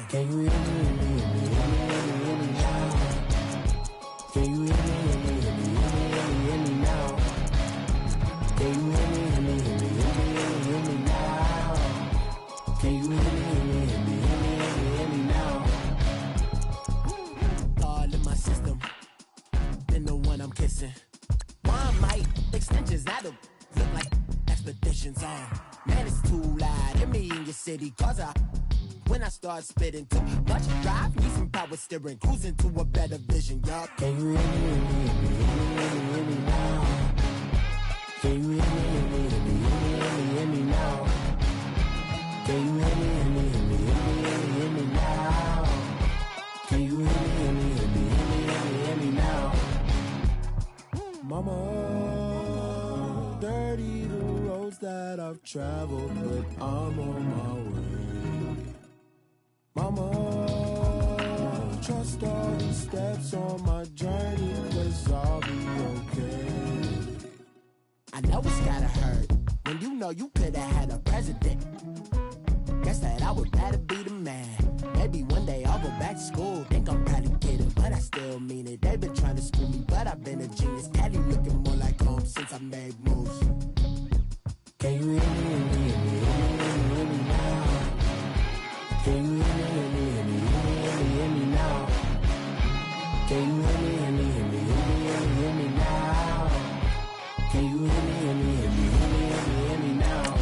Can you hear me, hear me, hear me, hear me now? Can you hear me, hear me, hear me, hear me now? Can you hear me, hear me, hear me, hear me now? Can you hear me, hear me, hear me, hear me now? All in my system, been the one I'm kissing. One might extensions that'll look like expeditions on. Man, it's too loud. Hear me in your city, cause when I start spitting too much drive, need some power steering, cruising to a better vision, y'all. Can you hear me, hear me now? Can you hear me, hear me now? Can you hear me, hear me now? Can you hear me, hear me now? Mama, dirty the roads that I've traveled, but I'm on my way. Mama, trust all these steps on my journey, 'cause I'll be okay. I know it's gotta hurt when you know you could've had a president. Guess that I would rather be the man. Maybe one day I'll go back to school. Think I'm probably kidding, but I still mean it. They've been trying to school me, but I've been a genius. Cali looking more like home since I made moves. Can you hear me, hear me now? Can you hear me, hear me now? Can you hear me, hear me now? Can you hear me, hear me now?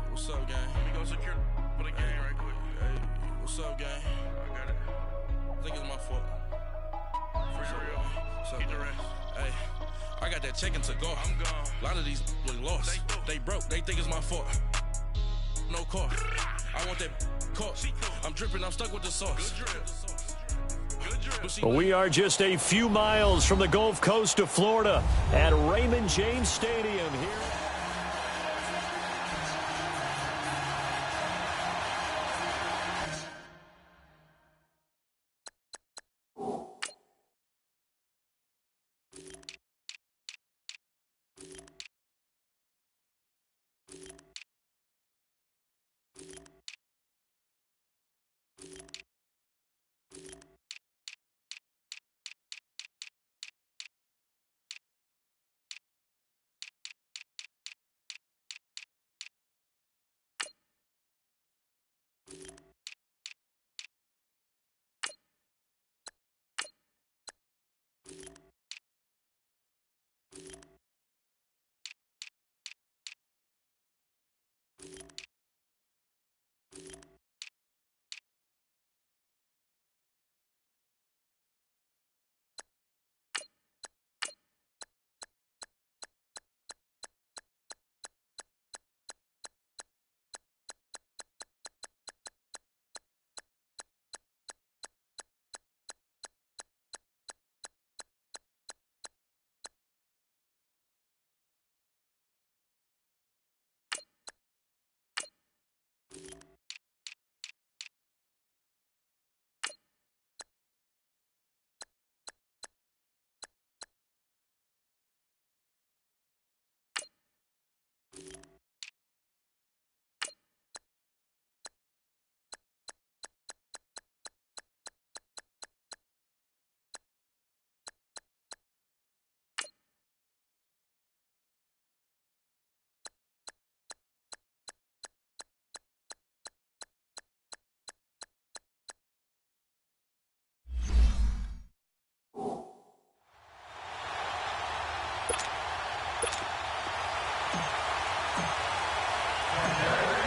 What's up, gang? Let me go secure for the game right quick. Hey, what's up, gang? I got it. I think it's my fault. For real. What's up, keep the rest. Hey, I got that check-in to go. I'm gone. A lot of these look lost. They broke. They think it's my fault. No car. I want that cost. I'm dripping. I'm stuck with the sauce. Good drip. We are just a few miles from the Gulf Coast of Florida at Raymond James Stadium here.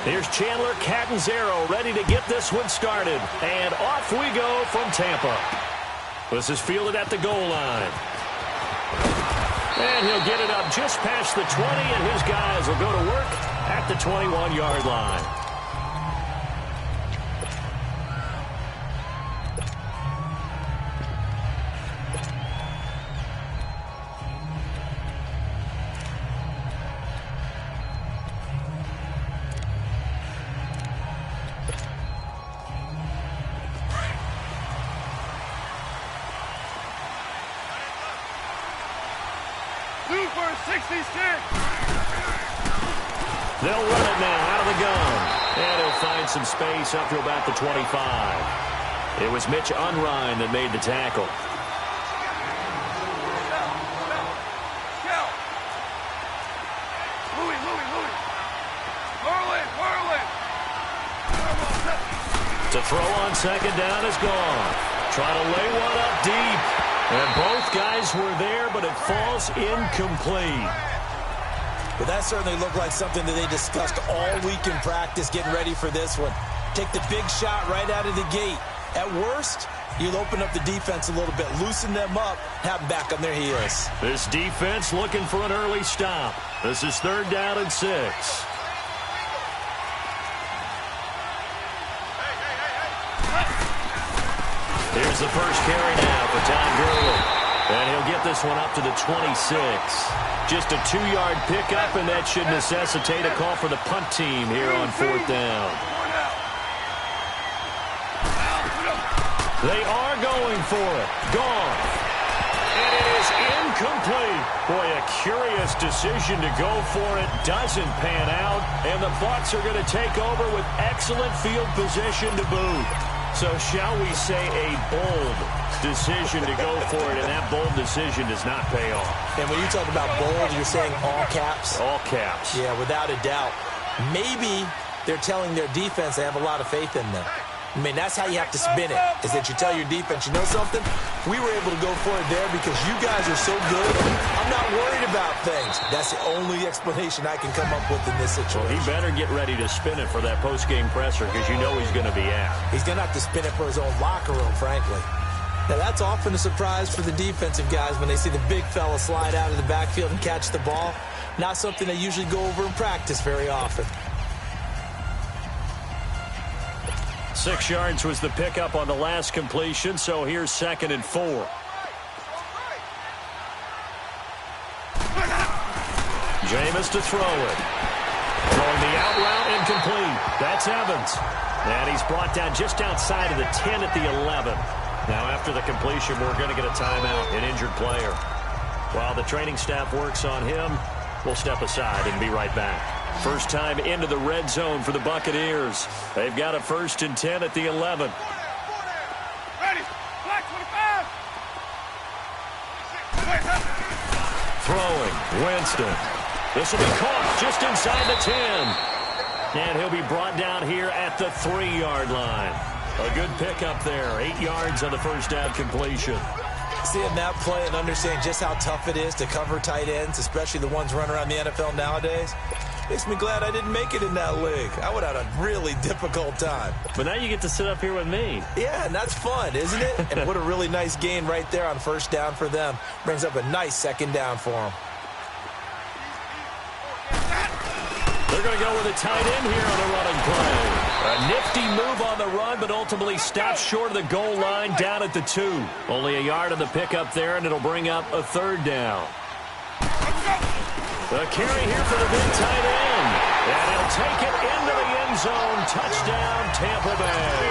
Here's Chandler Catanzaro ready to get this one started. And off we go from Tampa. This is fielded at the goal line. And he'll get it up just past the 20, and his guys will go to work at the 21-yard line. 2 for 66. They'll run it now out of the gun. And he'll find some space up to about the 25. It was Mitch Unrein that made the tackle. To throw on second down is gone. Trying to lay one up deep. And both guys were there, but it falls incomplete. But that certainly looked like something that they discussed all week in practice, getting ready for this one. Take the big shot right out of the gate. At worst, you'll open up the defense a little bit, loosen them up, have them back on their heels. This defense looking for an early stop. This is 3rd down and 6. Here's the first carry now for Todd Gurley. And he'll get this one up to the 26. Just a 2-yard pickup, and that should necessitate a call for the punt team here on 4th down. They are going for it. Gone. And it is incomplete. Boy, a curious decision to go for it. Doesn't pan out. And the Bucs are going to take over with excellent field position to boot. So shall we say a bold decision to go for it, and that bold decision does not pay off. And when you talk about bold, you're saying all caps? All caps. Yeah, without a doubt. Maybe they're telling their defense they have a lot of faith in them. I mean, that's how you have to spin it, is that you tell your defense, you know something? We were able to go for it there because you guys are so good. I'm not worried about things. That's the only explanation I can come up with in this situation. Well, he better get ready to spin it for that post-game presser because you know he's going to be out. He's going to have to spin it for his own locker room, frankly. Now, that's often a surprise for the defensive guys when they see the big fella slide out of the backfield and catch the ball. Not something they usually go over in practice very often. 6 yards was the pickup on the last completion, so here's 2nd and 4. Jameis to throw it. Throwing the out route incomplete. That's Evans. And he's brought down just outside of the 10 at the 11. Now after the completion, we're going to get a timeout, an injured player. While the training staff works on him, we'll step aside and be right back. First time into the red zone for the Buccaneers. They've got a 1st and 10 at the 11. Ready. Black 25. Throwing. Winston. This will be caught just inside the 10. And he'll be brought down here at the 3-yard line. A good pickup there. 8 yards on the first down completion. Seeing that play and understanding just how tough it is to cover tight ends, especially the ones running around the NFL nowadays, makes me glad I didn't make it in that league. I would have had a really difficult time. But now you get to sit up here with me. Yeah, and that's fun, isn't it? And what a really nice gain right there on 1st down for them. Brings up a nice 2nd down for them. They're going to go with a tight end here on the running play. A nifty move on the run, but ultimately stops short of the goal line down at the 2. Only a yard on the pickup there, and it'll bring up a 3rd down. The carry here for the big tight end. And he'll take it into the end zone. Touchdown, Tampa Bay.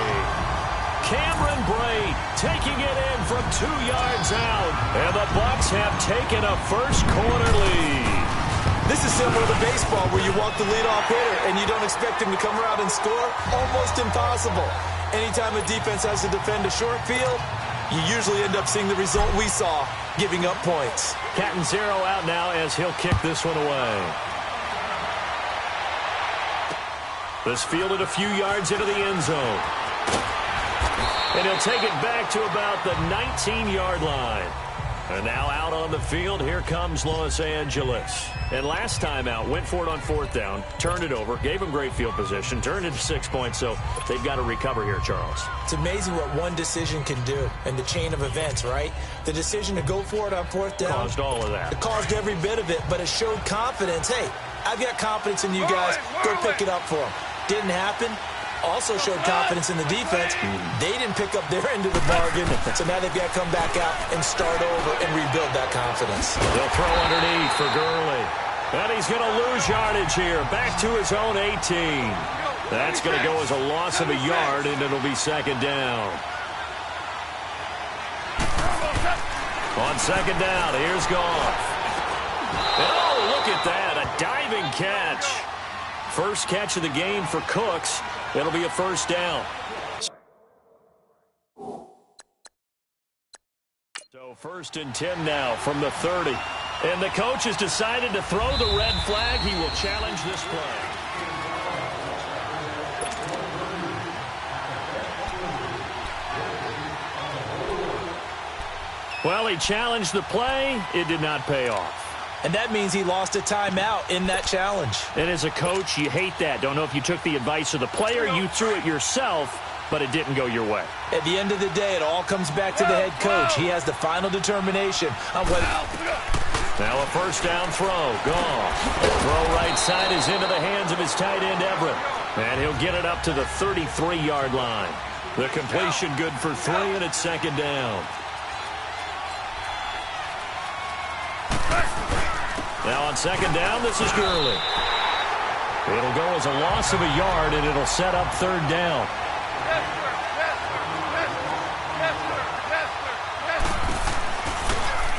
Cameron Brate taking it in from 2 yards out. And the Bucs have taken a first-quarter lead. This is similar to baseball where you walk the leadoff hitter and you don't expect him to come around and score. Almost impossible. Anytime a defense has to defend a short field, you usually end up seeing the result we saw, giving up points. Catanzaro out now as he'll kick this one away. This fielded a few yards into the end zone. And he'll take it back to about the 19-yard line. And now out on the field, here comes Los Angeles. And last time out, went for it on 4th down, turned it over, gave him great field position, turned it to 6 points, so they've got to recover here, Charles. It's amazing what one decision can do in the chain of events, right? The decision to go for it on 4th down. Caused all of that. It caused every bit of it, but it showed confidence. Hey, I've got confidence in you guys. Go pick it up for them. Didn't happen. Also showed confidence in the defense. They didn't pick up their end of the bargain, so now they've got to come back out and start over and rebuild that confidence. They'll throw underneath for Gurley. And he's going to lose yardage here, back to his own 18. That's going to go as a loss of a yard, and it'll be 2nd down. On 2nd down, here's Goff. And oh, look at that, a diving catch. First catch of the game for Cooks. It'll be a first down. So 1st and 10 now from the 30. And the coach has decided to throw the red flag. He will challenge this play. Well, he challenged the play. It did not pay off. And that means he lost a timeout in that challenge. And as a coach, you hate that. Don't know if you took the advice of the player. You threw it yourself, but it didn't go your way. At the end of the day, it all comes back to the head coach. He has the final determination on whether... Now a first down throw. Gone. Throw right side is into the hands of his tight end, Everett. And he'll get it up to the 33-yard line. The completion good for 3, and it's 2nd down. Now on 2nd down, this is Gurley. It'll go as a loss of a yard, and it'll set up 3rd down.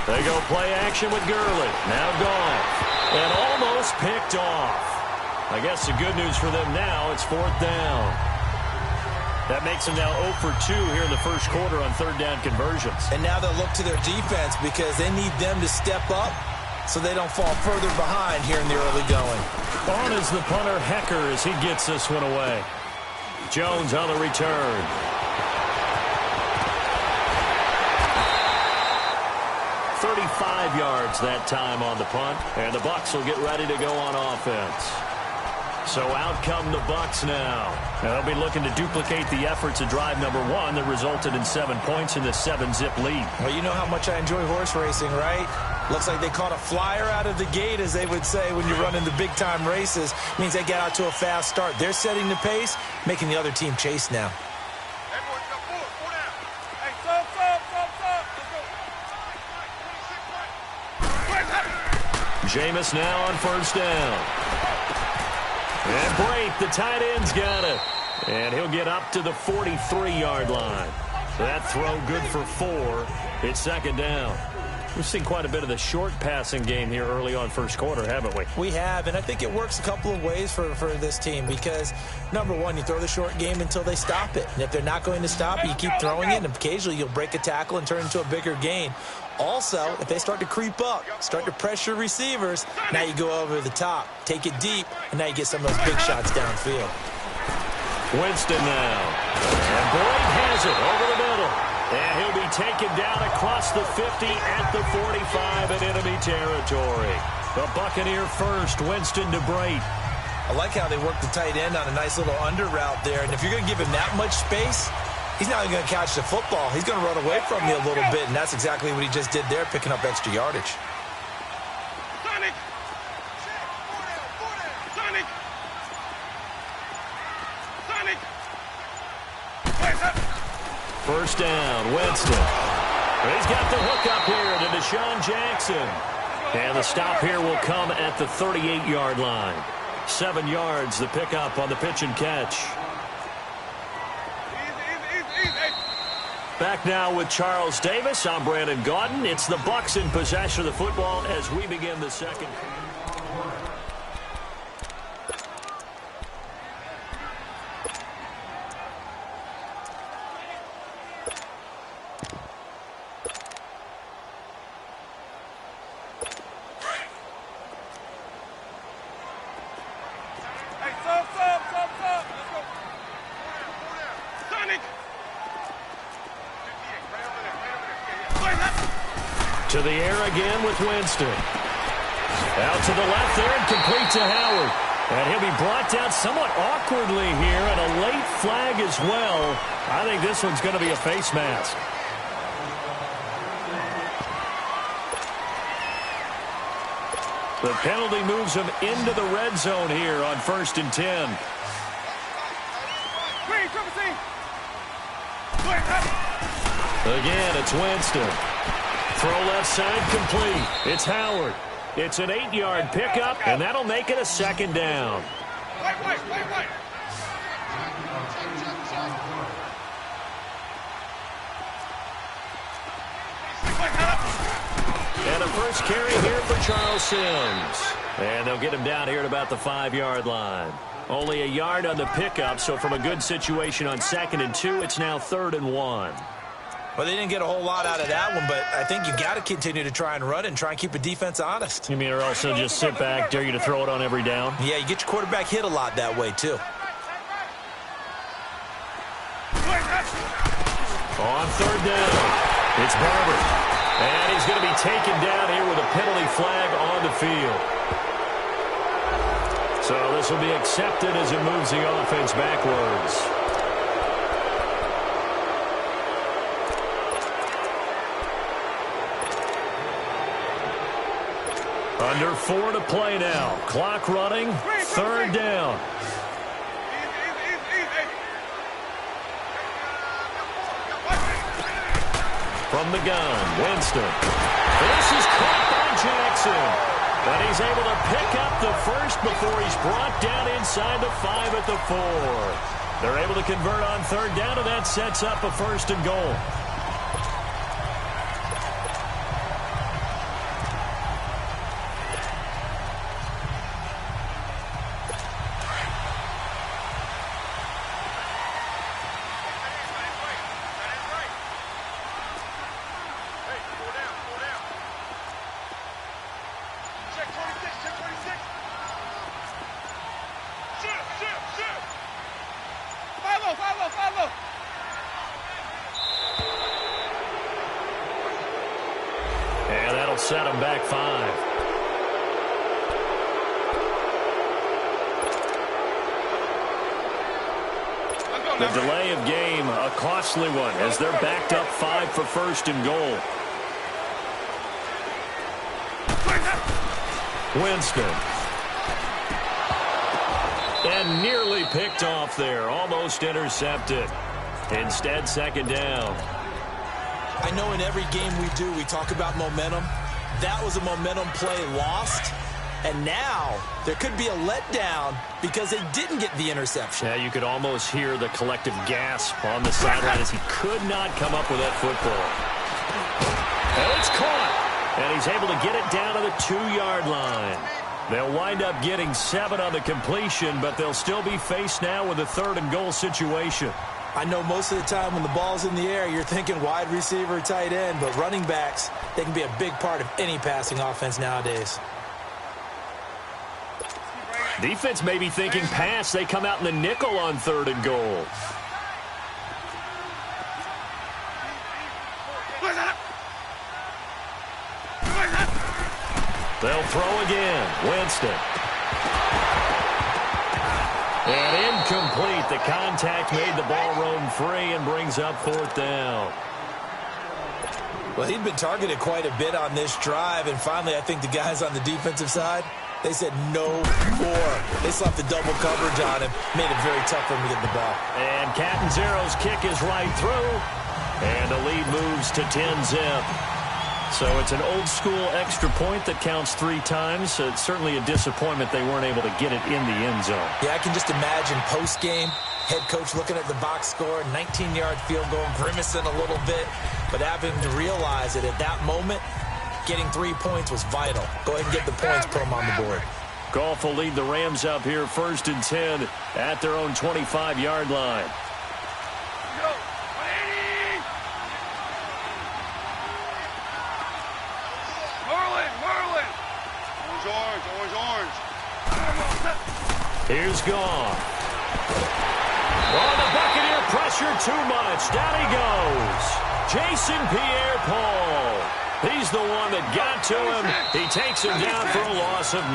They go play action with Gurley. Now gone. And almost picked off. I guess the good news for them now, it's 4th down. That makes them now 0 for 2 here in the first quarter on 3rd down conversions. And now they'll look to their defense because they need them to step up so they don't fall further behind here in the early going. On is the punter, Hecker, as he gets this one away. Jones on the return. $35 that time on the punt, and the Bucs will get ready to go on offense. So out come the Bucs now. They'll be looking to duplicate the efforts of drive number 1 that resulted in 7 points in the 7-zip lead. Well, you know how much I enjoy horse racing, right? Looks like they caught a flyer out of the gate, as they would say when you're running the big-time races. Means they get out to a fast start. They're setting the pace, making the other team chase now. Jameis now on 1st down. And Brate, the tight end's got it. And he'll get up to the 43-yard line. That throw good for 4. It's 2nd down. We've seen quite a bit of the short passing game here early on first quarter, haven't we? We have, and I think it works a couple of ways for this team because, number 1, you throw the short game until they stop it. And if they're not going to stop it, you keep throwing it, and occasionally you'll break a tackle and turn into a bigger gain. Also, if they start to creep up, start to pressure receivers, now you go over the top, take it deep, and now you get some of those big shots downfield. Winston now. And Boyd has it over the middle. And he'll be taken down across the 50 at the 45 in enemy territory. The Buccaneer first, Winston to Brate. I like how they work the tight end on a nice little under route there. And if you're going to give him that much space, he's not going to catch the football. He's going to run away from you a little bit, and that's exactly what he just did there, picking up extra yardage. First down, Winston. He's got the hook up here to Deshaun Jackson. And the stop here will come at the 38-yard line. 7 yards, the pickup on the pitch and catch. Back now with Charles Davis. I'm Brandon Gaudin. It's the Bucs in possession of the football as we begin the second. To the air again with Winston. Out to the left there and complete to Howard. And he'll be brought down somewhat awkwardly here, and a late flag as well. I think this one's going to be a face mask. The penalty moves him into the red zone here on 1st and 10. Again, it's Winston. Throw left side complete. It's Howard. It's an 8-yard pickup, and that'll make it a 2nd down. And a first carry here for Charles Sims. And they'll get him down here at about the 5-yard line. Only a yard on the pickup, so from a good situation on 2nd and 2, it's now 3rd and 1. Well, they didn't get a whole lot out of that one, but I think you got to continue to try and run and try and keep a defense honest. You mean, or else they'll just sit back, dare you to throw it on every down? Yeah, you get your quarterback hit a lot that way, too. On 3rd down, it's Barber. And he's going to be taken down here with a penalty flag on the field. So this will be accepted as it moves the offense backwards. Under 4 to play now. Clock running. 3rd down. From the gun, Winston. This is caught by Jackson. But he's able to pick up the first before he's brought down inside the 5 at the 4. They're able to convert on 3rd down, and that sets up a 1st and goal. And that'll set him back 5. The delay of game, a costly one, as they're backed up 5 for 1st and goal. Winston. And nearly picked off there, almost intercepted. Instead, 2nd down. I know in every game we do, we talk about momentum. That was a momentum play lost. And now there could be a letdown because they didn't get the interception. Yeah, you could almost hear the collective gasp on the sideline as he could not come up with that football. And it's caught. And he's able to get it down to the 2-yard line. They'll wind up getting 7 on the completion, but they'll still be faced now with a 3rd and goal situation. I know most of the time when the ball's in the air, you're thinking wide receiver, tight end, but running backs, they can be a big part of any passing offense nowadays. Defense may be thinking pass. They come out in the nickel on 3rd and goal. They'll throw again. Winston. And incomplete. The contact made the ball roam free and brings up 4th down. Well, he'd been targeted quite a bit on this drive, and finally I think the guys on the defensive side, they said no more. They slapped the double coverage on him, made it very tough for him to get the ball. And Catanzaro's kick is right through, and the lead moves to 10-zip. So it's an old-school extra point that counts 3 times. So it's certainly a disappointment they weren't able to get it in the end zone. Yeah, I can just imagine post-game, head coach looking at the box score, 19-yard field goal, grimacing a little bit, but having to realize that at that moment, getting 3 points was vital. Go ahead and get the points, put them on the board. Goff will lead the Rams up here 1st and 10 at their own 25-yard line. Here's Goff. Oh, the Buccaneer pressure too much. Down he goes. Jason Pierre-Paul. He's the one that got to him. He takes him down for a loss of 9.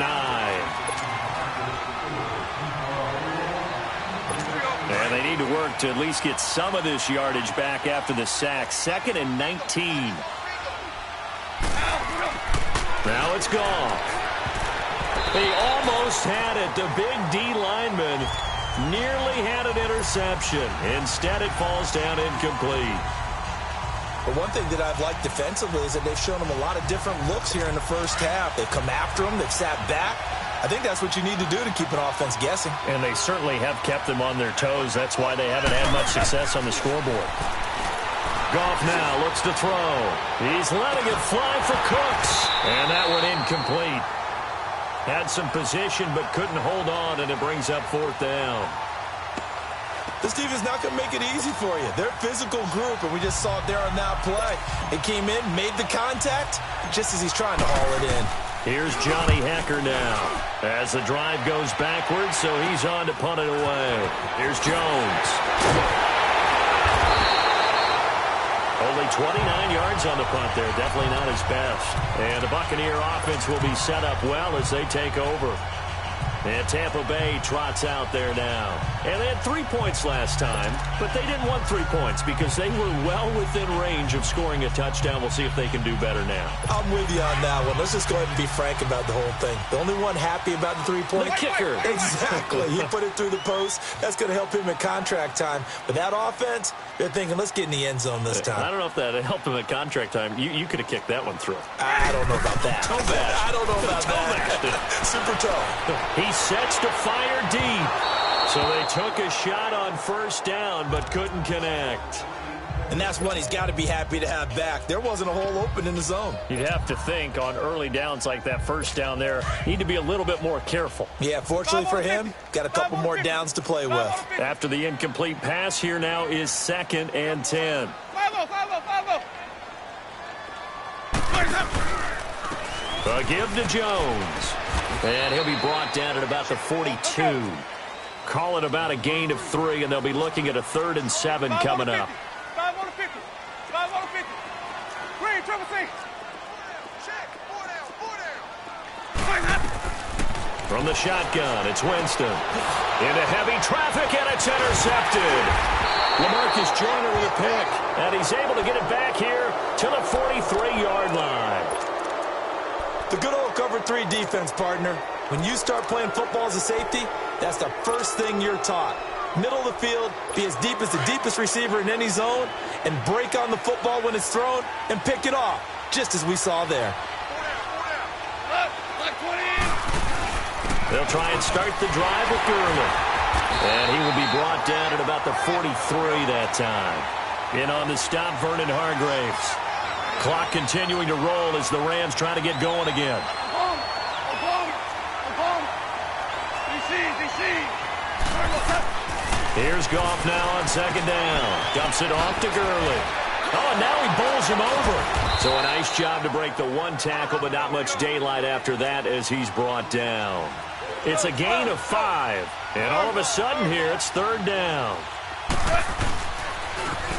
And they need to work to at least get some of this yardage back after the sack. 2nd and 19. Now it's Goff. He almost had it. The big D lineman nearly had an interception. Instead, it falls down incomplete. But one thing that I've liked defensively is that they've shown him a lot of different looks here in the first half. They've come after him. They've sat back. I think that's what you need to do to keep an offense guessing. And they certainly have kept them on their toes. That's why they haven't had much success on the scoreboard. Goff now looks to throw. He's letting it fly for Cooks. And that one incomplete. Had some position but couldn't hold on, and it brings up 4th down. This defense not going to make it easy for you. They're a physical group, and we just saw it there on that play. It came in, made the contact, just as he's trying to haul it in. Here's Johnny Hecker now as the drive goes backwards, so he's on to punt it away. Here's Jones. Only 29 yards on the punt there. Definitely not his best. And the Buccaneer offense will be set up well as they take over. And Tampa Bay trots out there now. And they had 3 points last time, but they didn't want 3 points because they were well within range of scoring a touchdown. We'll see if they can do better now. I'm with you on that one. Let's just go ahead and be frank about the whole thing. The only one happy about the 3-point kicker. Exactly. He put it through the post. That's going to help him at contract time. But that offense, they're thinking, let's get in the end zone this time. I don't know if that helped him at contract time. You could have kicked that one through. I don't know about that. Toe bash. I don't know about that. Super toe. He sets to fire deep. So they took a shot on 1st down, but couldn't connect. And that's one he's got to be happy to have back. There wasn't a hole open in the zone. You'd have to think on early downs like that 1st down there, need to be a little bit more careful. Yeah, fortunately for him, got a couple more downs to play with. After the incomplete pass, here now is 2nd and 10. A give to Jones. And he'll be brought down at about the 42. Call it about a gain of 3, and they'll be looking at a 3rd and 7 coming up. From the shotgun, it's Winston. Into heavy traffic, and it's intercepted. LaMarcus Joyner with a pick, and he's able to get it back here to the 43-yard line. The good old cover 3 defense, partner. When you start playing football as a safety, that's the first thing you're taught. Middle of the field, be as deep as the deepest receiver in any zone, and break on the football when it's thrown and pick it off, just as we saw there. They'll try and start the drive with Gurley. And he will be brought down at about the 43 that time. In on the stop, Vernon Hargraves. Clock continuing to roll as the Rams try to get going again. Here's Goff now on 2nd down. Dumps it off to Gurley. Oh, and now he bowls him over. So a nice job to break the 1 tackle, but not much daylight after that as he's brought down. It's a gain of 5. And all of a sudden here, it's 3rd down.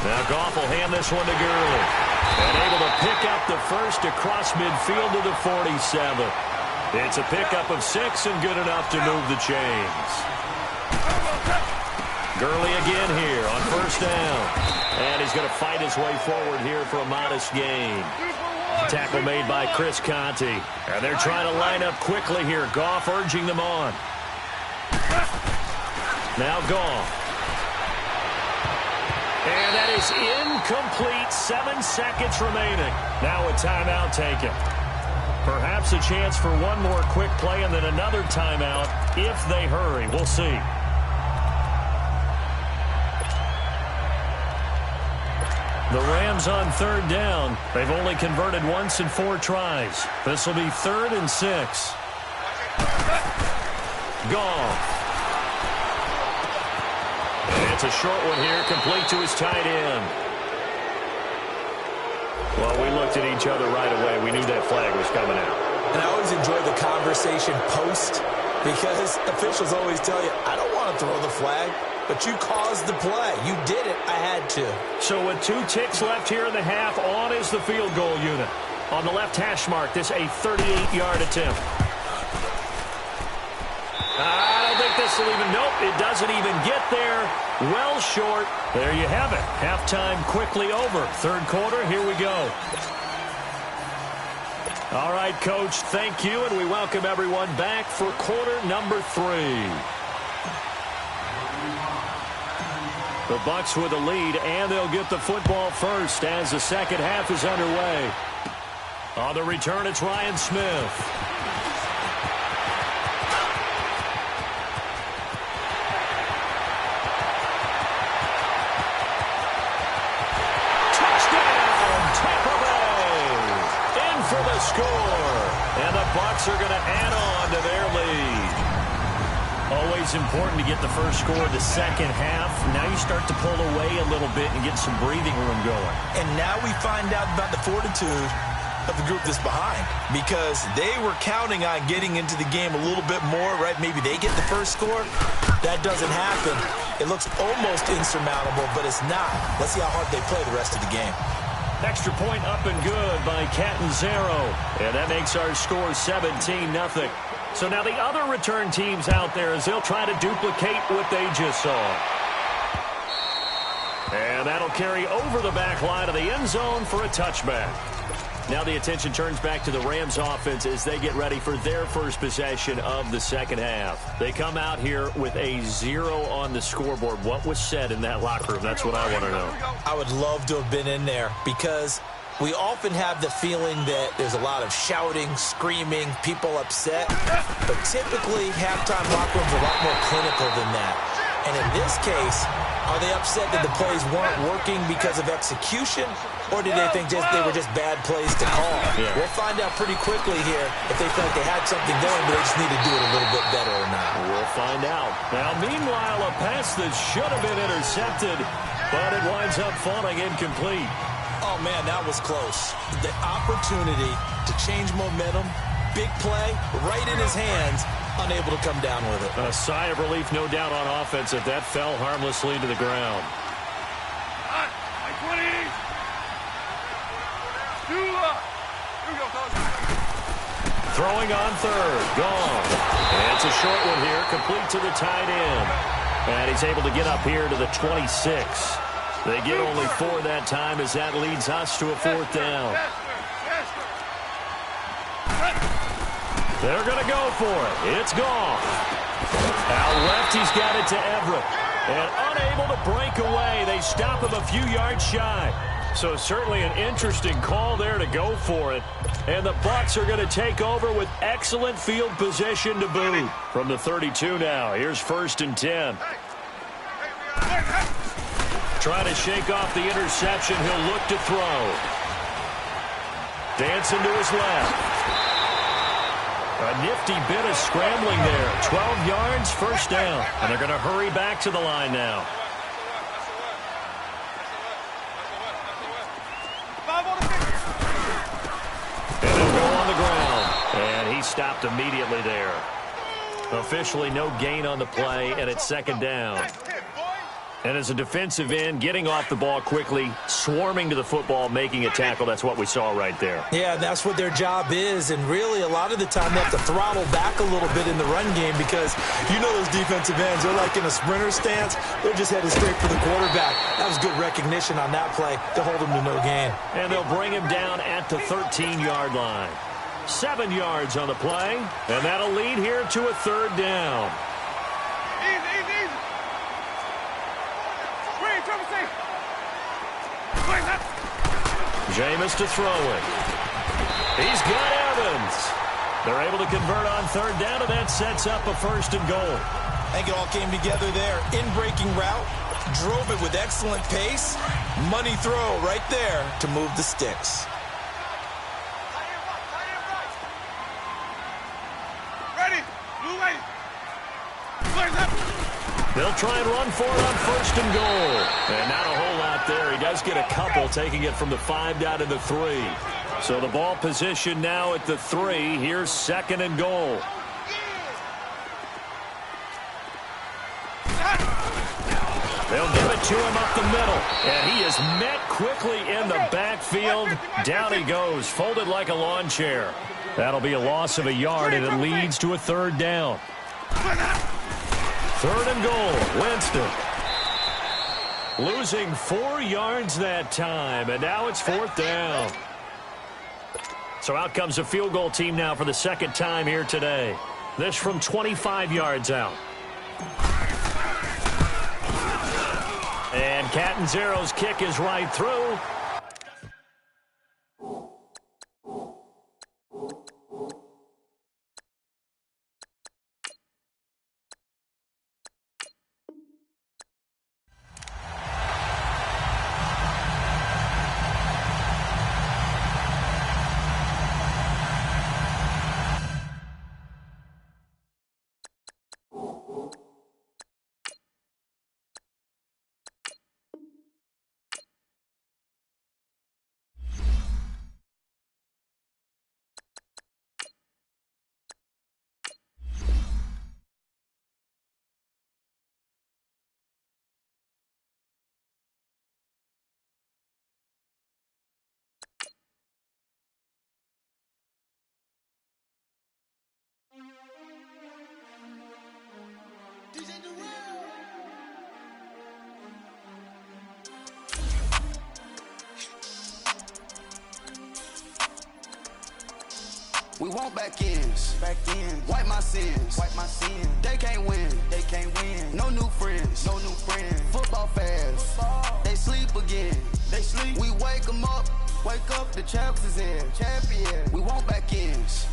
Now Goff will hand this one to Gurley. And able to pick up the first across midfield to the 47. It's a pickup of 6 and good enough to move the chains. Gurley again here on 1st down. And he's going to fight his way forward here for a modest gain. Tackle made by Chris Conte. And they're trying to line up quickly here. Goff urging them on. Now Goff. And that is incomplete. 7 seconds remaining. Now a timeout taken. Perhaps a chance for one more quick play and then another timeout if they hurry. We'll see. The Rams on 3rd down. They've only converted once in 4 tries. This will be 3rd and 6. Goff. And it's a short one here, complete to his tight end. Well, we looked at each other right away. We knew that flag was coming out. And I always enjoy the conversation post because officials always tell you, I don't want to throw the flag. But you caused the play. You did it. I had to. So with 2 ticks left here in the half, on is the field goal unit. On the left hash mark, this a 38-yard attempt. I don't think this will even, nope, it doesn't even get there. Well short. There you have it. Halftime quickly over. 3rd quarter, here we go. All right, Coach, thank you, and we welcome everyone back for quarter number 3. The Bucs with a lead, and they'll get the football first as the 2nd half is underway. On the return, it's Ryan Smith. are going to add on to their lead. Always important to get the first score of the second half. Now you start to pull away a little bit and get some breathing room going. And now we find out about the fortitude of the group that's behind, because they were counting on getting into the game a little bit more, right? Maybe they get the first score. That doesn't happen. It looks almost insurmountable, but it's not. Let's see how hard they play the rest of the game. Extra point up and good by Catanzaro. And that makes our score 17-0. So now the other return teams out there as they'll try to duplicate what they just saw. And that'll carry over the back line of the end zone for a touchback. Now the attention turns back to the Rams offense as they get ready for their first possession of the second half. They come out here with a 0 on the scoreboard. What was said in that locker room? That's what I want to know. I would love to have been in there, because we often have the feeling that there's a lot of shouting, screaming, people upset. But typically, halftime locker rooms are a lot more clinical than that. And in this case, are they upset that the plays weren't working because of execution? Or did they think they were just bad plays to call? Yeah. We'll find out pretty quickly here if they felt they had something going, but they just need to do it a little bit better or not. We'll find out. Now, meanwhile, a pass that should have been intercepted, but it winds up falling incomplete. Oh, man, that was close. The opportunity to change momentum, big play, right in his hands, unable to come down with it. A sigh of relief, no doubt, on offense if that fell harmlessly to the ground. Throwing on third, gone. And it's a short one here, complete to the tight end. And he's able to get up here to the 26. They get only 4 that time as that leads us to a 4th down. They're going to go for it. It's gone. Out left, he's got it to Everett. And unable to break away. They stop him a few yards shy. So certainly an interesting call there to go for it. And the Bucs are going to take over with excellent field position to boot. From the 32 now, here's 1st and 10. Trying to shake off the interception. He'll look to throw. Dancing to his left. A nifty bit of scrambling there. 12 yards, 1st down. And they're going to hurry back to the line now. And they'll go on the ground. And he stopped immediately there. Officially no gain on the play, and it's 2nd down. And as a defensive end, getting off the ball quickly, swarming to the football, making a tackle, that's what we saw right there. Yeah, that's what their job is. And really, a lot of the time, they have to throttle back a little bit in the run game, because you know those defensive ends, they're like in a sprinter stance. They're just headed straight for the quarterback. That was good recognition on that play to hold him to no gain. And they'll bring him down at the 13-yard line. 7 yards on the play, and that'll lead here to a 3rd down. Jameis to throw it. He's got Evans. They're able to convert on 3rd down, and that sets up a 1st and goal. I think it all came together there. In-breaking route, drove it with excellent pace. Money throw right there to move the sticks. They'll try and run for it on 1st and goal. And not a whole lot there. He does get a couple, taking it from the 5 down to the 3. So the ball position now at the 3. Here's 2nd and goal. They'll give it to him up the middle. And he is met quickly in the backfield. Down he goes, folded like a lawn chair. That'll be a loss of a yard, and it leads to a 3rd down. 3rd and goal, Winston. Losing 4 yards that time, and now it's 4th down. So out comes a field goal team now for the 2nd time here today. This from 25 yards out. And Catanzaro's kick is right through. want back ends. Wipe my sins. They can't win. No new friends. Football fans. They sleep again. We wake them up. Wake up, the champs is in. Champion. We want back ends.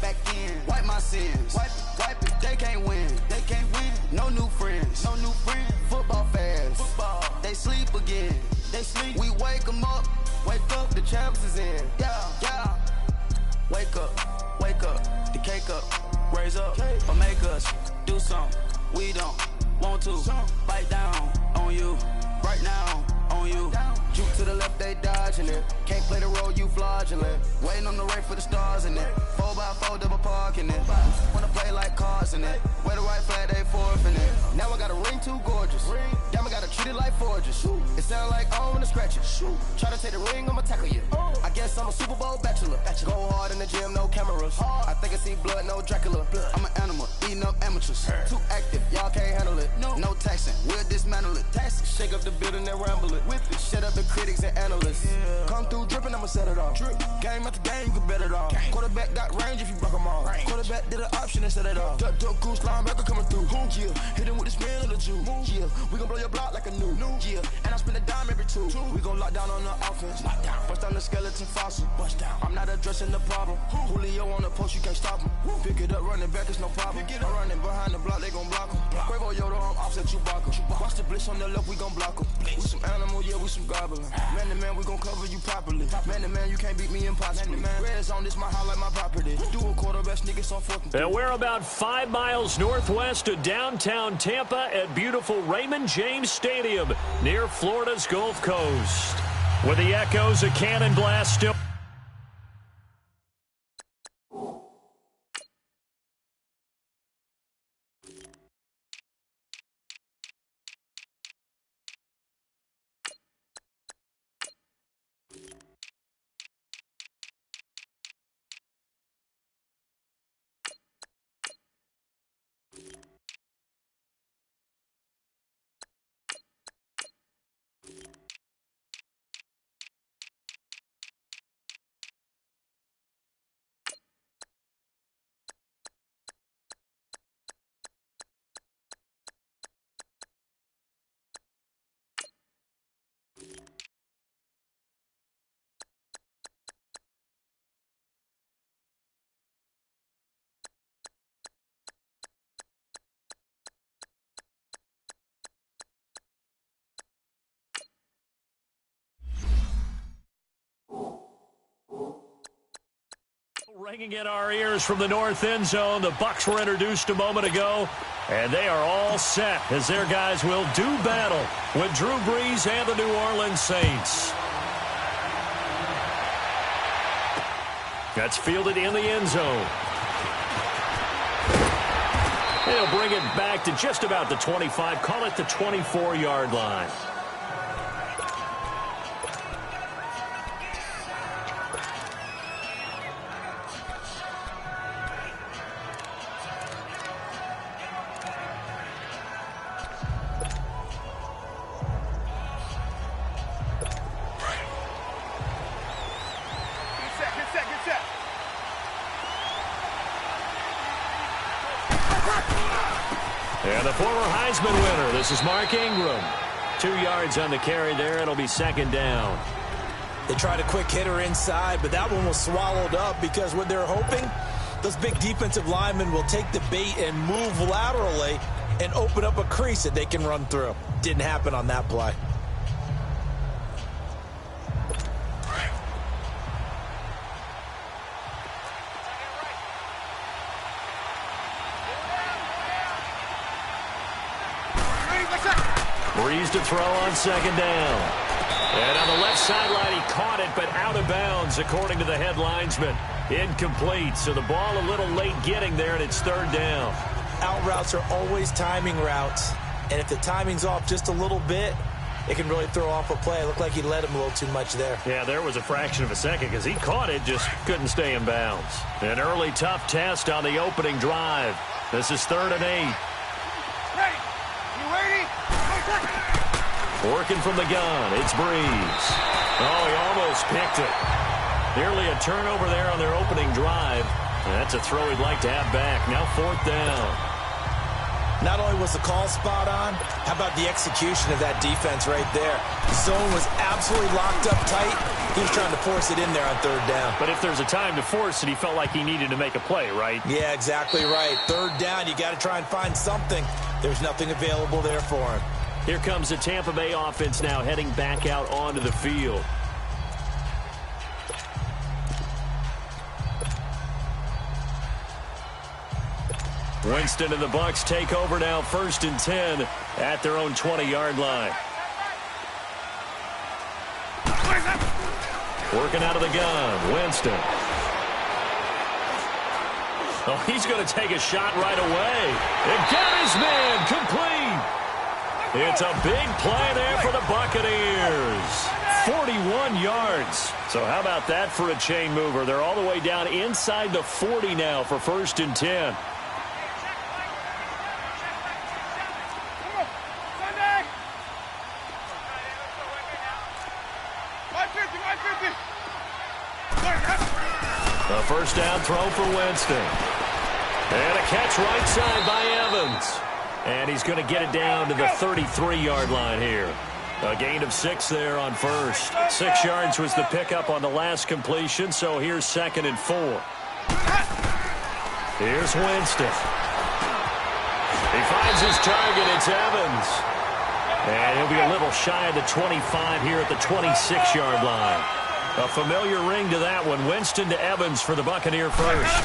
Wipe my sins. Wipe it. They can't win. No new friends. Football fans. They sleep again. We wake them up. Wake up, the champs is in. Yeah. Wake up. The cake up. Raise up. Or make us do something. We don't want to. Bite down on you. Right now on you. Juke to the left, they dodging it. Can't play the role, you fraudulent. Waiting on the race for the stars in it. 4x4 double parking it. Wanna play like cars in it. Wear the right flag, they forfeit it. Now I got a ring too gorgeous. Damn, I gotta treat it like forges. It sound like I wanna scratch it. Try to take the ring, I'ma tackle you. I guess I'm a Super Bowl bachelor. Go hard in the gym, no cameras. I think I see blood, no Dracula. I'm an animal, eating up amateurs. Too active, y'all can't handle it. No taxing, we'll dismantle it. Shake up the building and ramble it. Whip it, shut up the critics and analysts. Come through dripping, I'ma set it off. Game after game, you can bet it off. Quarterback got range if you broke them off. Quarterback did an option and set it off. Duck goose linebacker coming through. Yeah, hit him with the spin of the Jew. Yeah, we gon' blow your block like a new. Yeah, and I spend a dime every two. We gon' lock down on the offense. Bust down the skeleton fossil. I'm not addressing the problem. Julio on the post, you can't stop him. Pick it up, running back, it's no problem. I'm running behind the block, they gon' block him. Quavo Yoda, I'm offset Chewbacca. Watch the blitz on the left, we gon' block him. We some animal, yeah, we some goblin. Man to man, we gon' cover you properly. Man to man, you can't beat me impossibly. Red zone, this my highlight, my property. Do a quarterback sneakers on 4th and 3. And we're about 5 miles northwest of downtown Tampa at beautiful Raymond James Stadium near Florida's Gulf Coast. With the echoes of cannon blast still. Ringing in our ears from the north end zone. The Bucs were introduced a moment ago, and they are all set as their guys will do battle with Drew Brees and the New Orleans Saints. That's fielded in the end zone. They'll bring it back to just about the 25, call it the 24-yard line. And the former Heisman winner, this is Mark Ingram. 2 yards on the carry there. It'll be second down. They tried a quick hitter inside, but that one was swallowed up because what they're hoping, those big defensive linemen will take the bait and move laterally and open up a crease that they can run through. Didn't happen on that play. Brees to throw on second down. And on the left sideline, he caught it, but out of bounds, according to the head linesman. Incomplete, so the ball a little late getting there, and it's third down. Out routes are always timing routes, and if the timing's off just a little bit, it can really throw off a play. It looked like he led him a little too much there. Yeah, there was a fraction of a second because he caught it, just couldn't stay in bounds. An early tough test on the opening drive. This is 3rd and 8. Ready? You ready? Working from the gun, it's Brees. Oh, he almost picked it. Nearly a turnover there on their opening drive. That's a throw he'd like to have back. Now 4th down. Not only was the call spot on, how about the execution of that defense right there? The zone was absolutely locked up tight. He was trying to force it in there on 3rd down. But if there's a time to force it, he felt like he needed to make a play, right? Yeah, exactly right. 3rd down, you got to try and find something. There's nothing available there for him. Here comes the Tampa Bay offense now heading back out onto the field. Winston and the Bucs take over now, 1st and 10 at their own 20-yard line. Working out of the gun, Winston. Oh, he's going to take a shot right away. And got his man complete. It's a big play there for the Buccaneers. 41 yards. So how about that for a chain mover? They're all the way down inside the 40 now for 1st and 10. A 1st down throw for Winston. And a catch right side by Evans. And he's going to get it down to the 33-yard line here. A gain of 6 there on 1st. 6 yards was the pickup on the last completion, so here's 2nd and 4. Here's Winston. He finds his target. It's Evans. And he'll be a little shy of the 25 here at the 26-yard line. A familiar ring to that one. Winston to Evans for the Buccaneer first.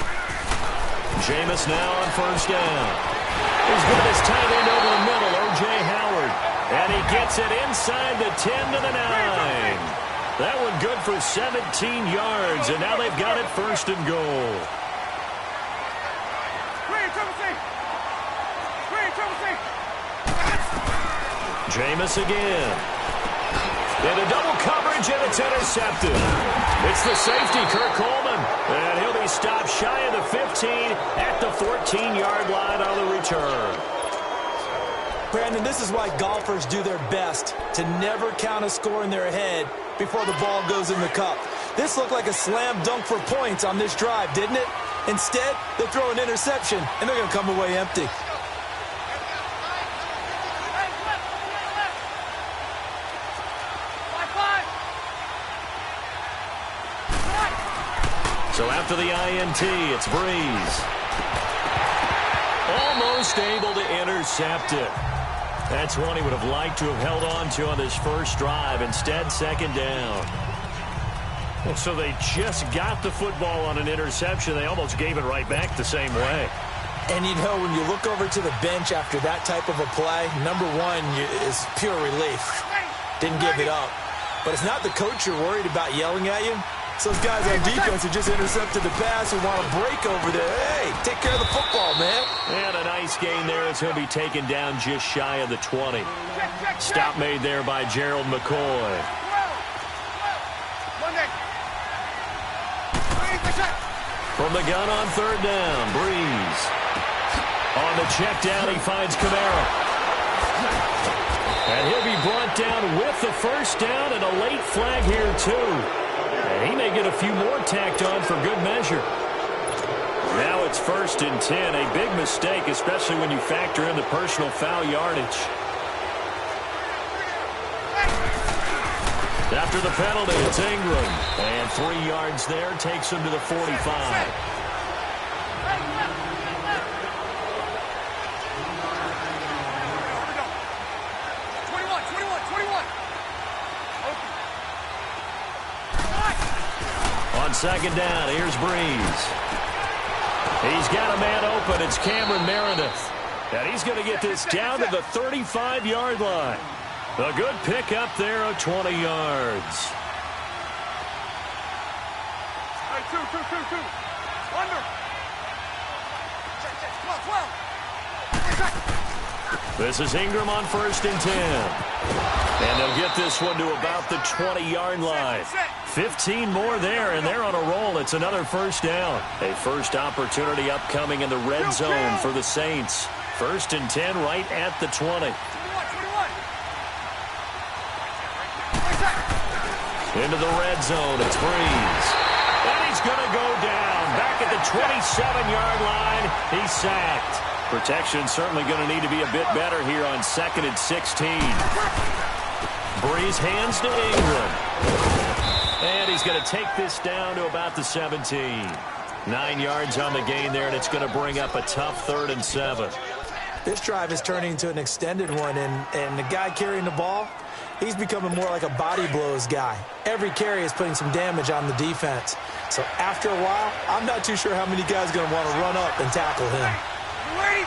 Jameis now on 1st down. He's got his tight end over the middle, O.J. Howard. And he gets it inside the 10 to the 9. That one good for 17 yards, and now they've got it 1st and goal. Jameis again. Into double coverage, and it's intercepted. It's the safety, Kirk Coleman. And he'll be stopped shy of the 15 at the 14-yard line on the return. Brandon, this is why golfers do their best to never count a score in their head before the ball goes in the cup. This looked like a slam dunk for points on this drive, didn't it? Instead, they throw an interception, and they're going to come away empty. So after the INT, it's Breeze. Almost able to intercept it. That's one he would have liked to have held on to on his first drive. Instead, 2nd down. Well, so they just got the football on an interception. They almost gave it right back the same way. And, you know, when you look over to the bench after that type of a play, number one is pure relief. Didn't give it up. But it's not the coach you're worried about yelling at you. So those guys on defense who just intercepted the pass and want to break over there. Hey, take care of the football, man. And a nice gain there as he'll be taken down just shy of the 20. Stop made there by Gerald McCoy. From the gun on 3rd down, Breeze. On the check down, he finds Kamara. And he'll be brought down with the 1st down and a late flag here, too. And he may get a few more tacked on for good measure. Now it's 1st and 10. A big mistake, especially when you factor in the personal foul yardage. After the penalty, it's Ingram. And 3 yards there takes him to the 45. On 2nd down, here's Breeze. He's got a man open. It's Cameron Meredith. And he's going to get this down to the 35-yard line. A good pickup there of 20 yards. Two. Under. Check. Come on. This is Ingram on 1st and 10. And they'll get this one to about the 20-yard line. 15 more there, and they're on a roll. It's another 1st down. A first opportunity upcoming in the red zone for the Saints. 1st and 10 right at the 20. Into the red zone, it's Breeze. And he's going to go down. Back back at the 27-yard line. He's sacked. Protection certainly going to need to be a bit better here on 2nd and 16. Breeze hands to Ingram. And he's going to take this down to about the 17. 9 yards on the gain there, and it's going to bring up a tough 3rd and 7. This drive is turning into an extended one, and the guy carrying the ball, he's becoming more like a body blows guy. Every carry is putting some damage on the defense. So after a while, I'm not too sure how many guys are going to want to run up and tackle him. Wait!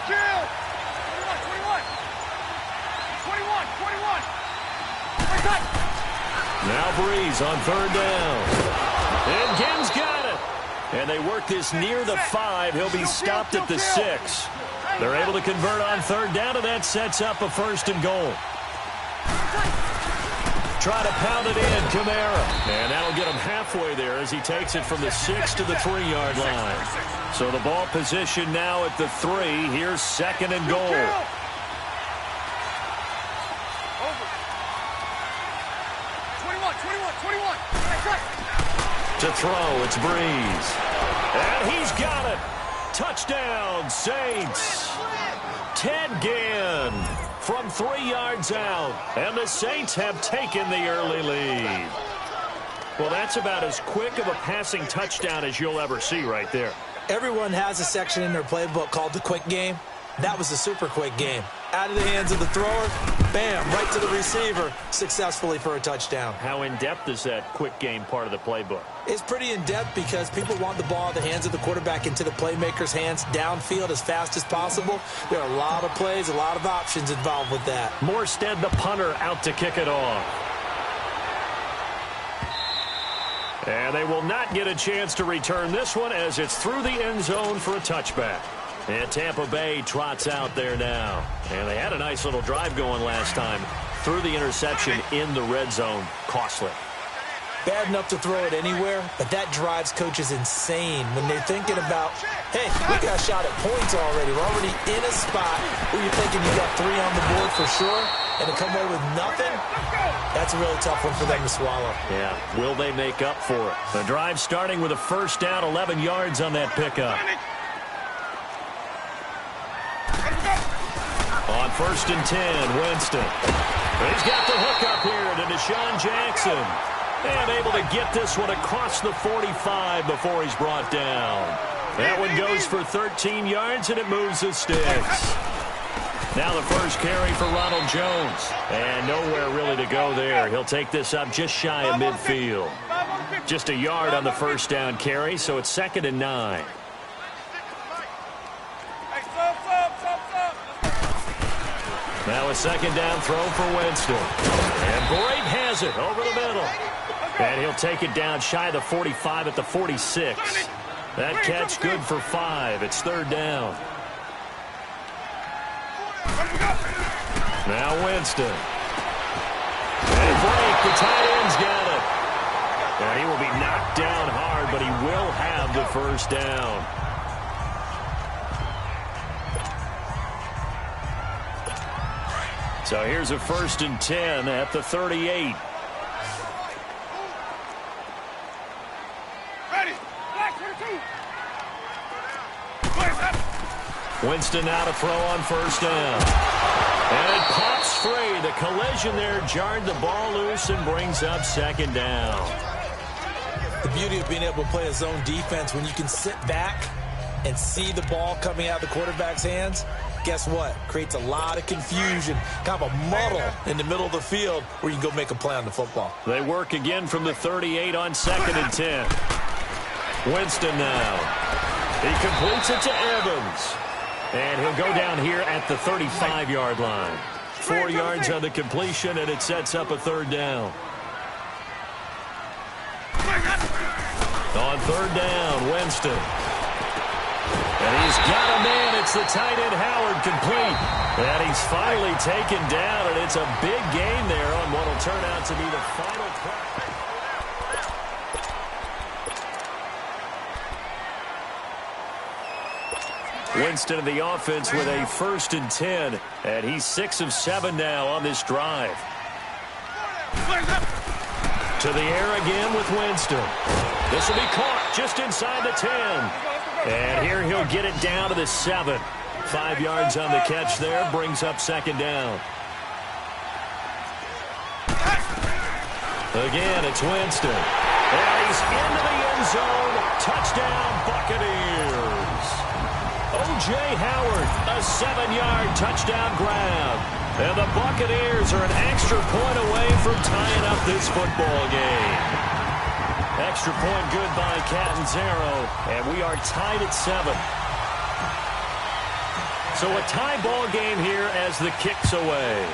Kill! 21! Now Breeze on 3rd down. And Gibbs got it. And they work this near the 5. He'll be stopped at the 6. They're able to convert on 3rd down, and that sets up a 1st and goal. Try to pound it in, Kamara. And that'll get him halfway there as he takes it from the 6 to the 3-yard line. So the ball position now at the 3. Here's 2nd and goal. To throw, it's Breeze. And he's got it. Touchdown, Saints. Ted Ginn from 3 yards out. And the Saints have taken the early lead. Well, that's about as quick of a passing touchdown as you'll ever see right there. Everyone has a section in their playbook called the quick game. That was the super quick game. Out of the hands of the thrower, bam, right to the receiver, successfully for a touchdown. How in-depth is that quick game part of the playbook? It's pretty in-depth because people want the ball in the hands of the quarterback into the playmaker's hands downfield as fast as possible. There are a lot of plays, a lot of options involved with that. Morstead, the punter, out to kick it off. And they will not get a chance to return this one as it's through the end zone for a touchback. And Tampa Bay trots out there now. And they had a nice little drive going last time. Through the interception in the red zone. Costly. Bad enough to throw it anywhere, but that drives coaches insane when they're thinking about, hey, we got a shot at points already. We're already in a spot where you're thinking you got 3 on the board for sure, and to come away with nothing, that's a really tough one for them to swallow. Yeah, will they make up for it? The drive starting with a 1st down, 11 yards on that pickup. On 1st and 10, Winston. He's got the hook up here to Deshaun Jackson. And able to get this one across the 45 before he's brought down. That one goes for 13 yards, and it moves the sticks. Now the first carry for Ronald Jones. And nowhere really to go there. He'll take this up just shy of midfield. Just a yard on the 1st down carry, so it's 2nd and 9. Now a 2nd down throw for Winston. And Boyd has it over the middle. And he'll take it down shy of the 45 at the 46. That catch good for 5. It's 3rd down. Now Winston. And break, the tight end's got it. And he will be knocked down hard, but he will have the 1st down. So here's a 1st and 10 at the 38. Winston now to throw on 1st down. And it pops free. The collision there jarred the ball loose and brings up 2nd down. The beauty of being able to play a zone defense when you can sit back and see the ball coming out of the quarterback's hands, guess what? Creates a lot of confusion, kind of a muddle in the middle of the field where you can go make a play on the football. They work again from the 38 on 2nd and 10. Winston now. He completes it to Evans. And he'll go down here at the 35-yard line. 4 yards on the completion, and it sets up a 3rd down. On 3rd down, Winston. And he's got a man. It's the tight end, Howard, complete. And he's finally taken down, and it's a big gain there on what will turn out to be the final play. Winston of the offense with a 1st and 10, and he's 6 of 7 now on this drive. To the air again with Winston. This will be caught just inside the 10. And here he'll get it down to the 7. 5 yards on the catch there, brings up second down. Again, it's Winston. And he's into the end zone. Touchdown, Buccaneers. O.J. Howard, a 7-yard touchdown grab. And the Buccaneers are an extra point away from tying up this football game. Extra point good by Catanzaro, and we are tied at 7. So a tie ball game here as the kick's away.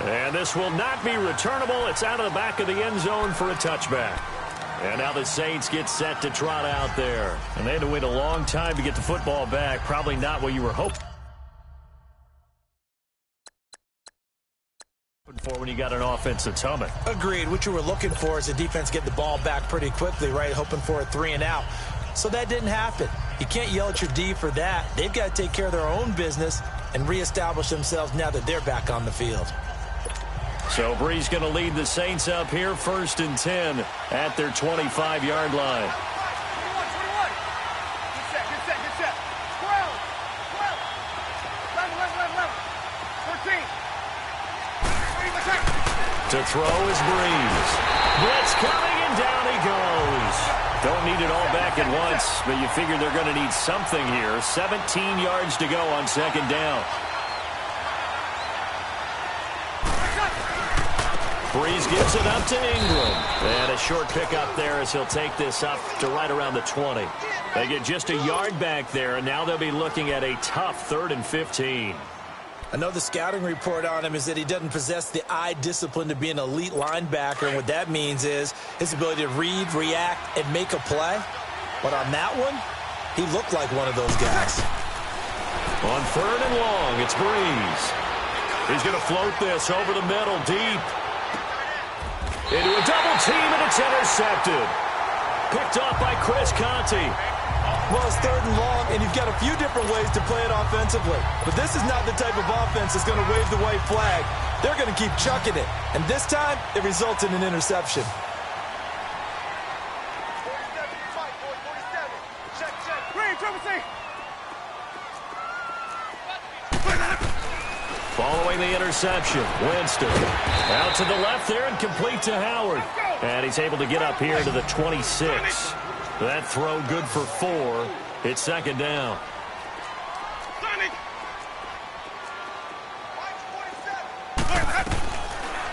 And this will not be returnable. It's out of the back of the end zone for a touchback. And now the Saints get set to trot out there. And they had to wait a long time to get the football back. Probably not what you were hoping for when you got an offense that's humming. Agreed. What you were looking for is the defense get the ball back pretty quickly, right? Hoping for a 3 and out. So that didn't happen. You can't yell at your D for that. They've got to take care of their own business and reestablish themselves now that they're back on the field. So Bree's going to lead the Saints up here, 1st and 10 at their 25-yard line. 21. Get set. 12. 11. 14. To throw is Breeze. Blitz coming, and down he goes. Don't need it all back at once, but you figure they're going to need something here. 17 yards to go on second down. Breeze gives it up to Ingram. And a short pickup there as he'll take this up to right around the 20. They get just a yard back there, and now they'll be looking at a tough 3rd and 15. I know the scouting report on him is that he doesn't possess the eye discipline to be an elite linebacker, and what that means is his ability to read, react, and make a play. But on that one, he looked like one of those guys. On 3rd and long, it's Breeze. He's going to float this over the middle, deep. Into a double team, and it's intercepted. Picked off by Chris Conte. Well, it's 3rd and long, and you've got a few different ways to play it offensively. But this is not the type of offense that's going to wave the white flag. They're going to keep chucking it. And this time, it results in an interception. 47. Check. Green, triple C. Following the interception, Winston out to the left there and complete to Howard. And he's able to get up here to the 26. That throw good for 4. It's second down.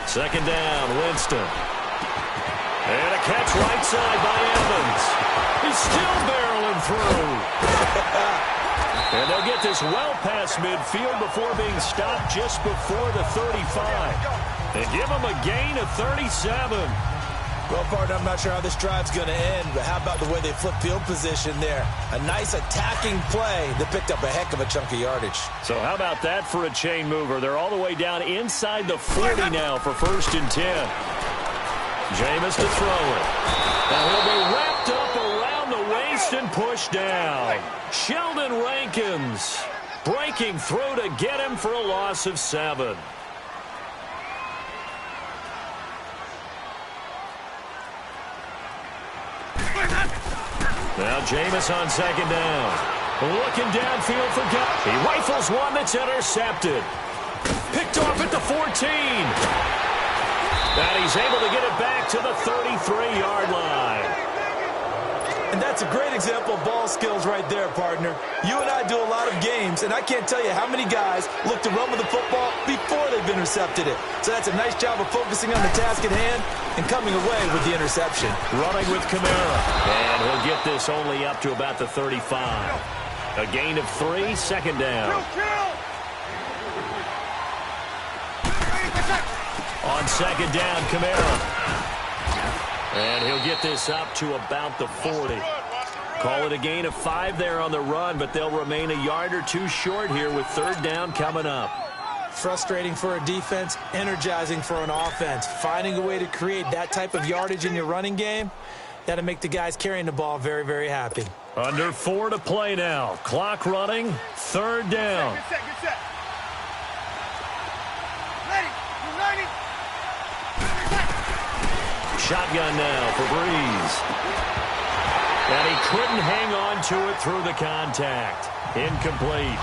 Second down, Winston. And a catch right side by Evans. He's still barreling through. And they'll get this well past midfield before being stopped just before the 35. And give them a gain of 37. Well, partner, I'm not sure how this drive's going to end, but how about the way they flip field position there? A nice attacking play that picked up a heck of a chunk of yardage. So how about that for a chain mover? They're all the way down inside the 40 now for 1st and 10. Jameis to throw it. And he'll be wrapped up around the waist and pushed down. Sheldon Rankins breaking through to get him for a loss of 7. Now Jameis on second down. Looking downfield for God. He rifles one that's intercepted. Picked off at the 14. And he's able to get it back to the 33-yard line. And that's a great example of ball skills right there, partner. You and I do a lot of games, and I can't tell you how many guys look to run with the football before they've intercepted it. So that's a nice job of focusing on the task at hand and coming away with the interception. Running with Kamara. And he'll get this only up to about the 35. A gain of 3, second down. On second down, Kamara. And he'll get this up to about the 40. Call it a gain of 5 there on the run, but they'll remain a yard or 2 short here with 3rd down coming up. Frustrating for a defense, energizing for an offense. Finding a way to create that type of yardage in your running game, that'll make the guys carrying the ball very, very happy. Under 4 to play now. Clock running, 3rd down. Get set. Ready. shotgun now for Breeze. And he couldn't hang on to it through the contact. Incomplete.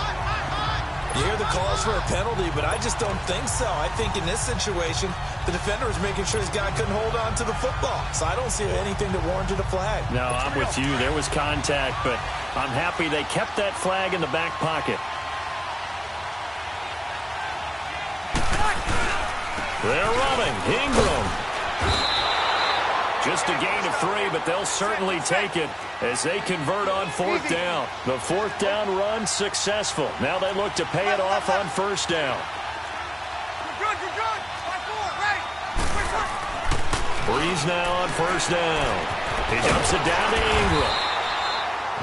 You hear the calls for a penalty, but I just don't think so. I think in this situation, the defender was making sure his guy couldn't hold on to the football. So I don't see anything that warranted a flag. No, I'm with you. There was contact, but I'm happy they kept that flag in the back pocket. They're running. Ingram. Just a gain of 3, but they'll certainly take it as they convert on 4th down. The 4th down run successful. Now they look to pay it off on 1st down. You're good. Right. Breeze now on 1st down. He dumps it down to Ingram.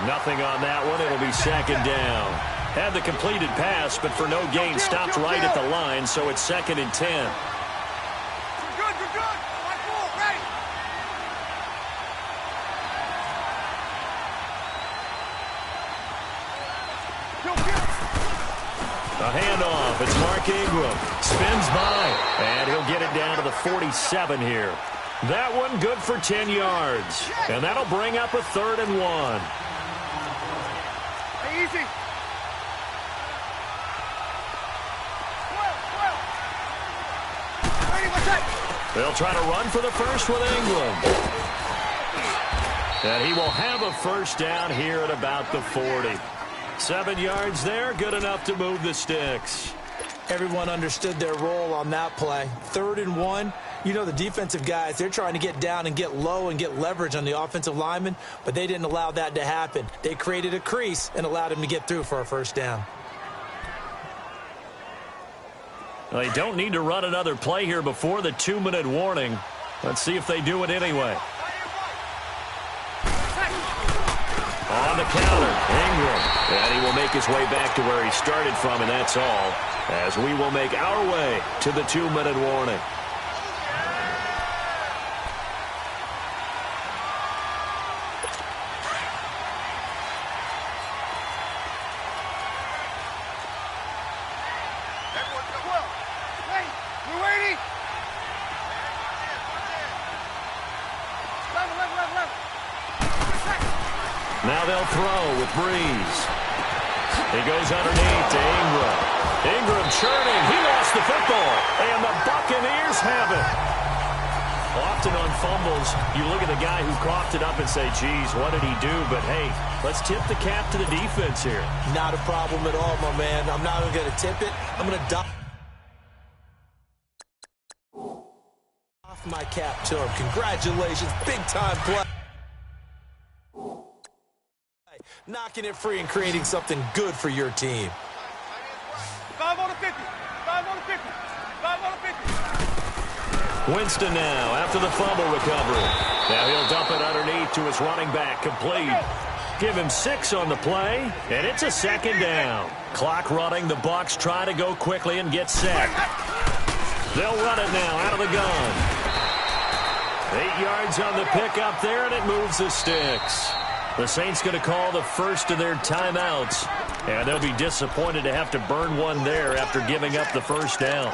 Nothing on that one. It'll be 2nd down. Had the completed pass, but for no gain, stopped right at the line, so it's 2nd and 10. You're good. Right. A handoff. It's Mark Ingram. Spins by, and he'll get it down to the 47 here. That one good for 10 yards. And that'll bring up a 3rd and 1. Hey, easy. They'll try to run for the first with Ingram. And he will have a 1st down here at about the 40. 7 yards there, good enough to move the sticks. Everyone understood their role on that play. 3rd and 1. You know the defensive guys, they're trying to get down and get low and get leverage on the offensive lineman, but they didn't allow that to happen. They created a crease and allowed him to get through for a 1st down. Well, they don't need to run another play here before the 2-minute warning. Let's see if they do it anyway. On the counter, Ingram. And he will make his way back to where he started from, and that's all, as we will make our way to the 2-minute warning. Now they'll throw with Breeze. He goes underneath to Ingram. Ingram churning. He lost the football. And the Buccaneers have it. Often on fumbles, you look at the guy who coughed it up and say, geez, what did he do? But, hey, let's tip the cap to the defense here. Not a problem at all, my man. I'm not even going to tip it. I'm going to doff my cap to him. Congratulations. Big-time play. Knocking it free and creating something good for your team. 5 on the 50. 5 on the 50. 5 on the 50. Winston now after the fumble recovery. Now he'll dump it underneath to his running back, complete. Give him 6 on the play, and it's a 2nd down. Clock running. The Bucs try to go quickly and get set. They'll run it now out of the gun. 8 yards on the pickup there, and it moves the sticks. The Saints going to call the first of their timeouts, and they'll be disappointed to have to burn one there after giving up the 1st down.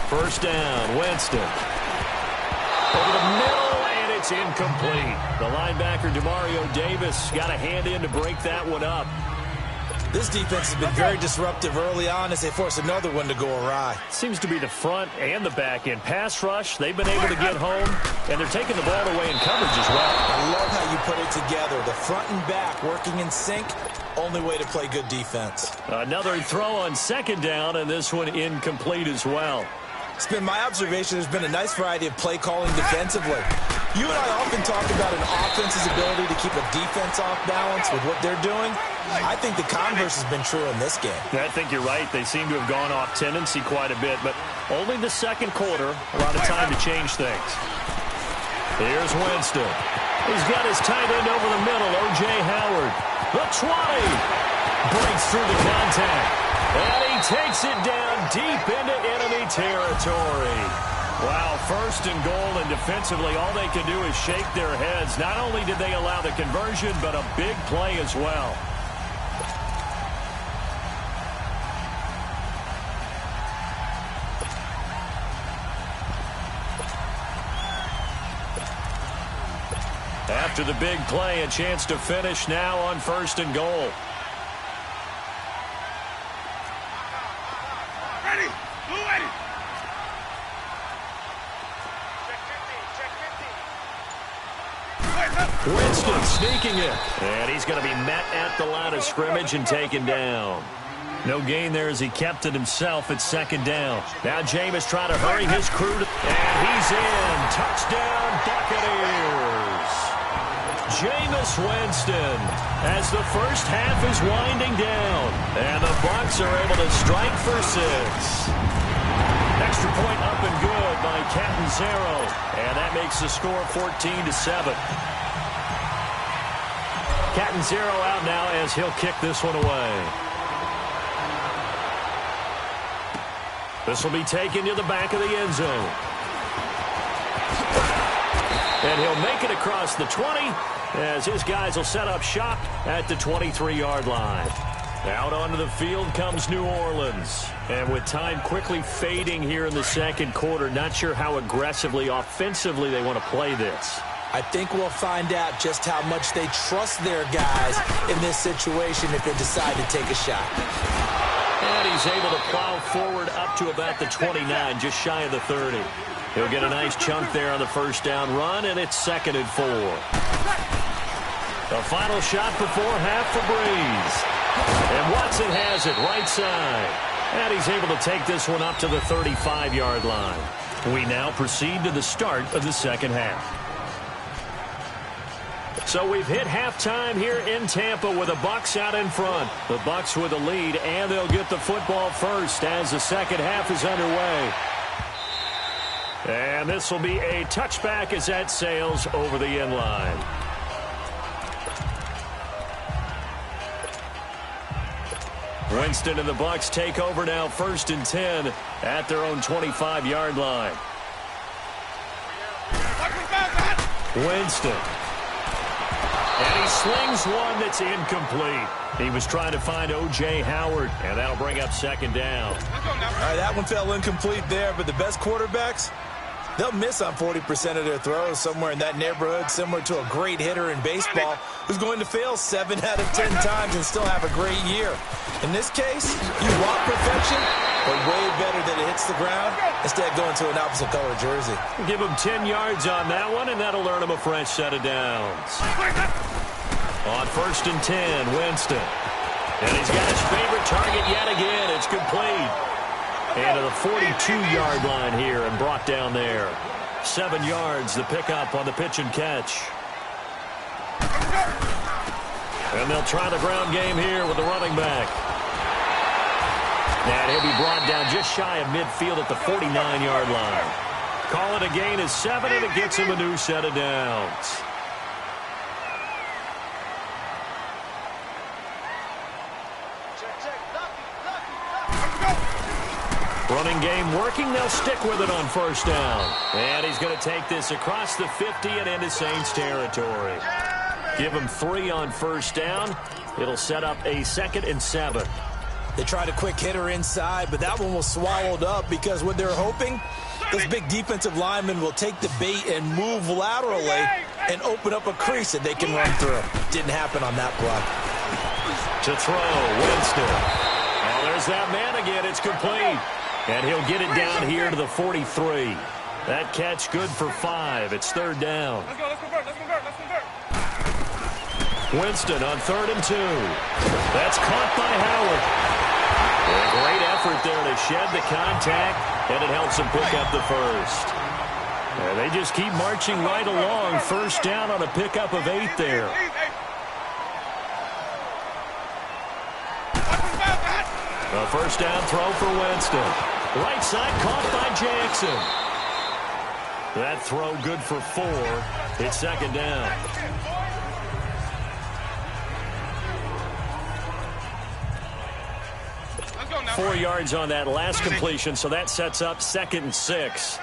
First down, Winston. Over the middle, and it's incomplete. The linebacker, Demario Davis, got a hand in to break that one up. This defense has been very disruptive early on as they force another one to go awry. Seems to be the front and the back end. Pass rush, they've been able to get home, and they're taking the ball away in coverage as well. I love how you put it together. The front and back working in sync, only way to play good defense. Another throw on 2nd down, and this one incomplete as well. It's been my observation there's been a nice variety of play calling defensively. You and I often talk about an offense's ability to keep a defense off balance with what they're doing. I think the converse has been true in this game. I think you're right. They seem to have gone off tendency quite a bit, but only the 2nd quarter, a lot of time to change things. Here's Winston. He's got his tight end over the middle, O.J. Howard. The 20 breaks through the contact. And he takes it down deep into enemy territory. Wow, first and goal, and defensively, all they can do is shake their heads. Not only did they allow the conversion, but a big play as well. After the big play, a chance to finish now on first and goal. Ready? Blue ready. Winston sneaking it. And he's going to be met at the line of scrimmage and taken down. No gain there as he kept it himself at second down. Now Jameis trying to hurry his crew. And he's in. Touchdown, Buccaneers. Jameis Winston as the first half is winding down. And the Bucs are able to strike for 6. Extra point up and good by Catanzaro. And that makes the score 14-7. Catanzaro out now as he'll kick this one away. This will be taken to the back of the end zone. And he'll make it across the 20 as his guys will set up shop at the 23-yard line. Out onto the field comes New Orleans. And with time quickly fading here in the second quarter, not sure how aggressively, offensively they want to play this. I think we'll find out just how much they trust their guys in this situation if they decide to take a shot. And he's able to plow forward up to about the 29, just shy of the 30. He'll get a nice chunk there on the first down run, and it's 2nd and 4. The final shot before half for Breeze. And Watson has it right side. And he's able to take this one up to the 35-yard line. We now proceed to the start of the second half. So we've hit halftime here in Tampa with the Bucs out in front. The Bucs with the lead, and they'll get the football first as the second half is underway. And this will be a touchback as that sails over the end line. Winston and the Bucs take over now, 1st and 10 at their own 25-yard line. Winston. And he slings one that's incomplete. He was trying to find O.J. Howard, and that'll bring up 2nd down. All right, that one fell incomplete there, but the best quarterbacks, they'll miss on 40% of their throws, somewhere in that neighborhood, similar to a great hitter in baseball who's going to fail 7 out of 10 times and still have a great year. In this case, you want perfection, but way better that it hits the ground instead of going to an opposite color jersey. Give him 10 yards on that one, and that'll earn him a fresh set of downs. On 1st and 10, Winston. And he's got his favorite target yet again. It's complete. And to the 42-yard line here and brought down there. 7 yards, the pickup on the pitch and catch. And they'll try the ground game here with the running back. And he'll be brought down just shy of midfield at the 49-yard line. Call it a gain of 7, and it gets him a new set of downs. Running game working. They'll stick with it on 1st down. And he's going to take this across the 50 and into Saints territory. Give him 3 on 1st down. It'll set up a 2nd and 7. They tried a quick hitter inside, but that one was swallowed up because what they're hoping, this big defensive lineman will take the bait and move laterally and open up a crease that they can run through. Didn't happen on that play. To throw, Winston. Oh, there's that man again. It's complete. And he'll get it down here to the 43. That catch good for 5. It's 3rd down. Let's go, let's convert, let's convert, let's convert. Winston on 3rd and 2. That's caught by Howard. A great effort there to shed the contact, and it helps him pick up the first. And they just keep marching right along. 1st down on a pickup of 8 there. A 1st down throw for Winston. Right side caught by Jackson. That throw good for 4. It's 2nd down. Let's go now. 4 yards on that last completion, so that sets up 2nd and 6.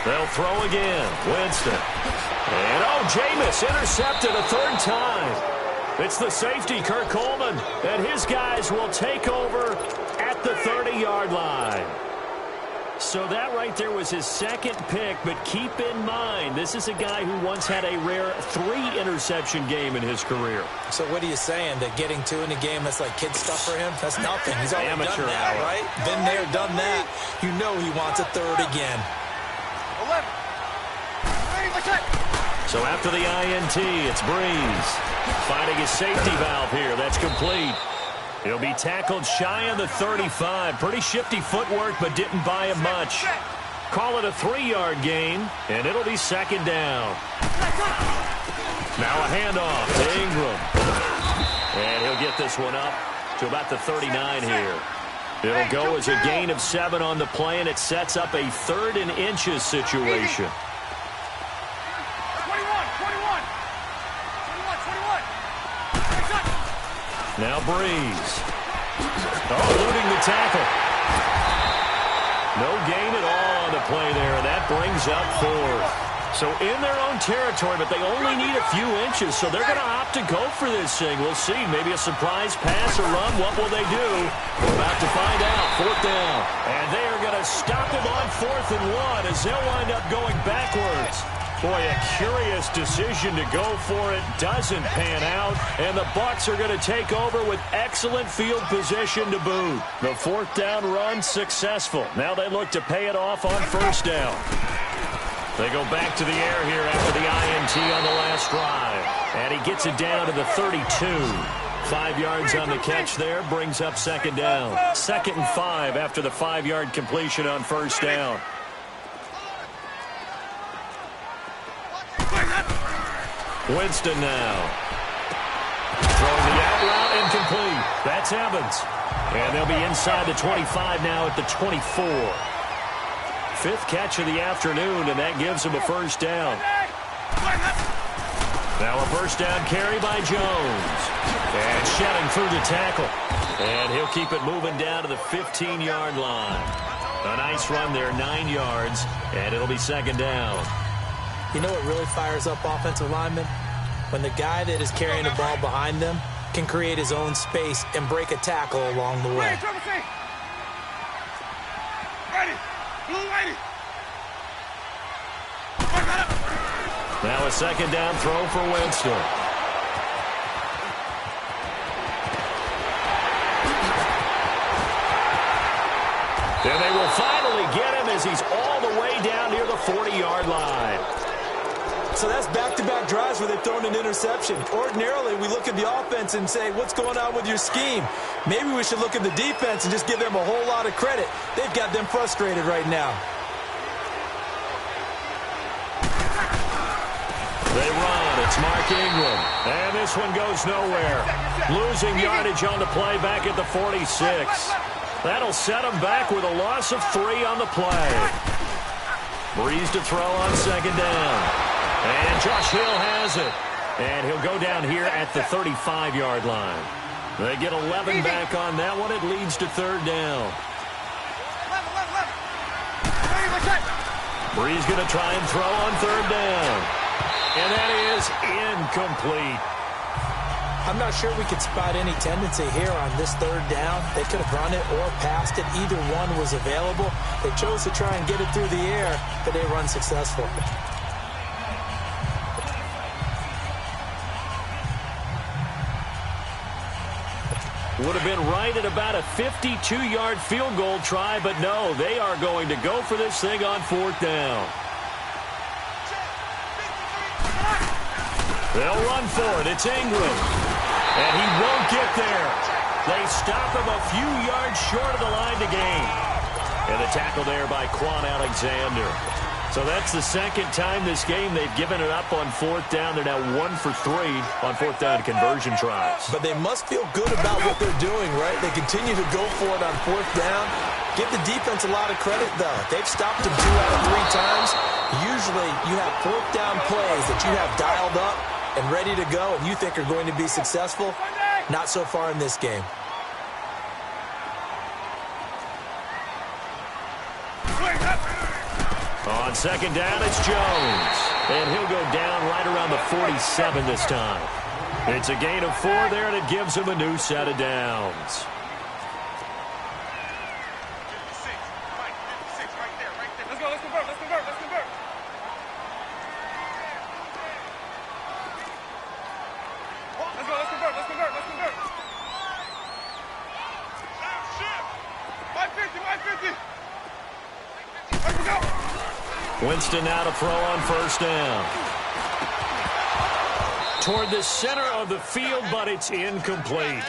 They'll throw again. Winston. And, Jameis intercepted a third time. It's the safety, Kirk Coleman, and his guys will take over at the 30-yard line. So that right there was his second pick, but keep in mind, this is a guy who once had a rare 3-interception game in his career. So what are you saying, that getting 2 in a game, that's like kid stuff for him? That's nothing. He's already Amateur done that, hour. right? Been there, done that. You know he wants a third again. 11. So after the INT, it's Breeze. Finding his safety valve here. That's complete. He'll be tackled shy of the 35. Pretty shifty footwork, but didn't buy him much. Call it a 3-yard gain, and it'll be second down. Now a handoff to Ingram. And he'll get this one up to about the 39 here. It'll go as a gain of 7 on the play, and it sets up a 3rd and inches situation. 21. Now Breeze. Eluding the tackle. No gain at all on the play there, and that brings up 4th. So in their own territory, but they only need a few inches, so they're going to opt to go for this thing. We'll see. Maybe a surprise pass or run. What will they do? We're about to find out. 4th down. And they are going to stop him on 4th and 1 as they'll wind up going backwards. Boy, a curious decision to go for it. Doesn't pan out. And the Bucs are going to take over with excellent field position to boot. The 4th down run successful. Now they look to pay it off on 1st down. They go back to the air here after the INT on the last drive. And he gets it down to the 32. 5 yards on the catch there, brings up 2nd down. 2nd and 5 after the 5-yard completion on 1st down. Winston now. Throwing the out route, incomplete. That's Evans. And they'll be inside the 25 now at the 24. 5th catch of the afternoon, and that gives him a 1st down. Now a 1st down carry by Jones. And shedding through the tackle. And he'll keep it moving down to the 15-yard line. A nice run there, 9 yards, and it'll be 2nd down. You know what really fires up offensive linemen? When the guy that is carrying the ball behind them can create his own space and break a tackle along the way. Now a 2nd down throw for Winston. And they will finally get him as he's all the way down near the 40-yard line. So that's back-to-back drives where they've thrown an interception. Ordinarily, we look at the offense and say, what's going on with your scheme? Maybe we should look at the defense and just give them a whole lot of credit. They've got them frustrated right now. They run. It's Mark Ingram. And this one goes nowhere. Losing yardage on the play back at the 46. That'll set him back with a loss of 3 on the play. Breeze to throw on 2nd down. And Josh Hill has it. And he'll go down here at the 35-yard line. They get 11 back on that one. It leads to 3rd down. Breeze going to try and throw on 3rd down. And that is incomplete. I'm not sure we could spot any tendency here on this 3rd down. They could have run it or passed it. Either one was available. They chose to try and get it through the air, but they run successful. Would have been right at about a 52-yard field goal try, but no, they are going to go for this thing on 4th down. They'll run for it. It's Ingram. And he won't get there. They stop him a few yards short of the line to gain. And the tackle there by Quan Alexander. So that's the 2nd time this game they've given it up on 4th down. They're now 1 for 3 on 4th down conversion tries. But they must feel good about what they're doing, right? They continue to go for it on 4th down. Give the defense a lot of credit, though. They've stopped them 2 out of 3 times. Usually you have 4th down plays that you have dialed up and ready to go and you think are going to be successful. Not so far in this game. On On second down, it's Jones. And he'll go down right around the 47 this time. It's a gain of 4 there, and it gives him a new set of downs. Let's go. Let's convert. Let's convert. Let's convert. Let's go. Let's convert. Let's convert. Let's convert. 550. 550. Let's go. Winston now to throw on first down. Toward the center of the field, but it's incomplete.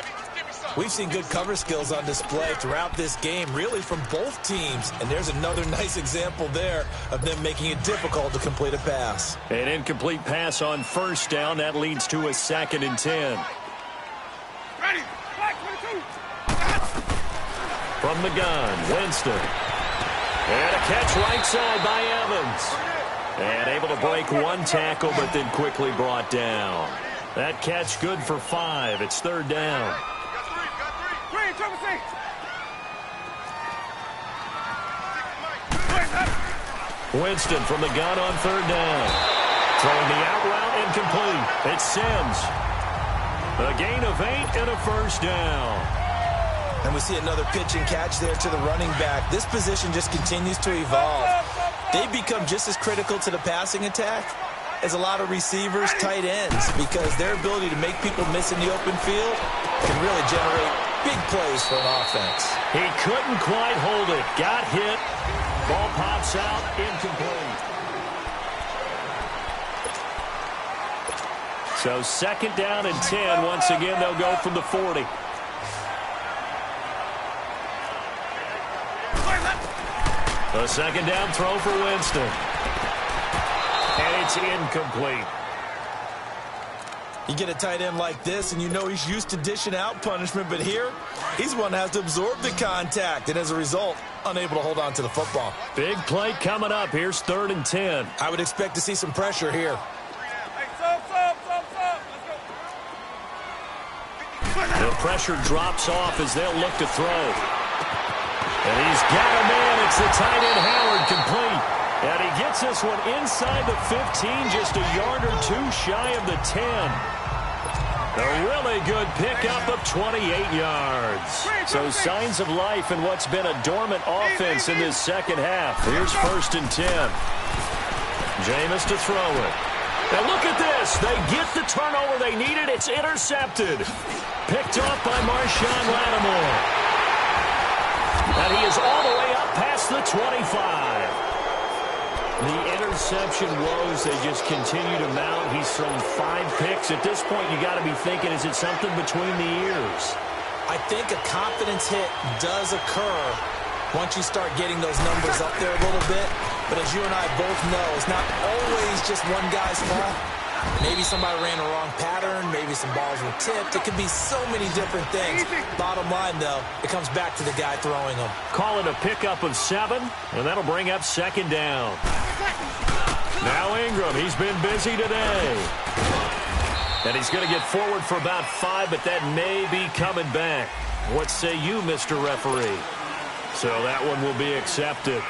We've seen good cover skills on display throughout this game, really from both teams. And there's another nice example there of them making it difficult to complete a pass. An incomplete pass on first down. That leads to a 2nd and 10. Ready. Black 22. From the gun, Winston. And a catch right side by Evans. And able to break one tackle, but then quickly brought down. That catch good for 5. It's 3rd down. Green, triple C. Winston from the gun on 3rd down. Throwing the out route incomplete. It's Sims. A gain of 8 and a first down. And we see another pitch and catch there to the running back. This position just continues to evolve. They become just as critical to the passing attack as a lot of receivers, tight ends, because their ability to make people miss in the open field can really generate big plays for an offense. He couldn't quite hold it. Got hit. Ball pops out. Incomplete. So 2nd down and 10. Once again, they'll go from the 40. A 2nd down throw for Winston. And it's incomplete. You get a tight end like this, and you know he's used to dishing out punishment, but here, he's one that has to absorb the contact, and as a result, unable to hold on to the football. Big play coming up. Here's 3rd and 10. I would expect to see some pressure here. Hey, sub. Let's go. The pressure drops off as they'll look to throw. And he's got a man. It's the tight end Howard, complete. And he gets this one inside the 15, just a yard or 2 shy of the 10. A really good pickup of 28 yards. So signs of life in what's been a dormant offense in this second half. Here's 1st and 10. Jameis to throw it. Now look at this. They get the turnover they needed. It's intercepted. Picked off by Marshawn Lattimore. And he is all the way up past the 25. The interception woes, they just continue to mount. He's thrown 5 picks. At this point, you got to be thinking, is it something between the ears? I think a confidence hit does occur once you start getting those numbers up there a little bit. But as you and I both know, it's not always just one guy's fault. Maybe somebody ran a wrong pattern. Maybe some balls were tipped. It could be so many different things. Bottom line, though, it comes back to the guy throwing them. Call it a pickup of 7, and that'll bring up 2nd down. Now Ingram, he's been busy today. And he's going to get forward for about 5, but that may be coming back. What say you, Mr. Referee? So that one will be accepted.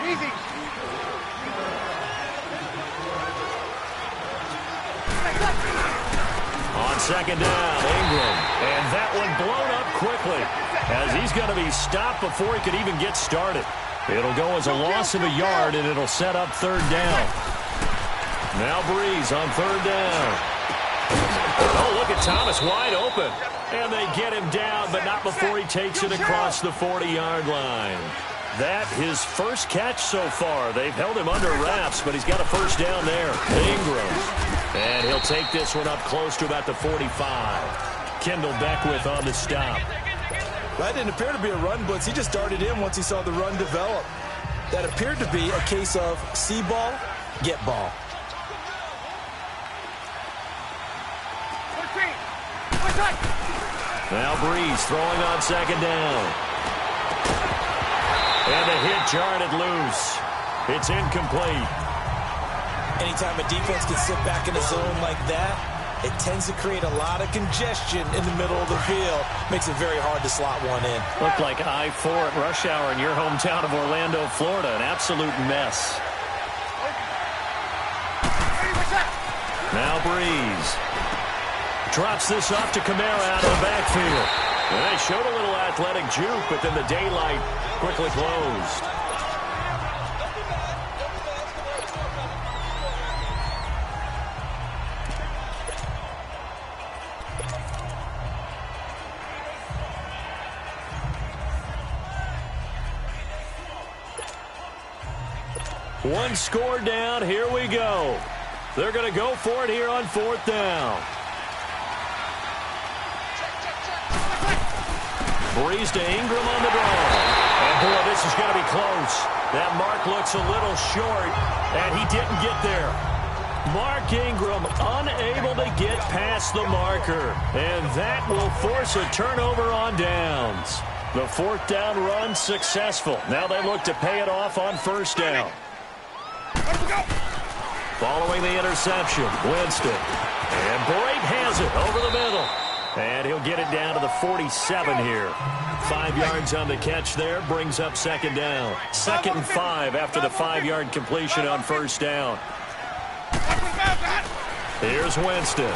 Easy. On 2nd down, Ingram. And that one blown up quickly as he's going to be stopped before he could even get started. It'll go as a loss of a yard, and it'll set up 3rd down. Now Breeze on 3rd down. Oh, look at Thomas wide open. And they get him down, but not before he takes it across the 40-yard line. That his first catch so far. They've held him under wraps, but he's got a first down there. Ingram. And he'll take this one up close to about the 45. Kendall Beckwith on the stop. That didn't appear to be a run blitz. He just darted in once he saw the run develop. That appeared to be a case of see ball, get ball. Now Breeze throwing on 2nd down. And the hit jarred loose. It's incomplete. Anytime a defense can sit back in a zone like that, it tends to create a lot of congestion in the middle of the field. Makes it very hard to slot one in. Looked like I-4 at rush hour in your hometown of Orlando, Florida. An absolute mess. Now Breeze. Drops this off to Kamara out of the backfield. And they showed a little athletic juke, but then the daylight quickly closed. One score down. Here we go. They're going to go for it here on 4th down. Breeze to Ingram on the draw. And, boy, this is going to be close. That mark looks a little short, and he didn't get there. Mark Ingram unable to get past the marker, and that will force a turnover on downs. The 4th down run successful. Now they look to pay it off on 1st down. Following the interception, Winston. And Boyd has it over the middle. And he'll get it down to the 47 here. 5 yards on the catch there, brings up 2nd down. 2nd and 5 after the 5-yard completion on 1st down. Here's Winston.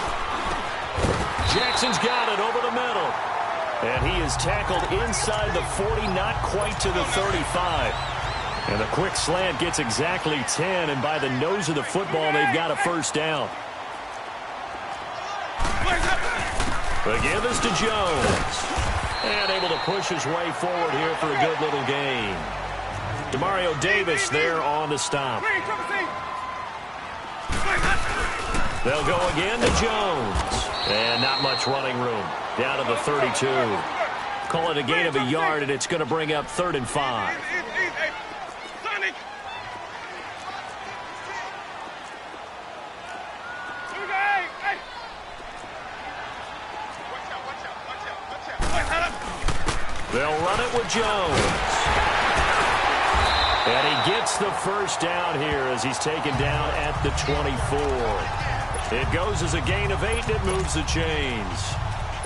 Jackson's got it over the middle. And he is tackled inside the 40, not quite to the 35. And the quick slant gets exactly 10, and by the nose of the football, they've got a 1st down. The give is to Jones. And able to push his way forward here for a good little gain. Demario Davis there on the stop. They'll go again to Jones. And not much running room. Down to the 32. Call it a gain of a yard, and it's going to bring up 3rd and 5. They'll run it with Jones. And he gets the 1st down here as he's taken down at the 24. It goes as a gain of 8, and it moves the chains.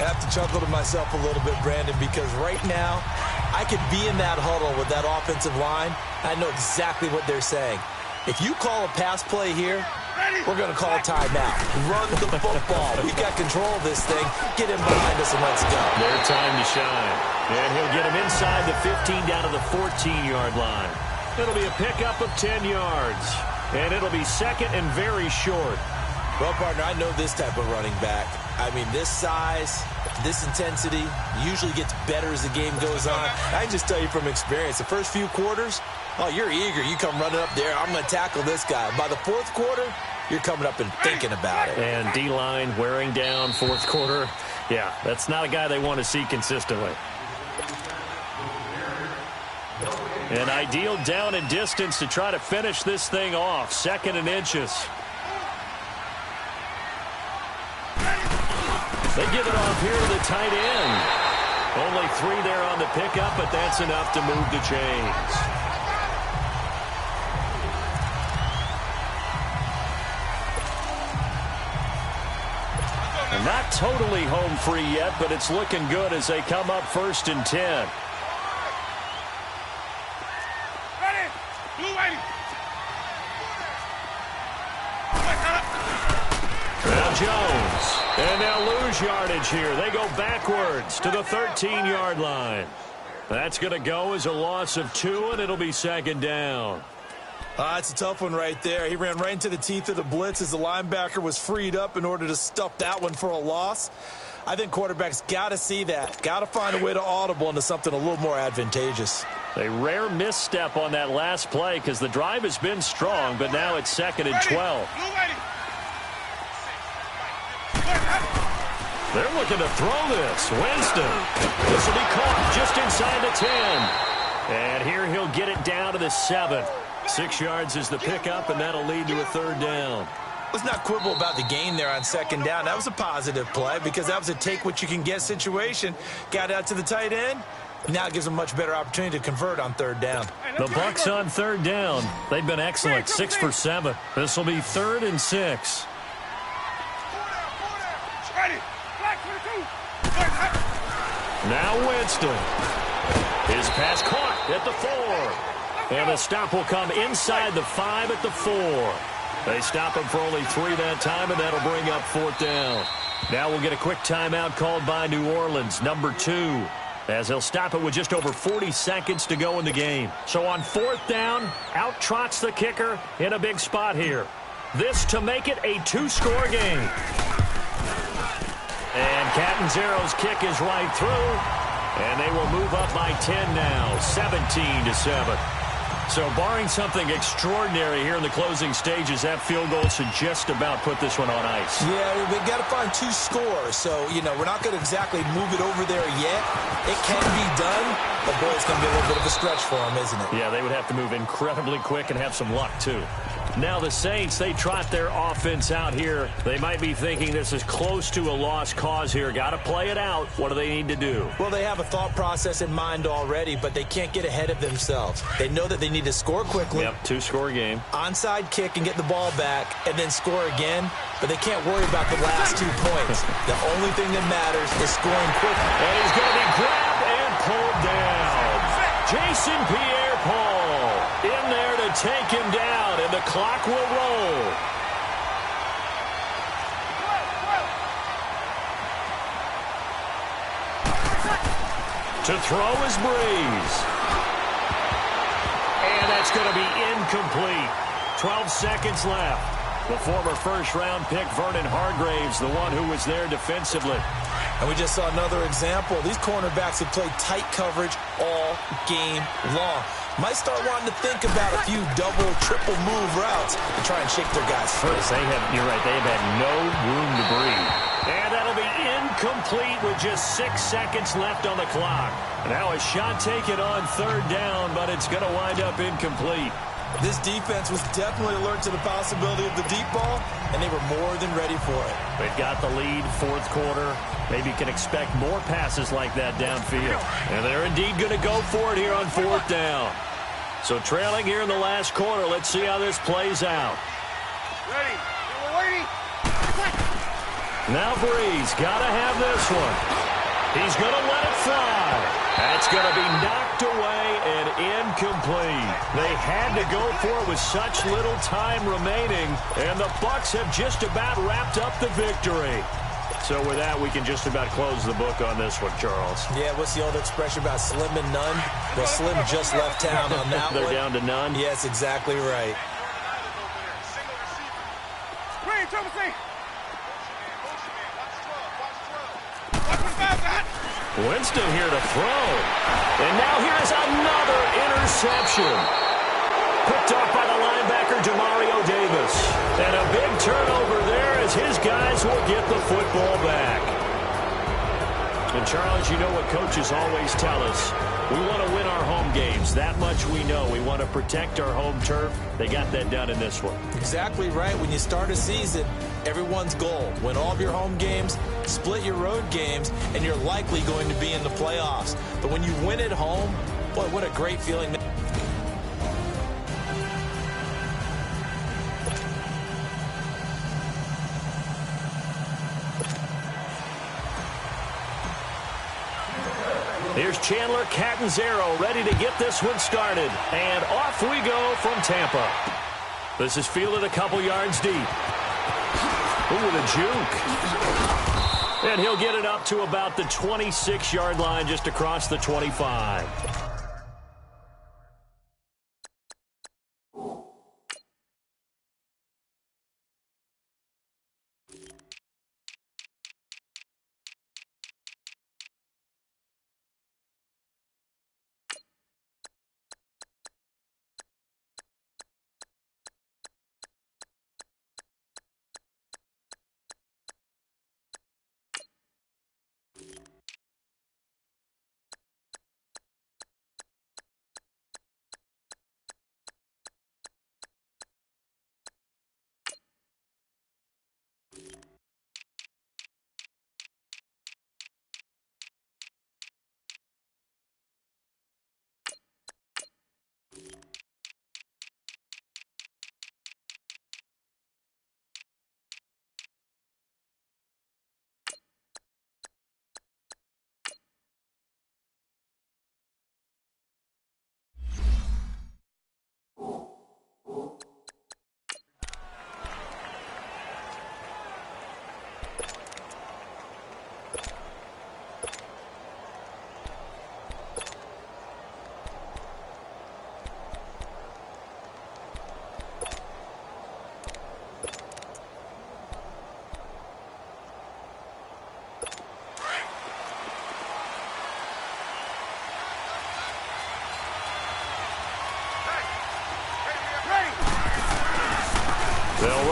I have to chuckle to myself a little bit, Brandon, because right now I could be in that huddle with that offensive line. I know exactly what they're saying. If you call a pass play here, we're going to call a timeout. Run the football. We got control of this thing. Get him behind us and let's go. Their time to shine. And he'll get him inside the 15 down to the 14-yard line. It'll be a pickup of 10 yards. And it'll be 2nd and very short. Well, partner, I know this type of running back. I mean, this size, this intensity usually gets better as the game goes on. I can just tell you from experience, the first few quarters, oh, you're eager. You come running up there. I'm going to tackle this guy. By the 4th quarter, you're coming up and thinking about it. And D-line wearing down 4th quarter. Yeah, that's not a guy they want to see consistently. An ideal down and distance to try to finish this thing off. 2nd and inches. They give it off here to the tight end. Only 3 there on the pickup, but that's enough to move the chains. And not totally home free yet, but it's looking good as they come up 1st and 10. Now Jones. And they'll lose yardage here. They go backwards to the 13-yard line. That's going to go as a loss of 2, and it'll be 2nd down. It's a tough one right there. He ran right into the teeth of the blitz as the linebacker was freed up in order to stuff that one for a loss. I think quarterbacks got to see that. Got to find a way to audible into something a little more advantageous. A rare misstep on that last play because the drive has been strong, but now it's 2nd and 12. They're looking to throw this. Winston. This will be caught just inside the 10. And here he'll get it down to the 7. 6 yards is the pickup, and that'll lead to a 3rd down. Let's not quibble about the gain there on 2nd down. That was a positive play because that was a take-what-you-can-get situation. Got out to the tight end. Now it gives them a much better opportunity to convert on 3rd down. The Bucs on 3rd down. They've been excellent, 6 for 7. This will be 3rd and 6. Now Winston. His pass caught at the 4. And the stop will come inside the 5 at the 4. They stop him for only 3 that time, and that'll bring up 4th down. Now we'll get a quick timeout called by New Orleans, number 2, as they'll stop it with just over 40 seconds to go in the game. So on 4th down, out trots the kicker in a big spot here. This to make it a 2-score game. And Catanzaro's kick is right through, and they will move up by 10 now, 17-7. So barring something extraordinary here in the closing stages, that field goal should just about put this one on ice. Yeah, we've got to find 2 scores. So, we're not going to exactly move it over there yet. It can be done, but boy, it's going to be a little bit of a stretch for them, isn't it? Yeah, they would have to move incredibly quick and have some luck, too. Now the Saints, they trot their offense out here. They might be thinking this is close to a lost cause here. Got to play it out. What do they need to do? Well, they have a thought process in mind already, but they can't get ahead of themselves. They know that they need to score quickly. Yep, 2-score game. Onside kick and get the ball back and then score again, but they can't worry about the last 2 points. The only thing that matters is scoring quickly. And he's going to be grabbed and pulled down. Jason Pierre-Paul in there to take him down, and the clock will roll. To throw is Breeze. And that's going to be incomplete. 12 seconds left. The former first-round pick, Vernon Hargraves, the one who was there defensively. And we just saw another example. These cornerbacks have played tight coverage all game long. Might start wanting to think about a few double, triple move routes to try and shake their guys first. You're right, they have had no room to breathe. And that'll be incomplete with just 6 seconds left on the clock. Now a shot taken on 3rd down, but it's going to wind up incomplete. This defense was definitely alert to the possibility of the deep ball, and they were more than ready for it. They've got the lead, 4th quarter. Maybe can expect more passes like that downfield. And they're indeed going to go for it here on 4th down. So trailing here in the last quarter, let's see how this plays out. Ready. We're waiting. Now Breeze, got to have this one. He's going to let it fly. That's going to be knocked away and incomplete. They had to go for it with such little time remaining, and the Bucs have just about wrapped up the victory. So with that, we can just about close the book on this one, Charles. Yeah, what's the old expression about slim and none? Well, Slim just left town on that They're one. down to none? Yes, exactly right. Green, triple C. Winston here to throw. And now here's another interception. Picked off by the linebacker, Demario Davis. And a big turnover there as his guys will get the football back. And Charles, you know what coaches always tell us. We want to win our home games. That much we know. We want to protect our home turf. They got that done in this one. Exactly right. When you start a season, everyone's goal: win all of your home games, split your road games, and you're likely going to be in the playoffs. But when you win at home, boy, what a great feeling. Here's Chandler Catanzaro ready to get this one started. And off we go from Tampa. This is fielded a couple yards deep. Ooh, with a juke. And he'll get it up to about the 26-yard line, just across the 25.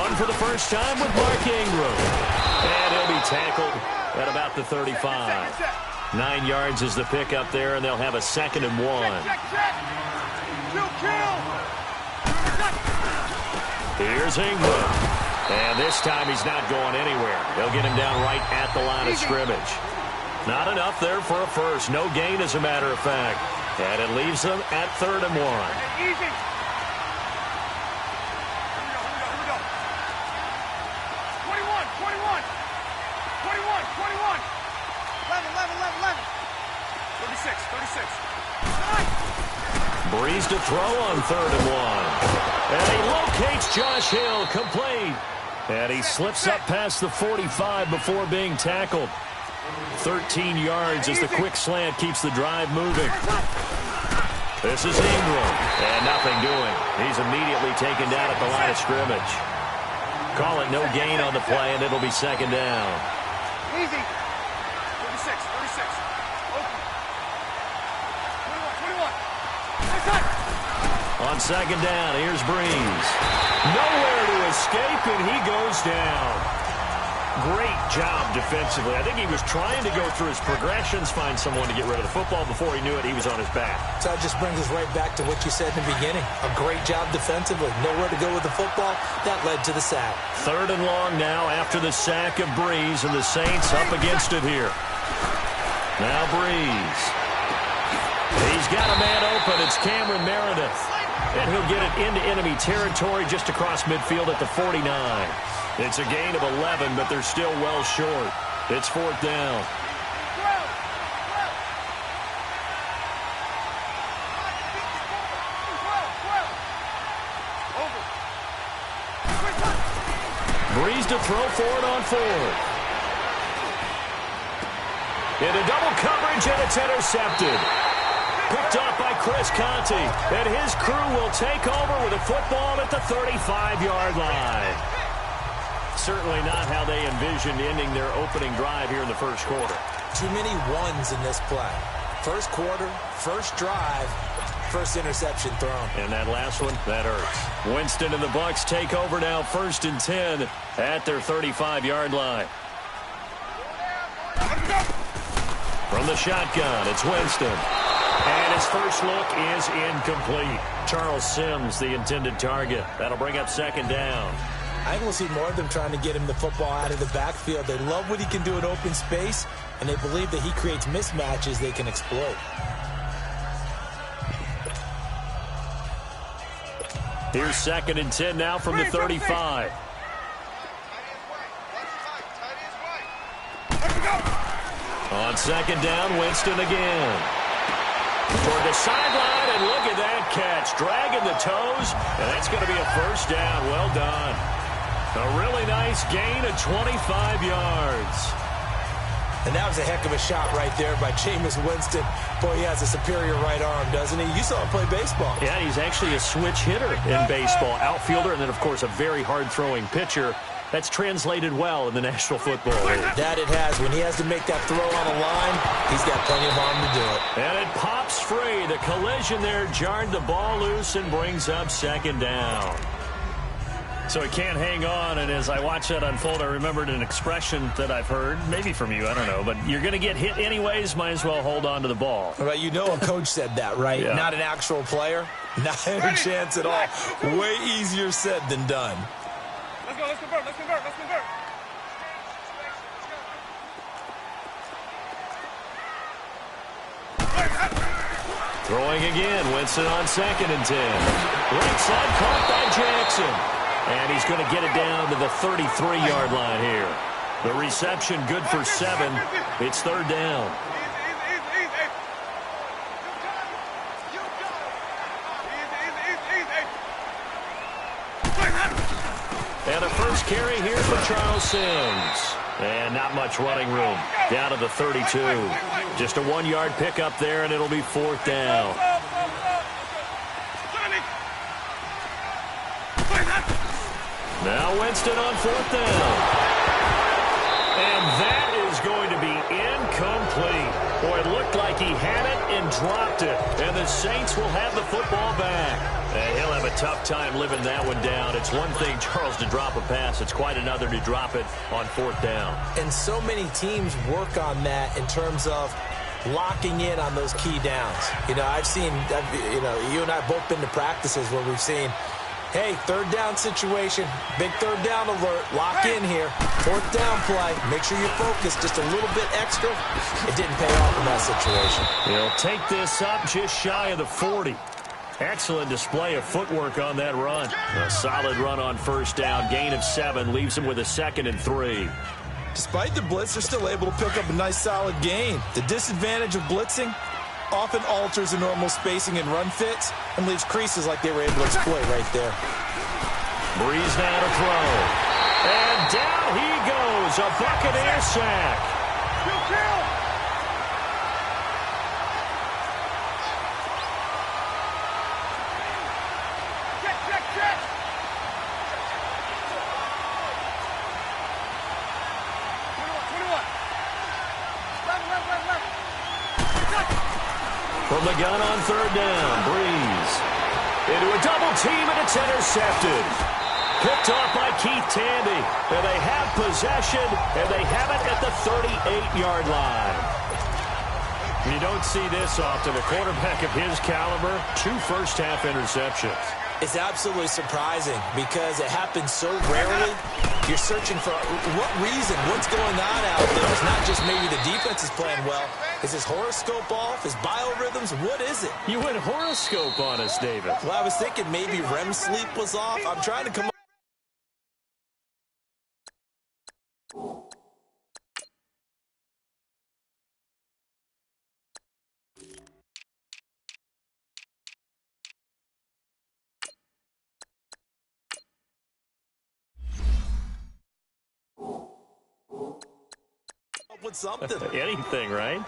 run for the first time with Mark Ingram. And he'll be tackled at about the 35. 9 yards is the pickup there, and they'll have a 2nd and 1. Here's Ingram. And this time he's not going anywhere. They'll get him down right at the line of scrimmage. Not enough there for a first. No gain, as a matter of fact. And it leaves them at 3rd and 1. Easy. Breeze to throw on 3rd and 1. And he locates Josh Hill, complete. And he slips up past the 45 before being tackled. 13 yards as the quick slant keeps the drive moving. This is Ingram. And nothing doing. He's immediately taken down at the line of scrimmage. Call it no gain on the play, and it'll be 2nd down. Easy. 36. Open. 21. On 2nd down, here's Breeze. Nowhere to escape, and he goes down. Great job defensively. I think he was trying to go through his progressions, find someone to get rid of the football. Before he knew it, he was on his back. So that just brings us right back to what you said in the beginning. A great job defensively. Nowhere to go with the football. That led to the sack. 3rd and long now after the sack of Breeze, and the Saints up against it here. Now Breeze. He's got a man open. It's Cameron Meredith. And he'll get it into enemy territory just across midfield at the 49. It's a gain of 11, but they're still well short. It's 4th down. Breeze to throw forward on 4th. Into double coverage, and it's intercepted. Picked off by Chris Conte, and his crew will take over with a football at the 35-yard line. Certainly not how they envisioned ending their opening drive here in the first quarter. Too many ones in this play. First quarter, first drive, first interception thrown. And that last one, that hurts. Winston and the Bucs take over now, 1st and 10 at their 35-yard line. From the shotgun, it's Winston. And his first look is incomplete. Charles Sims, the intended target. That'll bring up 2nd down. I think we'll see more of them trying to get him the football out of the backfield. They love what he can do in open space, and they believe that he creates mismatches they can exploit. Here's 2nd and 10 now from the 35. On 2nd down, Winston again. Toward the sideline, and look at that catch. Dragging the toes, and that's going to be a 1st down. Well done. A really nice gain of 25 yards. And that was a heck of a shot right there by Jameis Winston. Boy, he has a superior right arm, doesn't he? You saw him play baseball. Yeah, he's actually a switch hitter in baseball. Outfielder, and then, of course, a very hard-throwing pitcher. That's translated well in the National Football League. That it has. When he has to make that throw on a line, he's got plenty of arm to do it. And it pops free. The collision there jarred the ball loose and brings up 2nd down. So he can't hang on, and as I watch that unfold, I remembered an expression that I've heard, maybe from you, I don't know, but you're going to get hit anyways, might as well hold on to the ball. Right, you know a coach said that, right? Yeah. Not an actual player. Not a chance at all. Way easier said than done. Let's go, let's convert. Throwing again, Winston on 2nd and 10. Right side caught by Jackson. And he's going to get it down to the 33-yard line here. The reception good for 7. It's 3rd down. And a first carry here for Charles Sims. And not much running room. Down to the 32. Just a 1-yard pickup there, and it'll be 4th down. Now Winston on 4th down. And that is going to be incomplete. Boy, it looked like he had it and dropped it, and the Saints will have the football back. And he'll have a tough time living that one down. It's one thing, Charles, to drop a pass. It's quite another to drop it on 4th down. And so many teams work on that in terms of locking in on those key downs. You know, you and I both been to practices where we've seen, hey, 3rd down situation, big 3rd down alert, lock in here. 4th down play, make sure you're focused just a little bit extra. It didn't pay off in that situation. He'll take this up just shy of the 40. Excellent display of footwork on that run. A solid run on 1st down, gain of 7, leaves him with a 2nd and 3. Despite the blitz, they're still able to pick up a nice solid gain. The disadvantage of blitzing often alters the normal spacing and run fits and leaves creases like they were able to exploit right there. Breeze now to throw. And down he goes, a Buccaneer sack. Kill! Check! From the gun on 3rd down, Breeze. Into a double team, and it's intercepted. Picked off by Keith Tandy. And they have possession, and they have it at the 38-yard line. You don't see this often. A quarterback of his caliber, 2 first-half interceptions. It's absolutely surprising because it happens so rarely. You're searching for what reason, what's going on out there. It's not just maybe the defense is playing well. Is his horoscope off? His biorhythms? What is it? You went horoscope on us, David. Well, I was thinking maybe REM sleep was off. I'm trying to come up. With something. Anything, right?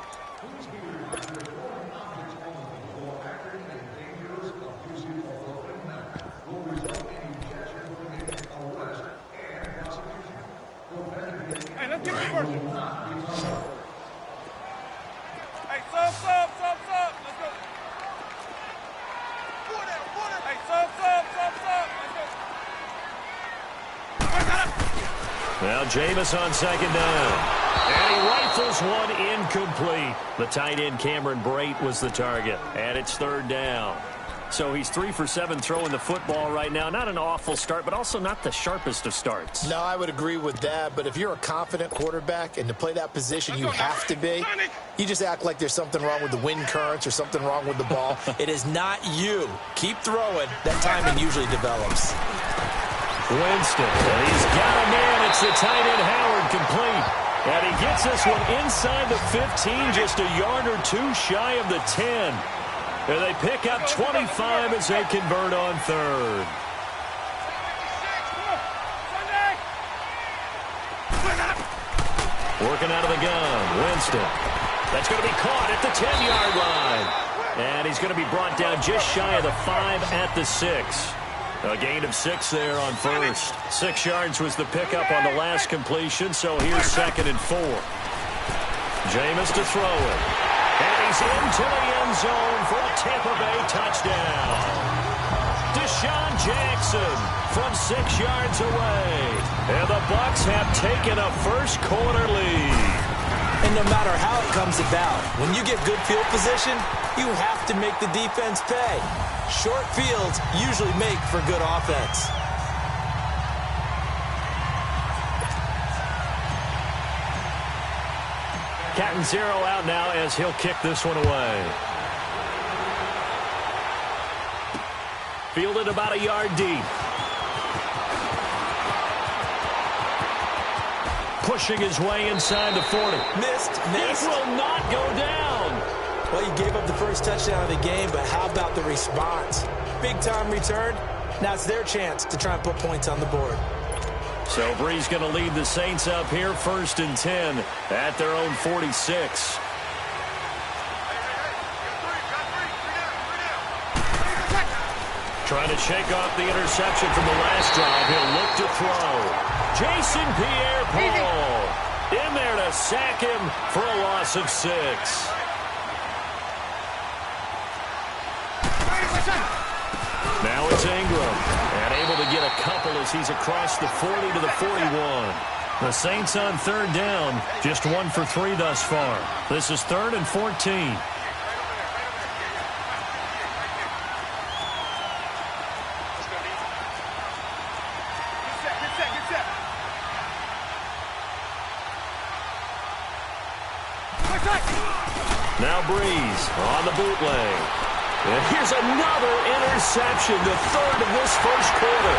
Hey, let's get conversion. Hey, sub. Let's go. Hey, sub. Let's go. Well, Jameis on 2nd down. And he rifles one incomplete. The tight end, Cameron Brate, was the target. And it's 3rd down. So he's 3 for 7 throwing the football right now. Not an awful start, but also not the sharpest of starts. No, I would agree with that. But if you're a confident quarterback and to play that position, you have to be. You just act like there's something wrong with the wind currents or something wrong with the ball. It is not you. Keep throwing. That timing usually develops. Winston, and he's got a man. It's the tight end, Howard, complete. And he gets this one inside the 15, just a yard or 2 shy of the 10. And they pick up 25 as they convert on 3rd. Working out of the gun, Winston. That's going to be caught at the 10-yard line. And he's going to be brought down just shy of the 5 at the 6. A gain of 6 there on 1st. 6 yards was the pickup on the last completion, so here's 2nd and 4. Jameis to throw it. And he's into the end zone for a Tampa Bay touchdown. Deshaun Jackson from 6 yards away. And the Bucs have taken a first-quarter lead. And no matter how it comes about, when you get good field position, you have to make the defense pay. Short fields usually make for good offense. Cat and 0 out now as he'll kick this one away. Fielded about a yard deep. Pushing his way inside the 40. Missed. He will not go down. Well, you gave up the first touchdown of the game, but how about the response? Big-time return. Now it's their chance to try and put points on the board. So Breeze going to lead the Saints up here, 1st and 10 at their own 46. Trying to shake off the interception from the last drive. He'll look to throw. Jason Pierre-Paul in there to sack him for a loss of 6. Now it's Ingram, and able to get a couple as he's across the 40 to the 41. The Saints on third down, just 1 for 3 thus far. This is 3rd and 14. Now Breeze on the bootleg. And here's another interception, the 3rd of this first quarter.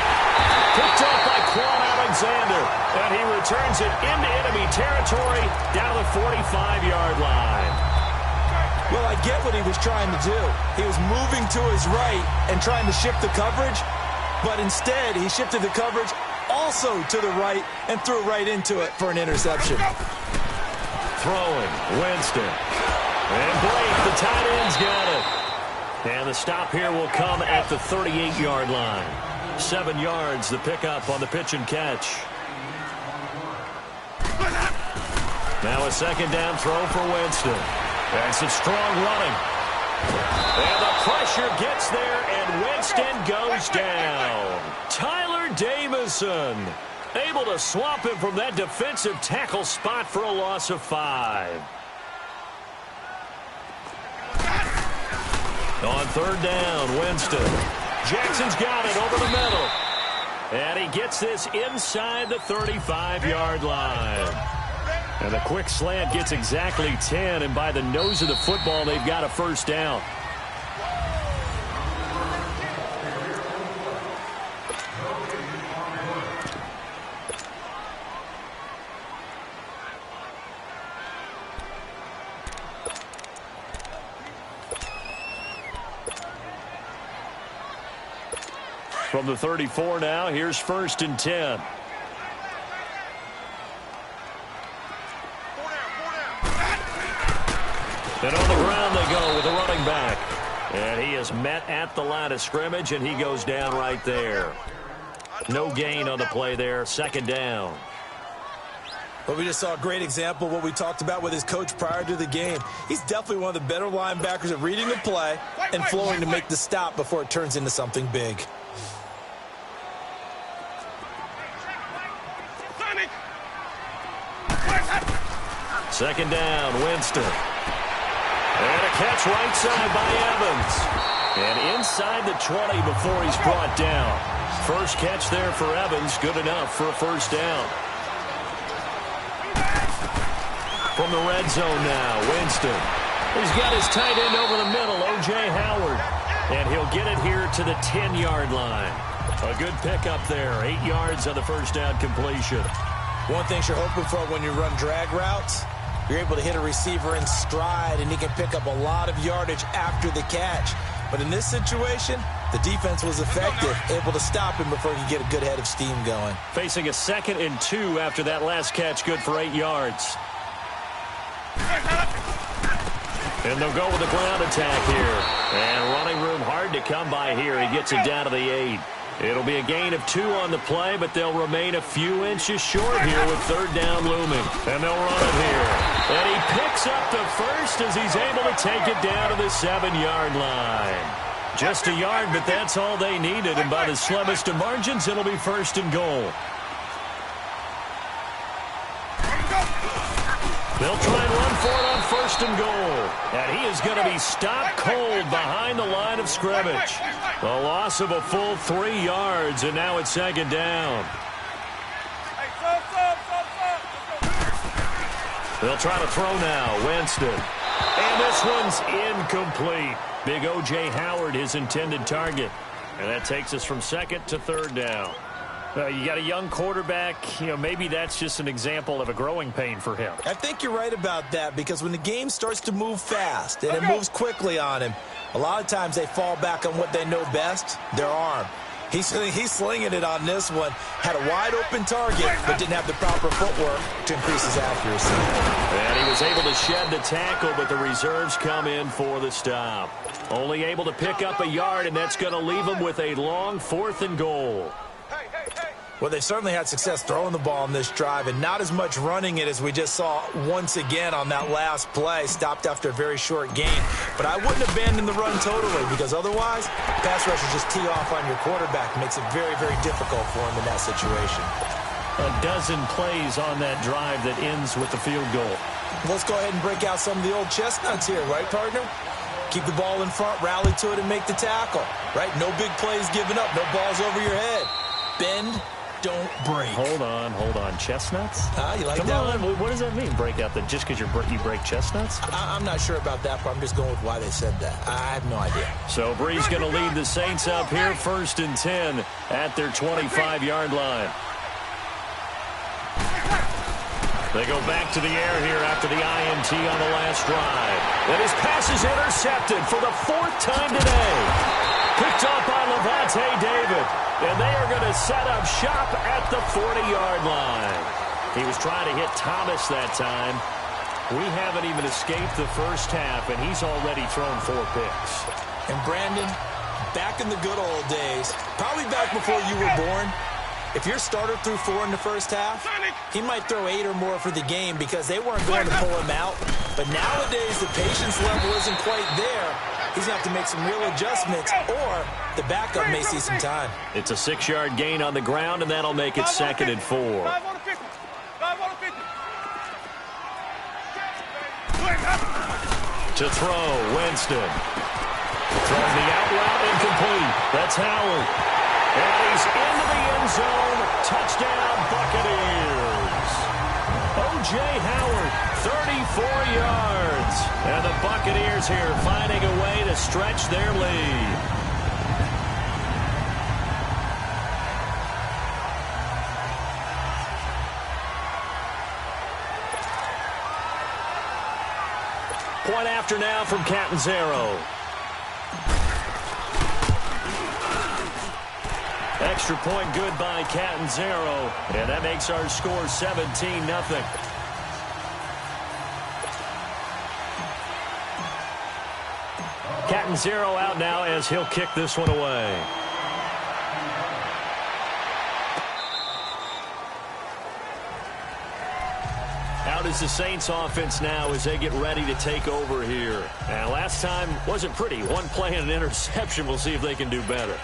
Picked up by Quan Alexander, and he returns it into enemy territory down to the 45-yard line. Well, I get what he was trying to do. He was moving to his right and trying to shift the coverage, but instead he shifted the coverage also to the right and threw right into it for an interception. Throwing, Winston. And Blake, the tight end's got it. And the stop here will come at the 38-yard line. 7 yards, the pickup on the pitch and catch. Now a second down throw for Winston. And some strong running. And the pressure gets there, and Winston goes down. Tyler Davison able to swap him from that defensive tackle spot for a loss of 5. On third down, Winston. Jackson's got it over the middle. And he gets this inside the 35-yard line. And the quick slant gets exactly 10, and by the nose of the football, they've got a first down. From the 34 now, here's 1st and 10. And on the ground they go with a running back. And he is met at the line of scrimmage, and he goes down right there. No gain on the play there, 2nd down. Well, we just saw a great example of what we talked about with his coach prior to the game. He's definitely one of the better linebackers at reading the play and flowing to make the stop before it turns into something big. Second down, Winston. And a catch right side by Evans. And inside the 20 before he's brought down. First catch there for Evans, good enough for a first down. From the red zone now, Winston. He's got his tight end over the middle, O.J. Howard. And he'll get it here to the 10-yard line. A good pickup there, 8 yards on the first down completion. One thing you're hoping for when you run drag routes, you're able to hit a receiver in stride, and he can pick up a lot of yardage after the catch. But in this situation, the defense was effective, able to stop him before he could get a good head of steam going. Facing a 2nd and 2 after that last catch, good for 8 yards. And they'll go with the ground attack here. And running room hard to come by here. He gets it down to the 8. It'll be a gain of 2 on the play, but they'll remain a few inches short here with 3rd down looming. And they'll run it here. And he picks up the first as he's able to take it down to the 7-yard line. Just a yard, but that's all they needed. And by the slimmest of margins, it'll be 1st and goal. They'll try and run for it on 1st and goal. And he is going to be stopped cold behind the line of scrimmage. A loss of a full 3 yards, and now it's 2nd down. They'll try to throw now, Winston. And this one's incomplete. Big O.J. Howard, his intended target. And that takes us from 2nd to 3rd down. You got a young quarterback, maybe that's just an example of a growing pain for him. I think you're right about that, because when the game starts to move fast and it moves quickly on him, a lot of times they fall back on what they know best, their arm. He's slinging it on this one. Had a wide-open target, but didn't have the proper footwork to increase his accuracy. And he was able to shed the tackle, but the reserves come in for the stop. Only able to pick up a yard, and that's going to leave him with a long 4th and goal. Well, Well, they've certainly had success throwing the ball on this drive and not as much running it as we just saw once again on that last play. Stopped after a very short gain. But I wouldn't abandon the run totally because otherwise, pass rushers just tee off on your quarterback. It makes it very, very difficult for him in that situation. A dozen plays on that drive that ends with the field goal. Let's go ahead and break out some of the old chestnuts here, right, partner? Keep the ball in front, rally to it, and make the tackle, right? No big plays given up, no balls over your head. Bend, don't break. Hold on. Chestnuts? You like Come that on. one? What does that mean, break out? That just because you break chestnuts? I'm not sure about that, but I'm just going with why they said that. I have no idea. So Bree's going to lead the Saints up here, 1st and 10 at their 25-yard line. They go back to the air here after the INT on the last drive. And his pass is intercepted for the 4th time today. Picked up by Levante David. And they are going to set up shop at the 40-yard line. He was trying to hit Thomas that time. We haven't even escaped the first half, and he's already thrown 4 picks. And Brandon, back in the good old days, probably back before you were born, if your starter threw 4 in the first half, he might throw 8 or more for the game because they weren't going to pull him out. But nowadays, the patience level isn't quite there. He's going to have to make some real adjustments, or the backup may see some time. It's a 6-yard gain on the ground, and that'll make it 2nd and 4. 5 on the 50. 5 on the 50. To throw, Winston. Throwing the out route, incomplete. That's Howard. And he's into the end zone. Touchdown, Buccaneers. O.J. Howard, 34 yards. And the Buccaneers here finding a way to stretch their lead. Point after now from Catanzaro. Extra point good by Catanzaro. And that makes our score 17-0. Catanzaro out now as he'll kick this one away. Out is the Saints offense now as they get ready to take over here. And last time wasn't pretty. One play and an interception. We'll see if they can do better.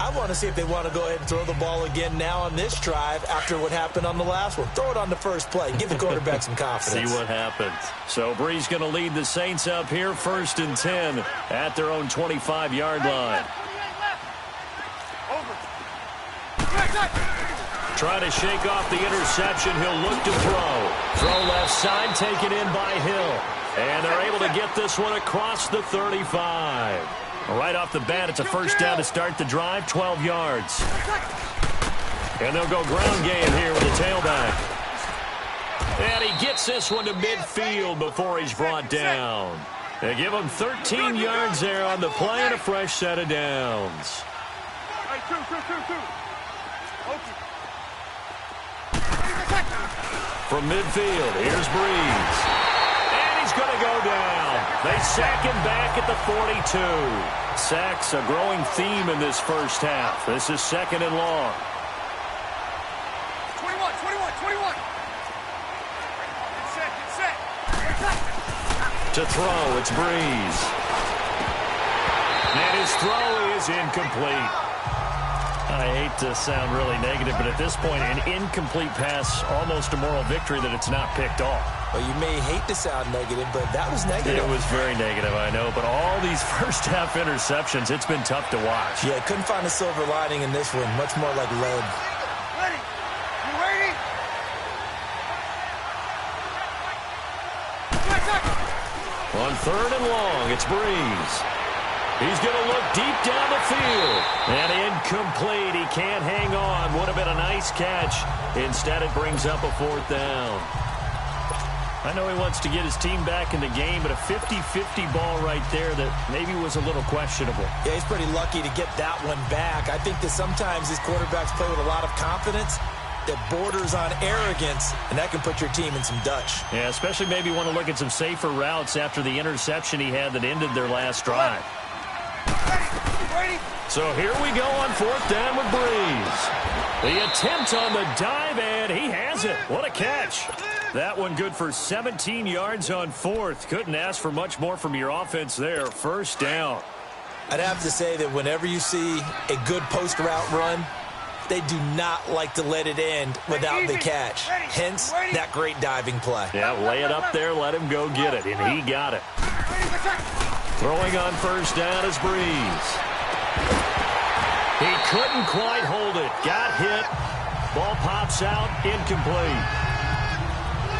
I want to see if they want to go ahead and throw the ball again now on this drive after what happened on the last one. Throw it on the first play. Give the quarterback some confidence. See what happens. So Bree's going to lead the Saints up here, 1st and 10 at their own 25-yard line. Trying to shake off the interception. He'll look to throw. Throw left side, taken in by Hill. And they're able to get this one across the 35. Right off the bat, it's a first down to start the drive, 12 yards. And they'll go ground game here with the tailback. And he gets this one to midfield before he's brought down. They give him 13 yards there on the play and a fresh set of downs. From midfield, here's Breeze. And he's going to go down. They sack him back at the 42. Sacks a growing theme in this first half. This is 2nd and long. 21. Get set. To throw, it's Breeze. And his throw is incomplete. I hate to sound really negative, but at this point, an incomplete pass, almost a moral victory that it's not picked off. Well, you may hate to sound negative, but that was negative. It was very negative, I know, but all these first-half interceptions, it's been tough to watch. Yeah, couldn't find a silver lining in this one. Much more like lead. Ready? You ready? On 3rd and long, it's Breeze. He's going to look deep down the field. And incomplete. He can't hang on. Would have been a nice catch. Instead, it brings up a 4th down. I know he wants to get his team back in the game, but a 50-50 ball right there that maybe was a little questionable. Yeah, he's pretty lucky to get that one back. I think that sometimes these quarterbacks play with a lot of confidence that borders on arrogance, and that can put your team in some Dutch. Yeah, especially maybe want to look at some safer routes after the interception he had that ended their last drive. Ready? So here we go on 4th down with Breeze. The attempt on the dive, and he has it. What a catch. That one good for 17 yards on fourth. Couldn't ask for much more from your offense there. First down. I'd have to say that whenever you see a good post route run, they do not like to let it end without the catch. Hence, that great diving play. Yeah, lay it up there, let him go get it, and he got it. Throwing on first down is Breeze. He couldn't quite hold it. Got hit. Ball pops out, incomplete.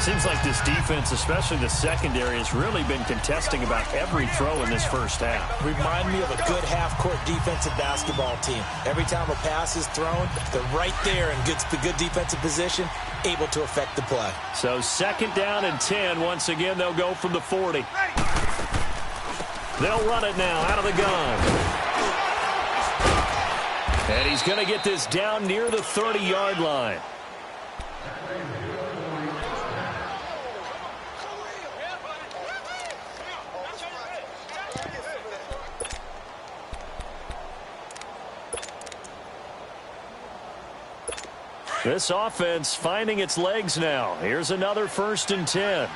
Seems like this defense, especially the secondary, has really been contesting about every throw in this first half. Remind me of a good half-court defensive basketball team. Every time a pass is thrown, they're right there in good defensive position, able to affect the play. So second down and 10. Once again, they'll go from the 40. They'll run it now out of the gun. And he's going to get this down near the 30-yard line. This offense finding its legs now. Here's another first and 10.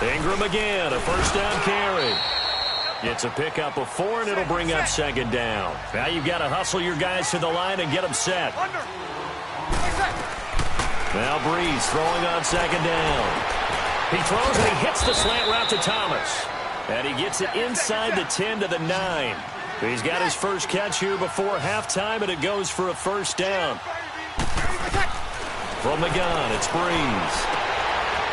Ingram again, a first down carry. It's a pickup of 4, and it'll bring up second down. Now you've got to hustle your guys to the line and get them set. Now Breeze throwing on second down. He throws and he hits the slant route to Thomas. And he gets it inside the 10 to the 9. He's got his first catch here before halftime, and it goes for a first down. From the gun, it's Breeze.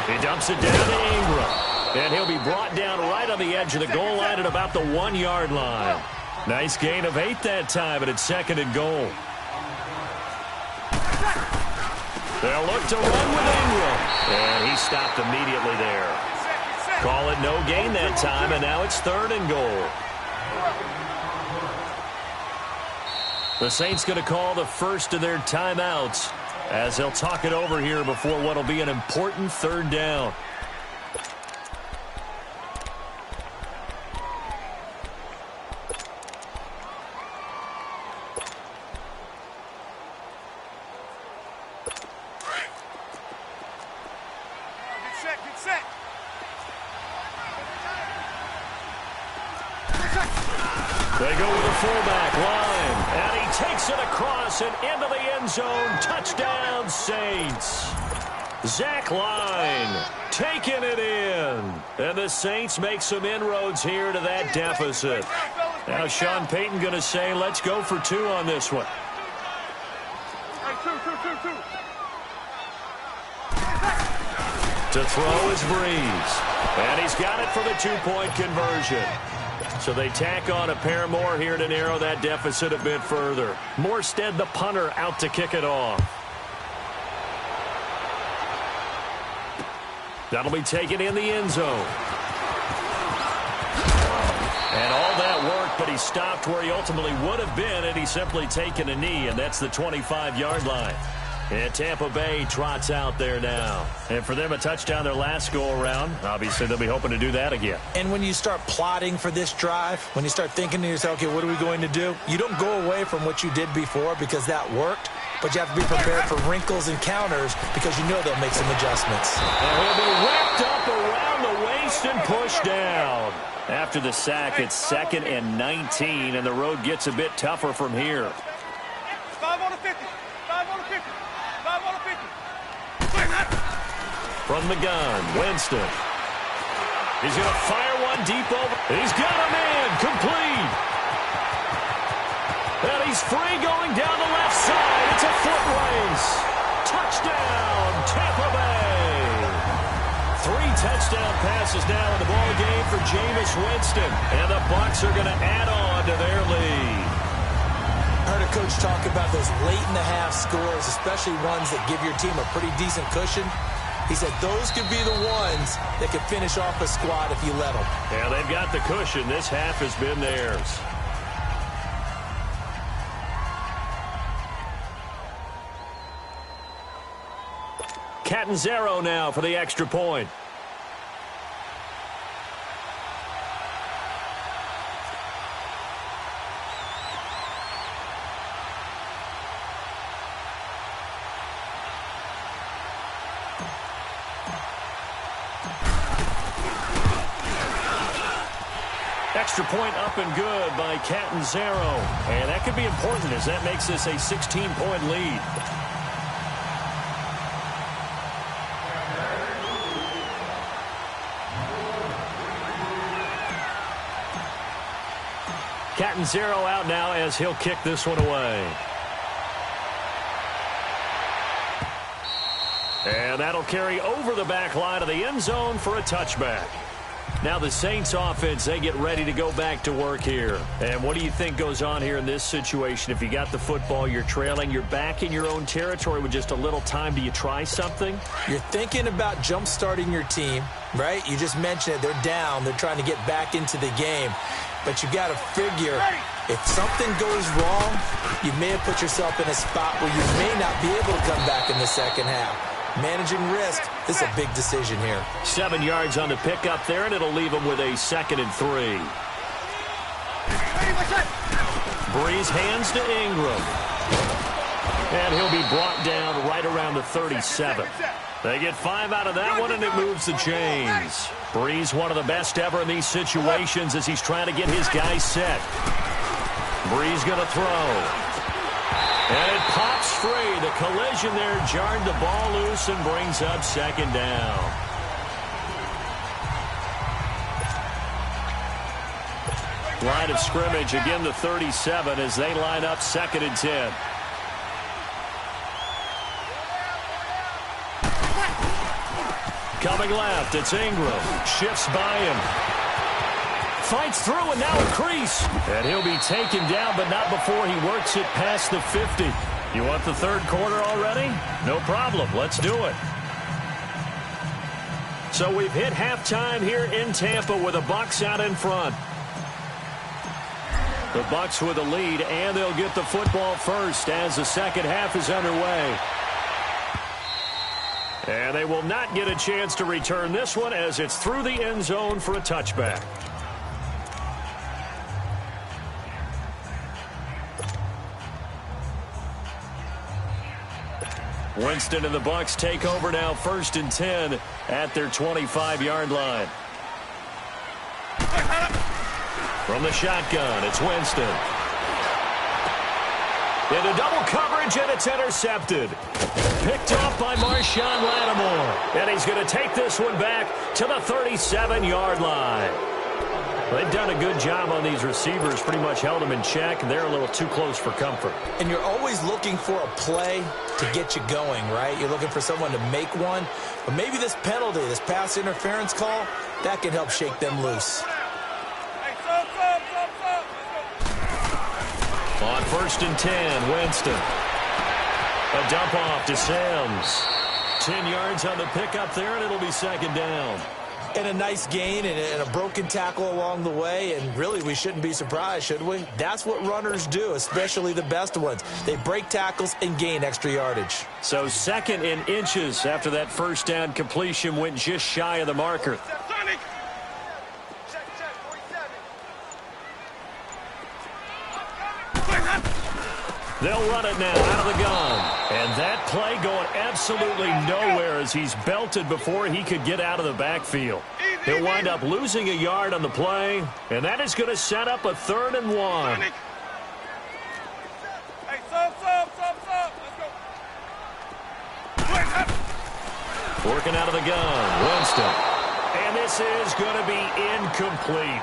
He dumps it down to Ingram. And he'll be brought down right on the edge of the goal line at about the 1-yard line. Nice gain of 8 that time, and it's second and goal. They'll look to run with Ingram. And he stopped immediately there. Call it no gain that time, and now it's third and goal. The Saints going to call the first of their timeouts as they'll talk it over here before what will be an important third down. They go with the fullback line, and he takes it across and into the end zone. Touchdown, Saints. Zach Line taking it in. And the Saints make some inroads here to that deficit. Now Sean Payton going to say, let's go for 2 on this one. To throw is Breeze. And he's got it for the 2-point conversion. So they tack on a pair more here to narrow that deficit a bit further. Morstead, the punter, out to kick it off. That'll be taken in the end zone. And all that worked, but he stopped where he ultimately would have been, and he's simply taken a knee, and that's the 25-yard line. And Tampa Bay trots out there now. And for them, a touchdown their last go-around. Obviously, they'll be hoping to do that again. And when you start plotting for this drive, when you start thinking to yourself, okay, what are we going to do? You don't go away from what you did before because that worked, but you have to be prepared for wrinkles and counters because you know they'll make some adjustments. And he'll be wrapped up around the waist and pushed down. After the sack, it's 2nd and 19, and the road gets a bit tougher from here. 5 on the 50. 5 on the 50. 5 on the 50. From the gun, Winston. He's going to fire one deep over. He's got him in, complete. And he's free going down the left side. It's a foot race. Touchdown, Tampa Bay. 3 touchdown passes now in the ball game for Jameis Winston. And the Bucs are going to add on to their lead. I heard a coach talk about those late-in-the-half scores, especially ones that give your team a pretty decent cushion. He said those could be the ones that could finish off a squad if you let them. Yeah, they've got the cushion. This half has been theirs. Catanzaro now for the extra point. Extra point up and good by Catanzaro. And that could be important as that makes this a 16-point lead. Catanzaro out now as he'll kick this one away. And that'll carry over the back line of the end zone for a touchback. Now the Saints offense, they get ready to go back to work here. And what do you think goes on here in this situation? If you got the football, you're trailing, you're back in your own territory with just a little time. Do you try something? You're thinking about jump-starting your team, right? You just mentioned it. They're down. They're trying to get back into the game. But you got to figure if something goes wrong, you may have put yourself in a spot where you may not be able to come back in the second half. Managing risk, this is a big decision here. 7 yards on the pickup there, and it'll leave him with a 2nd and 3. Breeze hands to Ingram. And he'll be brought down right around the 37. They get 5 out of that one, and it moves the chains. Breeze, one of the best ever in these situations as he's trying to get his guys set. Breeze going to throw. And it pops free. The collision there jarred the ball loose and brings up 2nd down. Line of scrimmage, again the 37 as they line up 2nd and 10. Coming left, it's Ingram. Shifts by him. Fights through and now a crease. And he'll be taken down, but not before he works it past the 50. You want the third quarter already? No problem. Let's do it. So we've hit halftime here in Tampa with the Bucs out in front. The Bucs with the lead, and they'll get the football first as the second half is underway. And they will not get a chance to return this one as it's through the end zone for a touchback. Winston and the Bucs take over now 1st and 10 at their 25-yard line. From the shotgun, it's Winston. Into double coverage, and it's intercepted. Picked off by Marshawn Lattimore. And he's going to take this one back to the 37-yard line. They've done a good job on these receivers, pretty much held them in check, and they're a little too close for comfort. And you're always looking for a play to get you going, right? You're looking for someone to make one. But maybe this penalty, this pass interference call, that can help shake them loose. On 1st and 10, Winston. A dump off to Sims. 10 yards on the pickup there, and it'll be 2nd down. And a nice gain and a broken tackle along the way, and really we shouldn't be surprised, should we? That's what runners do, especially the best ones. They break tackles and gain extra yardage. So 2nd and inches after that first down completion went just shy of the marker. They'll run it now out of the gun. And that play going absolutely nowhere as he's belted before he could get out of the backfield. He'll wind up losing a yard on the play, and that is going to set up a 3rd and 1. Hey, sub. Let's go. Working out of the gun, Winston. And this is going to be incomplete.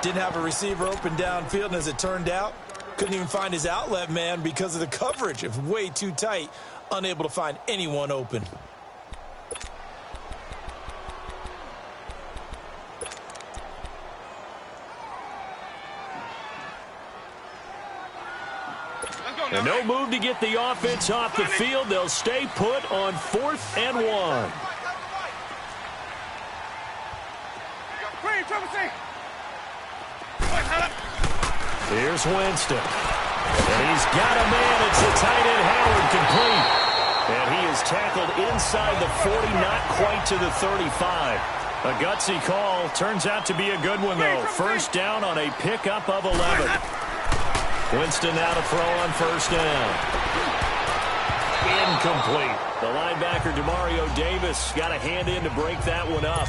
Didn't have a receiver open downfield, and as it turned out, couldn't even find his outlet man because of the coverage. It was way too tight, unable to find anyone open. And no move to get the offense off the field. They'll stay put on 4th and 1. Here's Winston. And he's got a man. It's the tight end, Howard, complete. And he is tackled inside the 40, not quite to the 35. A gutsy call. Turns out to be a good one, though. First down on a pickup of 11. Winston now to throw on first down. Incomplete. The linebacker, Demario Davis, got a hand in to break that one up.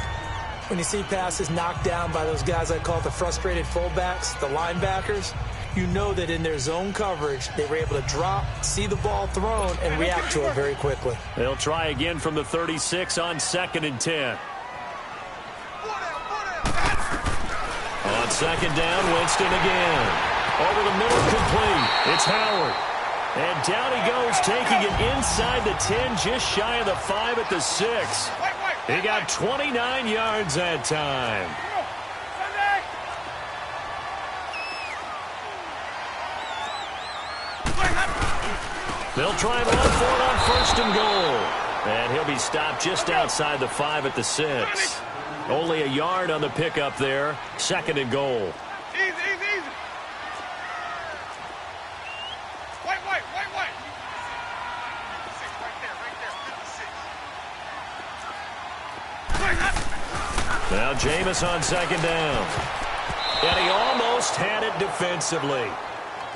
When you see passes knocked down by those guys I call the frustrated fullbacks, the linebackers, you know that in their zone coverage, they were able to drop, see the ball thrown, and react to it very quickly. They'll try again from the 36 on 2nd and 10. On 2nd down, Winston again. Over the middle, complete. It's Howard. And down he goes, taking it inside the 10, just shy of the 5 at the 6. He got 29 yards that time. They'll try and run for it on 1st and goal. And he'll be stopped just outside the 5 at the 6. Only a yard on the pickup there. 2nd and goal. Easy, easy, easy. White. Six right there, 56. Now Jameis on 2nd down. And he almost had it defensively.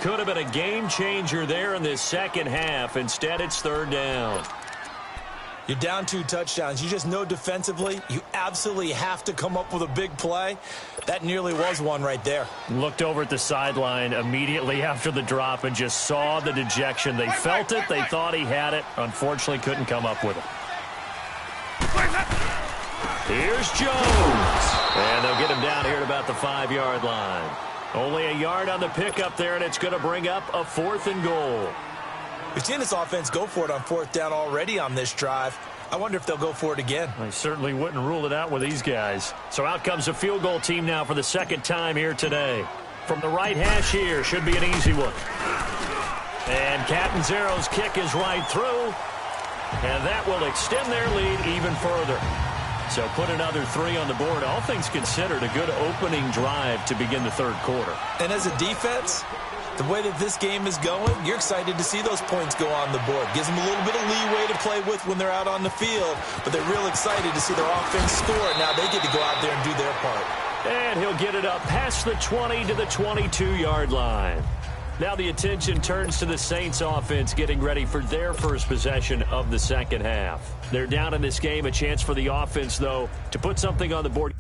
Could have been a game changer there in this second half. Instead, it's 3rd down. You're down 2 touchdowns. You just know defensively you absolutely have to come up with a big play. That nearly was one right there. Looked over at the sideline immediately after the drop and just saw the dejection. They felt it. They thought he had it. Unfortunately, couldn't come up with it. Here's Jones. And they'll get him down here at about the 5-yard line. Only a yard on the pickup there, and it's going to bring up a 4th and goal. We've seen this offense go for it on 4th down already on this drive. I wonder if they'll go for it again. I certainly wouldn't rule it out with these guys. So out comes a field goal team now for the 2nd time here today. From the right hash here, should be an easy one. And Catanzaro's kick is right through. And that will extend their lead even further. So put another 3 on the board. All things considered, a good opening drive to begin the 3rd quarter. And as a defense, the way that this game is going, you're excited to see those points go on the board. Gives them a little bit of leeway to play with when they're out on the field, but they're real excited to see their offense score. Now they get to go out there and do their part. And he'll get it up past the 20 to the 22-yard line. Now the attention turns to the Saints offense getting ready for their first possession of the second half. They're down in this game, a chance for the offense, though, to put something on the board.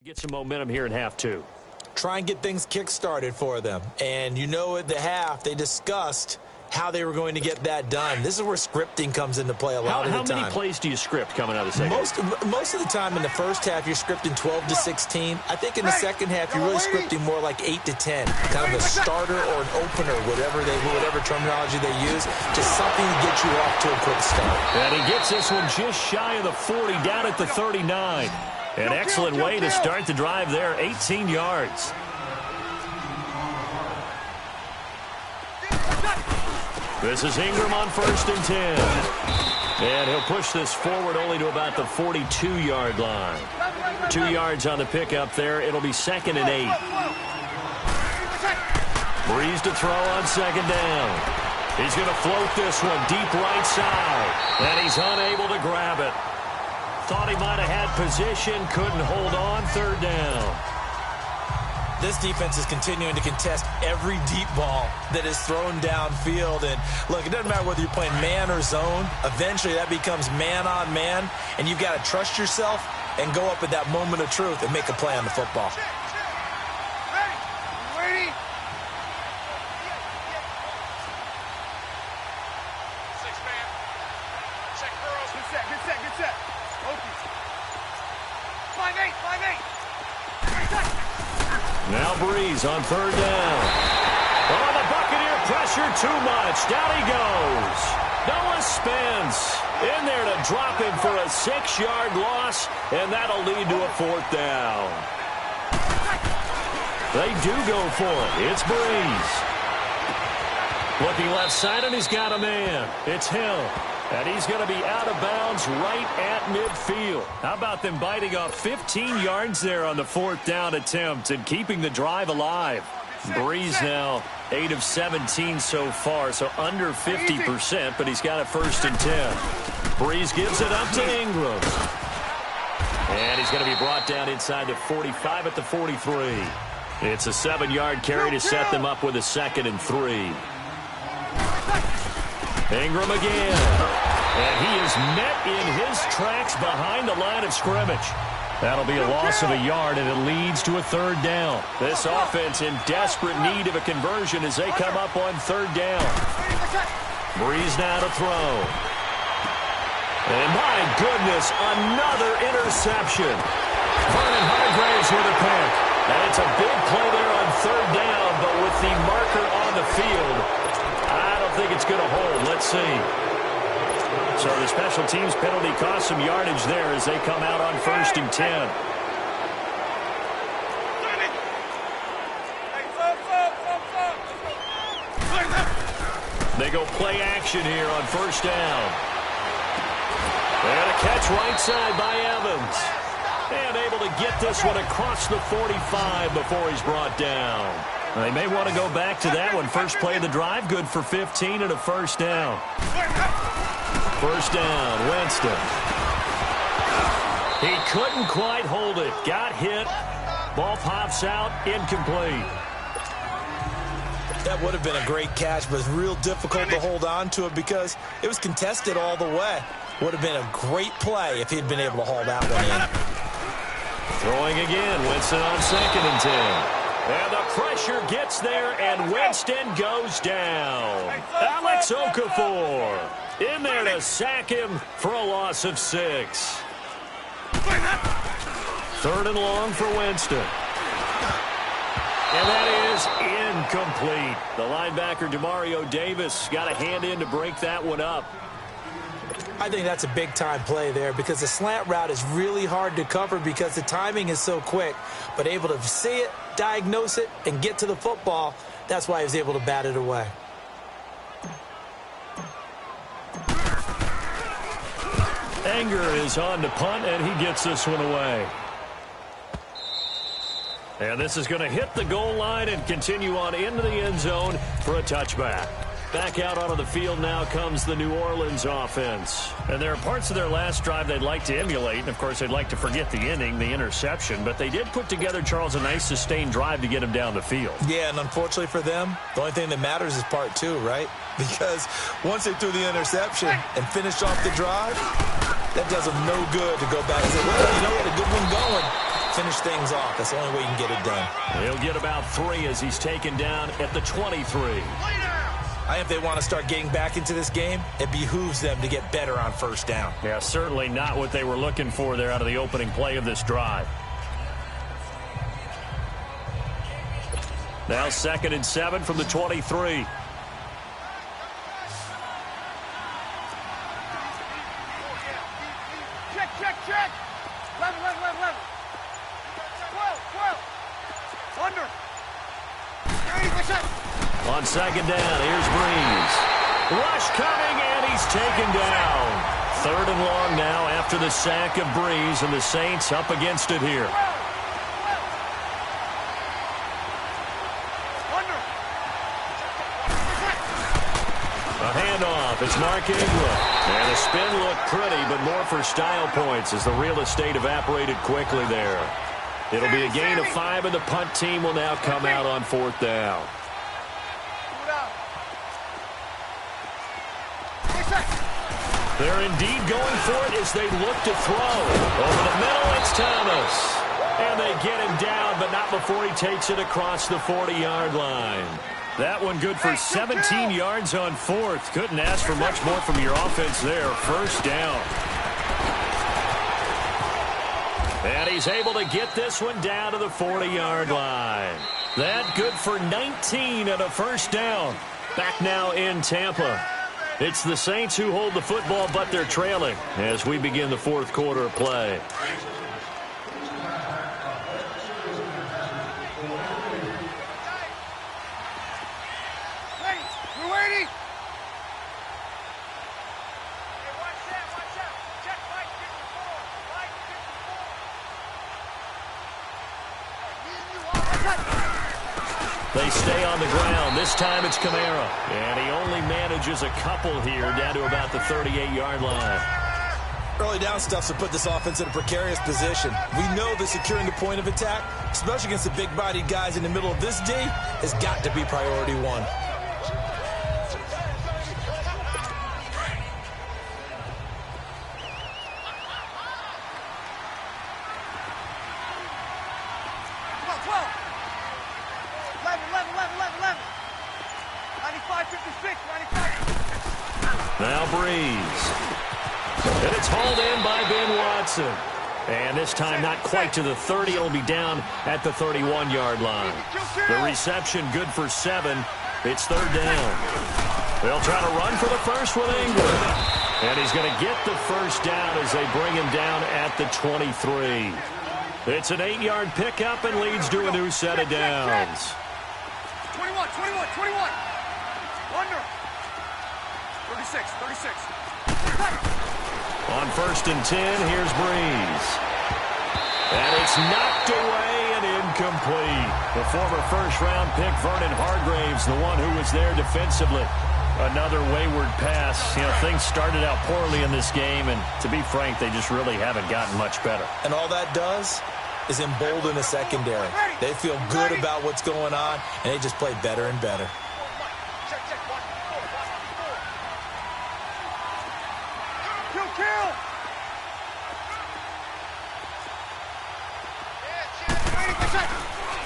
Get some momentum here in half two. Try and get things kick-started for them. And you know at the half, they discussed how they were going to get that done. This is where scripting comes into play a lot of the time. How many plays do you script coming out of the second half? Most of the time in the first half, you're scripting 12 to 16. I think in the second half, you're really scripting more like 8 to 10. Kind of a starter or an opener, whatever terminology they use. Just something to get you off to a quick start. And he gets this one just shy of the 40, down at the 39. An excellent way to start the drive there, 18 yards. This is Ingram on 1st and 10. And he'll push this forward only to about the 42-yard line. 2 yards on the pickup there. It'll be 2nd and 8. Breeze to throw on 2nd down. He's going to float this one deep right side. And he's unable to grab it. Thought he might have had position, couldn't hold on, 3rd down. This defense is continuing to contest every deep ball that is thrown downfield. And look, it doesn't matter whether you're playing man or zone. Eventually that becomes man on man, and you've got to trust yourself and go up at that moment of truth and make a play on the football. Ready? Six-man. Check girls. Good set. Okay. 5-8. Now Breeze on 3rd down. Oh, the Buccaneer pressure too much. Down he goes. Noah Spence in there to drop him for a 6-yard loss, and that'll lead to a 4th down. They do go for it. It's Breeze. Looking left side, and he's got a man. It's Hill. And he's going to be out of bounds right at midfield. How about them biting off 15 yards there on the 4th down attempt and keeping the drive alive? Breeze now 8 of 17 so far, so under 50%, but he's got a 1st and 10. Breeze gives it up to Ingram. And he's going to be brought down inside the 45 at the 43. It's a 7-yard carry to set them up with a 2nd and 3. Ingram again. And he is met in his tracks behind the line of scrimmage. That'll be a loss of a yard, and it leads to a 3rd down. This offense in desperate need of a conversion as they come up on 3rd down. Breeze now to throw. And my goodness, another interception. Vernon Hargraves with a pick. And it's a big play there on 3rd down, but with the marker on the field, I don't think it's going to hold. Let's see. So the special teams penalty cost some yardage there as they come out on 1st and 10. They go play action here on 1st down. And a catch right side by Evans. And able to get this one across the 45 before he's brought down. They may want to go back to that one. First play of the drive, good for 15 and a 1st down. 1st down, Winston. He couldn't quite hold it. Got hit. Ball pops out, incomplete. That would have been a great catch, but it's real difficult to hold on to it because it was contested all the way. Would have been a great play if he'd been able to haul that one in. Throwing again, Winston on 2nd and 10. And the pressure gets there, and Winston goes down. Alex Okafor in there to sack him for a loss of 6. 3rd and long for Winston. And that is incomplete. The linebacker, Demario Davis, got a hand in to break that one up. I think that's a big-time play there because the slant route is really hard to cover because the timing is so quick. But able to see it, diagnose it, and get to the football, that's why he was able to bat it away. Anger is on to punt, and he gets this one away. And this is going to hit the goal line and continue on into the end zone for a touchback. Back out onto the field now comes the New Orleans offense. And there are parts of their last drive they'd like to emulate. And, of course, they'd like to forget the inning, the interception. But they did put together, Charles, a nice sustained drive to get him down the field. Yeah, and unfortunately for them, the only thing that matters is part 2, right? Because once they threw the interception and finished off the drive, that does them no good to go back and say, well, you know what, a good one going. Finish things off. That's the only way you can get it done. He'll get about 3 as he's taken down at the 23. I think if they want to start getting back into this game, it behooves them to get better on first down. Yeah, certainly not what they were looking for there out of the opening play of this drive. Now 2nd and 7 from the 23. Check. 11. 12. Under. 80%. On 2nd down, here's Breeze. Rush coming, and he's taken down. 3rd and long now after the sack of Breeze, and the Saints up against it here. A handoff. It's Mark Ingram. And the spin looked pretty, but more for style points as the real estate evaporated quickly there. It'll be a gain of 5, and the punt team will now come out on 4th down. They're indeed going for it as they look to throw. Over the middle, it's Thomas. And they get him down, but not before he takes it across the 40-yard line. That one good for 17 yards on 4th. Couldn't ask for much more from your offense there. 1st down. And he's able to get this one down to the 40-yard line. That good for 19 and a 1st down. Back now in Tampa. It's the Saints who hold the football, but they're trailing as we begin the 4th quarter of play. They stay on the ground. This time it's Kamara. And he only manages a couple here down to about the 38-yard line. Early down stuff to put this offense in a precarious position. We know that securing the point of attack, especially against the big-bodied guys in the middle of this D, has got to be priority 1. Now Breeze. And it's hauled in by Ben Watson. And this time not quite to the 30. It'll be down at the 31-yard line. The reception good for 7. It's 3rd down. They'll try to run for the first with Ingram. And he's going to get the 1st down as they bring him down at the 23. It's an 8-yard pickup and leads to a new set of downs. 21. Under. 36. On 1st and 10, here's Breeze. And it's knocked away and incomplete. The former first-round pick, Vernon Hargraves, the one who was there defensively. Another wayward pass. You know, things started out poorly in this game, and to be frank, they just really haven't gotten much better. And all that does is embolden the secondary. They feel good about what's going on, and they just play better and better.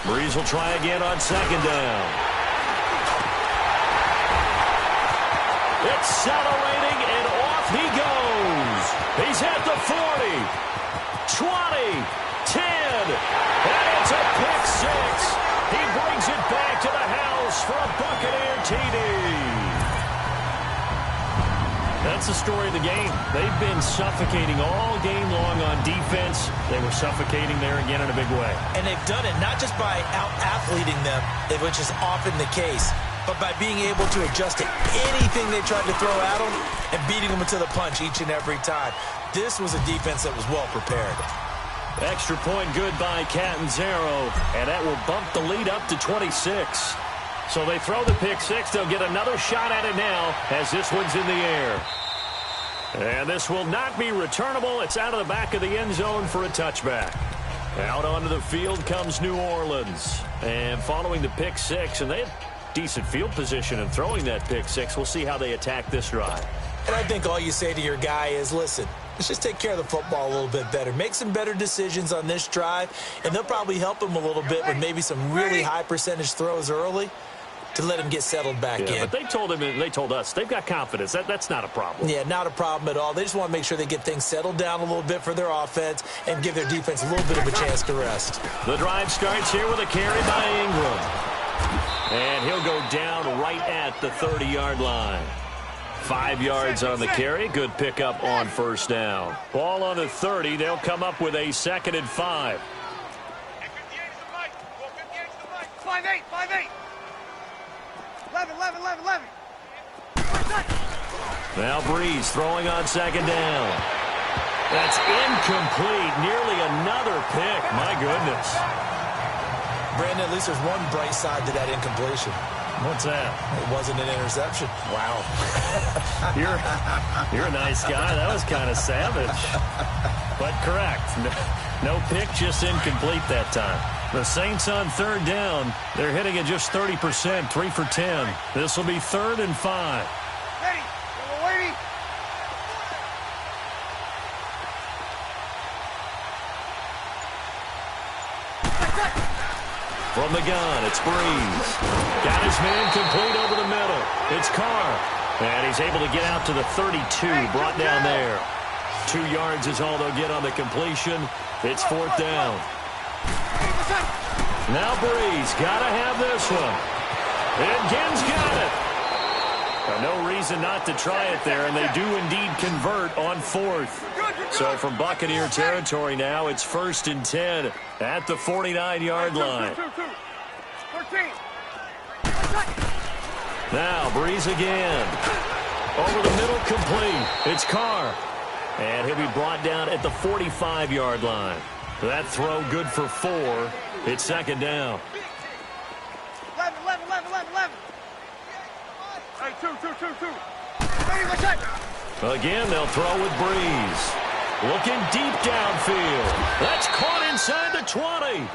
Breeze will try again on 2nd down. Accelerating, and off he goes. He's at the 40, 20, 10, and it's a pick 6. He brings it back to the house for a Buccaneer TD. That's the story of the game. They've been suffocating all game long on defense. They were suffocating there again in a big way. And they've done it not just by out-athleting them, which is often the case, but by being able to adjust to anything they tried to throw at them and beating them into the punch each and every time. This was a defense that was well prepared. Extra point good by Catanzaro, and that will bump the lead up to 26. So they throw the pick 6. They'll get another shot at it now as this one's in the air. And this will not be returnable. It's out of the back of the end zone for a touchback. Out onto the field comes New Orleans. And following the pick 6, and they had decent field position in throwing that pick 6. We'll see how they attack this drive. And I think all you say to your guy is, listen, Let's just take care of the football a little bit better. Make some better decisions on this drive, and they'll probably help him a little bit with maybe some really high percentage throws early to let him get settled back in. But they told us they've got confidence. That's not a problem. Yeah, not a problem at all. They just want to make sure they get things settled down a little bit for their offense and give their defense a little bit of a chance to rest. The drive starts here with a carry by Ingram. And he'll go down right at the 30-yard line. 5 yards on the carry. Good pickup on first down. Ball on the 30. They'll come up with a 2nd and 5. 5-8, 5-8. 11. Now Breeze throwing on 2nd down. That's incomplete. Nearly another pick. My goodness. Brandon, at least there's one bright side to that incompletion. What's that? It wasn't an interception. Wow. You're a nice guy. That was kind of savage. But correct. No pick, just incomplete that time. The Saints on 3rd down. They're hitting at just 30%, 3 for 10. This will be 3rd and 5. Ready. Waiting. From the gun, it's Breeze. Got his man complete over the middle. It's Carr. And he's able to get out to the 32, brought down there. 2 yards is all they'll get on the completion. It's 4th down. Now Breeze, got to have this one. And Ginn's got it. No reason not to try it there, and they do indeed convert on 4th. So from Buccaneer territory now, it's 1st and 10 at the 49-yard line. 13. Now Breeze again. Over the middle, complete. It's Carr. And he'll be brought down at the 45-yard line. That throw good for 4. It's 2nd down. 11. Hey, 2. Again, they'll throw with Breeze. Looking deep downfield. That's caught inside the 20.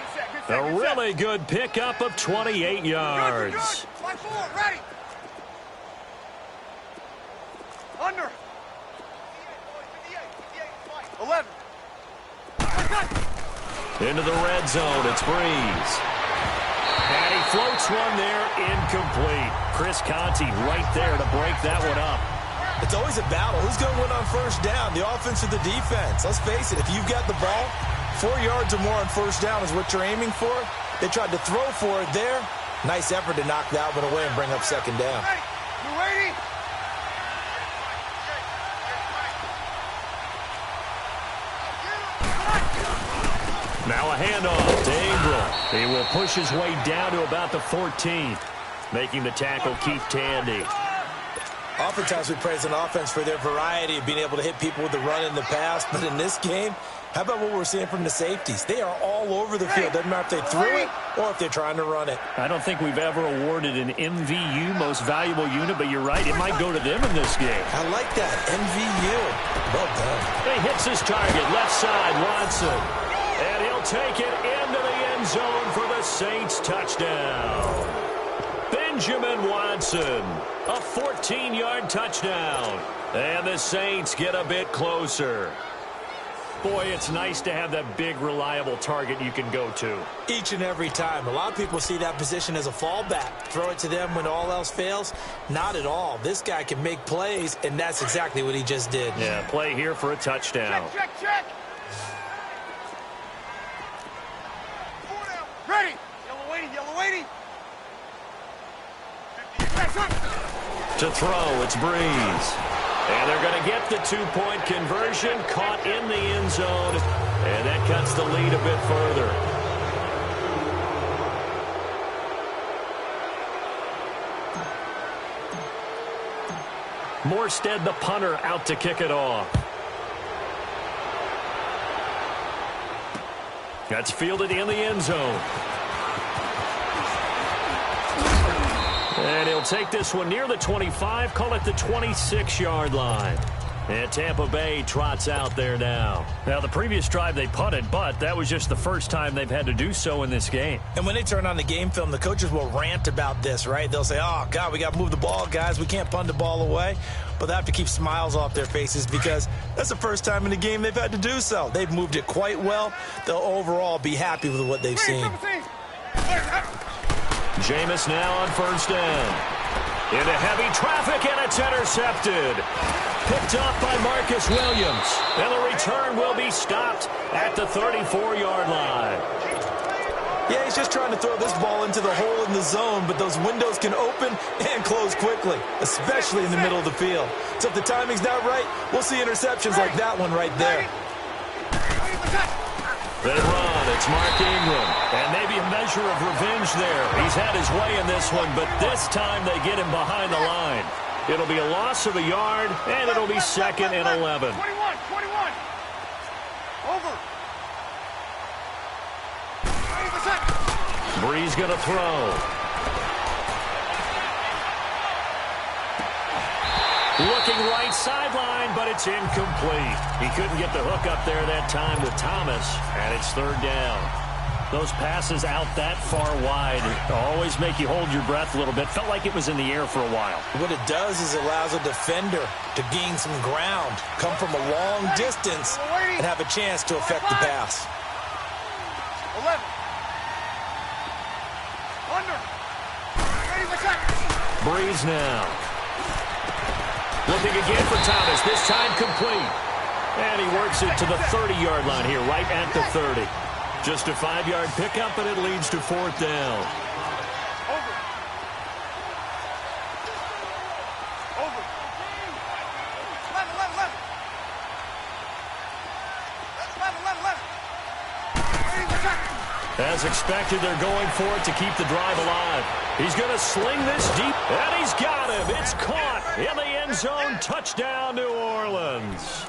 A really good pickup of 28 yards. Line 4, ready. Under. 11. Into the red zone, it's Breeze. And he floats one there, incomplete. Chris Conti right there to break that one up. It's always a battle. Who's going to win on first down, the offense or the defense? Let's face it, if you've got the ball, 4 yards or more on first down is what you're aiming for. They tried to throw for it there. Nice effort to knock that one away and bring up 2nd down. You ready? Now a handoff to Ingram. He will push his way down to about the 14. Making the tackle, Keith Tandy. Oftentimes we praise an offense for their variety of being able to hit people with the run in the pass. But in this game, how about what we're seeing from the safeties? They are all over the field. Doesn't matter if they threw it or if they're trying to run it. I don't think we've ever awarded an MVU, most valuable unit, but you're right, it might go to them in this game. I like that, MVU. Well done. He hits his target, left side, Watson. And he'll take it into the end zone for the Saints touchdown. Benjamin Watson, a 14-yard touchdown. And the Saints get a bit closer. Boy, it's nice to have that big, reliable target you can go to. Each and every time. A lot of people see that position as a fallback. Throw it to them when all else fails. Not at all. This guy can make plays, and that's exactly what he just did. Yeah, play here for a touchdown. Check. Ready. Yellow waiting. To throw, it's Breeze. And they're going to get the 2-point conversion, caught in the end zone, and that cuts the lead a bit further. Morstead, the punter, out to kick it off. That's fielded in the end zone. And he'll take this one near the 25, call it the 26-yard line. And Tampa Bay trots out there now. Now, the previous drive they punted, but that was just the first time they've had to do so in this game. And when they turn on the game film, the coaches will rant about this, right? They'll say, oh, God, we got to move the ball, guys. We can't punt the ball away. But they have to keep smiles off their faces because that's the first time in the game they've had to do so. They've moved it quite well. They'll overall be happy with what they've seen. Jameis now on first down. Into heavy traffic, and it's intercepted. Picked up by Marcus Williams. And the return will be stopped at the 34-yard line. Yeah, he's just trying to throw this ball into the hole in the zone, but those windows can open and close quickly, especially in the middle of the field. So if the timing's not right, we'll see interceptions like that one right there. They run. It's Mark Ingram. And maybe a measure of revenge there. He's had his way in this one, but this time they get him behind the line. It'll be a loss of a yard, and it'll be 2nd and 11. 21. Over. Breeze going to throw. Looking right sideline, but it's incomplete. He couldn't get the hook up there that time with Thomas, and it's 3rd down. Those passes out that far wide always make you hold your breath a little bit. Felt like it was in the air for a while. What it does is it allows a defender to gain some ground, come from a long distance, and have a chance to affect the pass. 11. Under. Breeze now. Looking again for Thomas, this time complete. And he works it to the 30-yard line here, right at the 30. Just a 5-yard pickup, and it leads to 4th down. Over. Over. 11. As expected, they're going for it to keep the drive alive. He's going to sling this deep, and he's got him. It's caught in the end zone. Touchdown, New Orleans.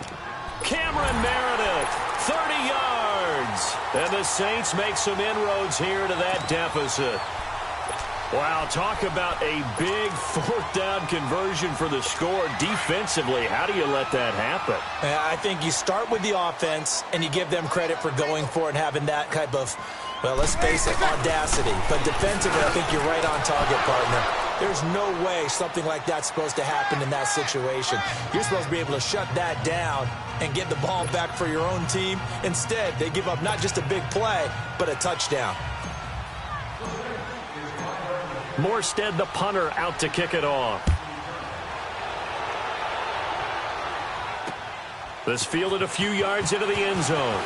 Cameron Meredith, 30 yards. And the Saints make some inroads here to that deficit. Wow, talk about a big 4th down conversion for the score defensively. How do you let that happen? I think you start with the offense, and you give them credit for going for it and having that type of, well, let's face it, audacity. But defensively, I think you're right on target, partner. There's no way something like that's supposed to happen in that situation. You're supposed to be able to shut that down and get the ball back for your own team. Instead, they give up not just a big play, but a touchdown. Morstead, the punter, out to kick it off. This fielded a few yards into the end zone.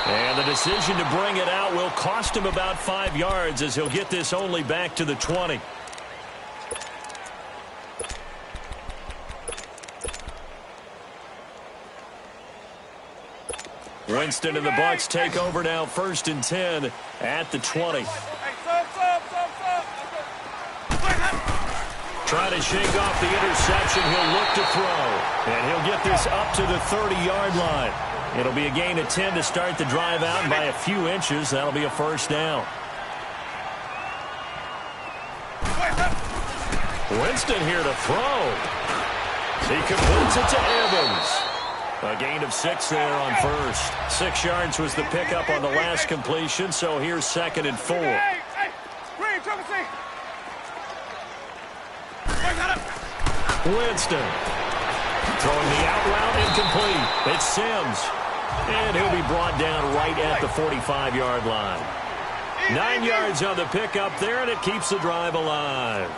And the decision to bring it out will cost him about 5 yards as he'll get this only back to the 20. Winston and the Bucs take over now, 1st and 10 at the 20. Trying to shake off the interception. He'll look to throw. And he'll get this up to the 30-yard line. It'll be a gain of 10 to start the drive out, and by a few inches, that'll be a 1st down. Winston here to throw. He completes it to Evans. A gain of 6 there on 1st. 6 yards was the pickup on the last completion, so here's 2nd and 4. Winston throwing the out route incomplete. It's Sims. And he'll be brought down right at the 45-yard line. 9 yards on the pickup there, and it keeps the drive alive.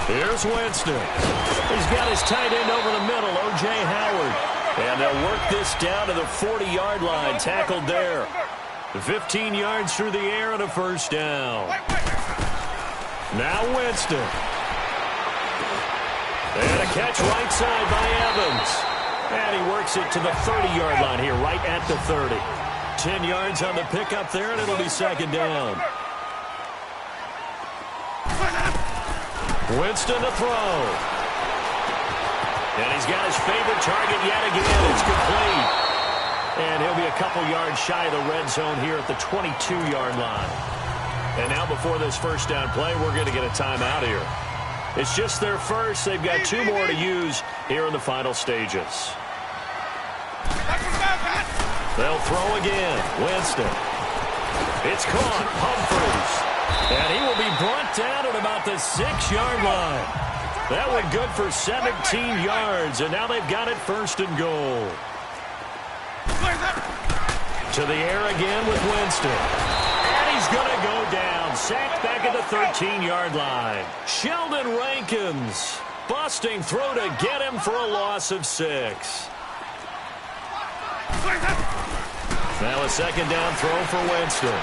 Here's Winston. He's got his tight end over the middle, O.J. Howard. And they'll work this down to the 40-yard line, tackled there. 15 yards through the air and a 1st down. Now Winston. And a catch right side by Evans. And he works it to the 30-yard line here, right at the 30. 10 yards on the pickup there, and it'll be 2nd down. Winston to throw. And he's got his favorite target yet again. It's complete. And he'll be a couple yards shy of the red zone here at the 22-yard line. And now before this 1st down play, we're going to get a timeout here. It's just their first. They've got 2 more to use here in the final stages. They'll throw again. Winston. It's caught. Humphries. And he will be brought down at about the 6-yard line. That one good for 17 yards, and now they've got it 1st and goal. To the air again with Winston. And he's going to go down. Sacked back at the 13-yard line. Sheldon Rankins busting through to get him for a loss of 6. Now a 2nd down throw for Winston.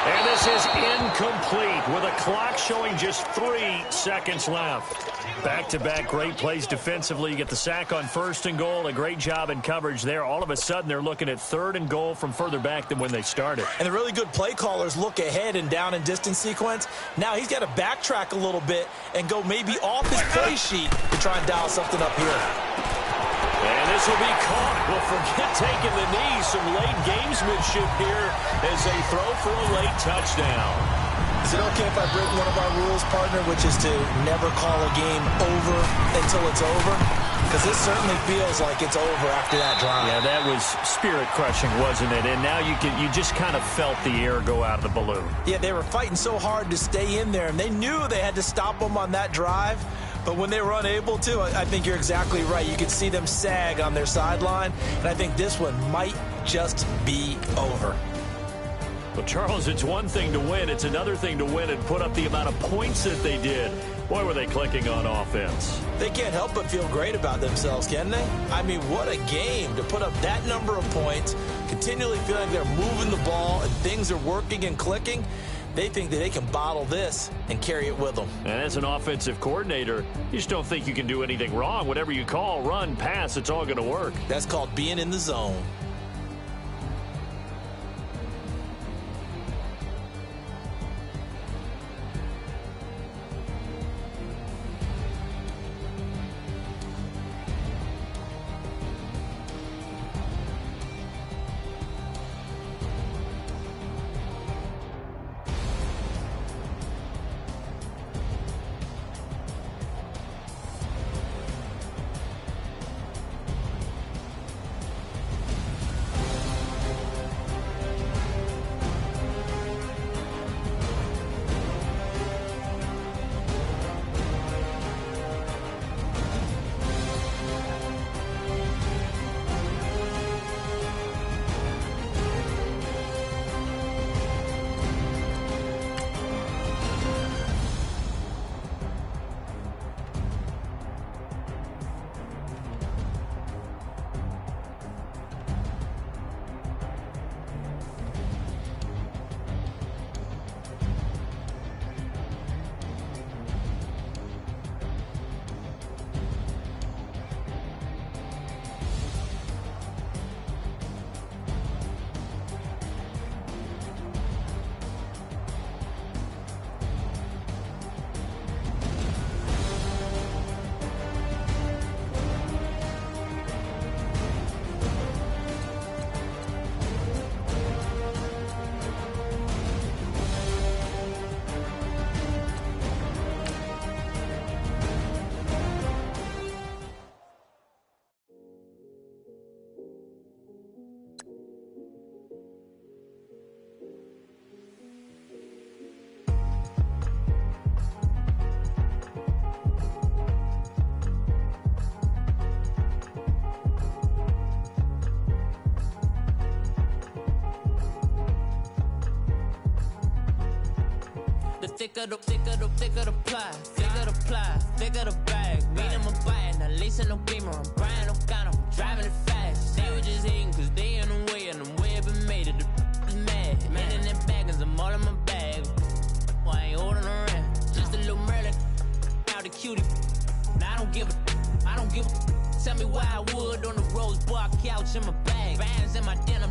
And this is incomplete with a clock showing just 3 seconds left. Back-to-back great plays defensively. You get the sack on 1st and goal. A great job in coverage there. All of a sudden, they're looking at 3rd and goal from further back than when they started. And the really good play callers look ahead and down and distance sequence. Now he's got to backtrack a little bit and go maybe off his play sheet to try and dial something up here. And this will be caught. Well, forget taking the knee. Some late gamesmanship here as they throw for a late touchdown. Is it okay if I break one of our rules, partner, which is to never call a game over until it's over? Because this certainly feels like it's over after that drive. Yeah, that was spirit-crushing, wasn't it? And now you just kind of felt the air go out of the balloon. Yeah, they were fighting so hard to stay in there, and they knew they had to stop them on that drive. But when they were unable to, I think you're exactly right. You could see them sag on their sideline, and I think this one might just be over. Well, Charles, it's one thing to win. It's another thing to win and put up the amount of points that they did. Boy, were they clicking on offense. They can't help but feel great about themselves, can they? I mean, what a game to put up that number of points, continually feeling like they're moving the ball and things are working and clicking. They think that they can bottle this and carry it with them. And as an offensive coordinator, you just don't think you can do anything wrong. Whatever you call, run, pass, it's all going to work. That's called being in the zone. Thicker the pie, thicker the ply, thicker the bag. Meet them a bite, now listen no beamer, I'm Brian, no gun, I'm driving it fast. They were just hating cause they in the way, and the way I've been made it, the is mad. Man in them baggins, I'm all in my bag. Well, I ain't holding around, just a little Merlin, out the cutie. Now I don't give a, tell me why I would on the rose bar couch in my bag. Bands in my denim,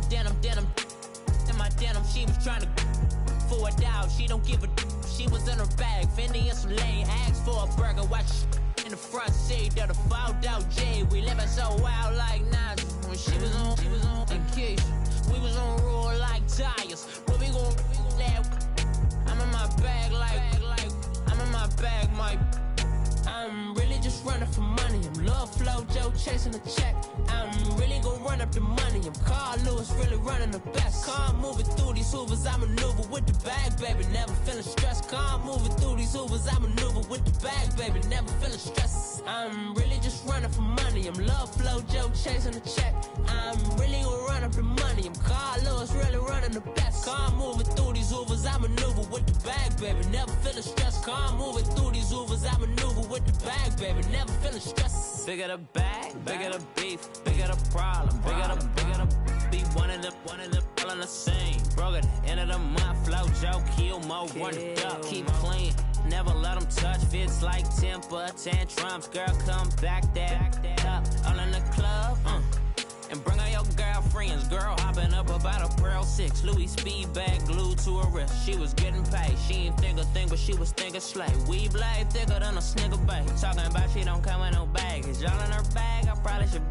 in my denim, she was trying to for a doubt, she don't give a. She was in her bag, Fendi and some lane. Asked for a burger, watch in the front seat of the fouled out J. We living so wild like Nas. When she was on vacation, we was on roll like tires. Where we gon' let? I'm in my bag like I'm in my bag, my. chasing a check. I'm really gon' run up the money. I'm Carl Lewis, really running the best. Car moving through these Hoovers, I maneuver with the bag, baby. Never feeling stressed. Car moving through these Hoovers, I maneuver with the bag, baby. Never feeling stressed. I'm really just running for money. I'm love flow, Joe chasing a check. I'm really gon' run up the money. I'm Carl Lewis, really running the best. Car moving through these Hoovers, I maneuver with the bag, baby. Never feeling stressed. Car moving through these Hoovers, I maneuver with the bag, baby. Never feeling stressed. Bigger the bag, bigger the beef, bigger the problem, bigger the be one in the all in the same. Broke at the end of the month, flow Joe, kill mo, run it up, keep clean. Never let them touch, fits like temper tantrums. Girl, come back that up, all in the club, and bring all your girlfriends. Girl hopping up about a Pearl 6 Louis speed bag glued to her wrist. She was getting paid, she ain't think a thing, but she was thinking slay. We blade thicker than a snicker bag. Talking about she don't come with no baggage. Y'all in her bag, I probably should.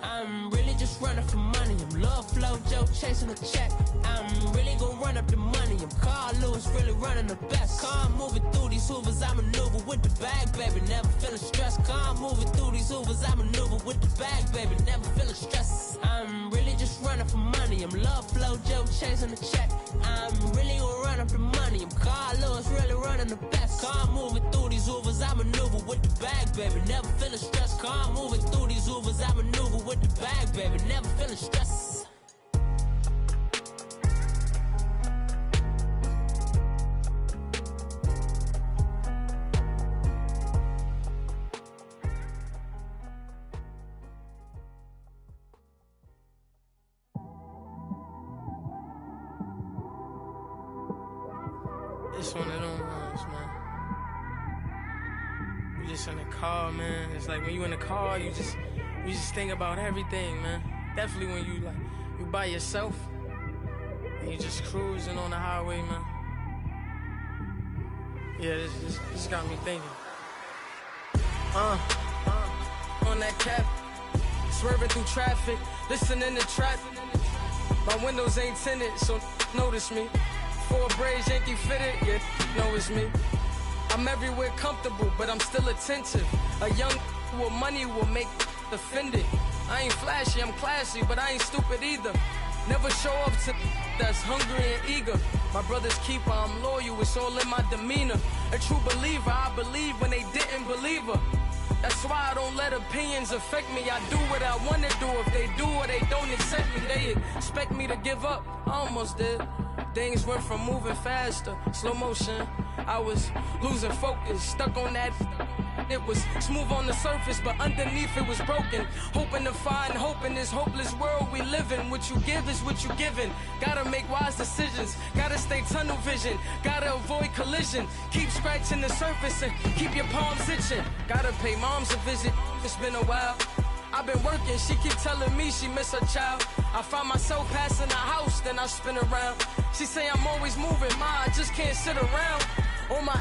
I'm really just running for money. I'm love flow, Joe chasing a check. I'm really gon' run up the money. I'm Carl Lewis, really running the best. Car moving through these Hoovers, I maneuver with the bag, baby. Never feeling stressed. Car moving through these Hoovers, I maneuver with the bag, baby. Never feeling stressed. I'm really just running for money. I'm love flow, Joe chasing a check. I'm really gon' run up the money. I'm Carl Lewis, really running the best. Car moving through these Hoovers, I maneuver with the bag, baby. Never feeling stressed. Car moving through these Hoovers, I maneuver with the bag, baby. Never feeling stressed. It's one of them ones, man. You just in the car, man. It's like when you in the car, you just think about everything, man. Definitely when you by yourself and you just cruising on the highway, man. Yeah, this got me thinking. On that cap, swerving through traffic, listening to trap. My windows ain't tinted, so notice me. 4 braids, Yankee fitted, yeah, know it's me. I'm everywhere comfortable, but I'm still attentive. A young with money will make offended. I ain't flashy, I'm classy, but I ain't stupid either. Never show up to that's hungry and eager. My brother's keeper, I'm loyal, it's all in my demeanor. A true believer, I believe when they didn't believe her. That's why I don't let opinions affect me. I do what I wanna do. If they do or they don't accept me, they expect me to give up. I almost did. Things went from moving faster, slow motion. I was losing focus, stuck on that. It was smooth on the surface, but underneath it was broken. Hoping to find hope in this hopeless world we live in. What you give is what you given. Gotta make wise decisions. Gotta stay tunnel vision. Gotta avoid collision. Keep scratching the surface and keep your palms itching. Gotta pay moms a visit. It's been a while. I've been working, she keep telling me she miss her child. I find myself passing the house, then I spin around. She say I'm always moving, I just can't sit around. Oh my,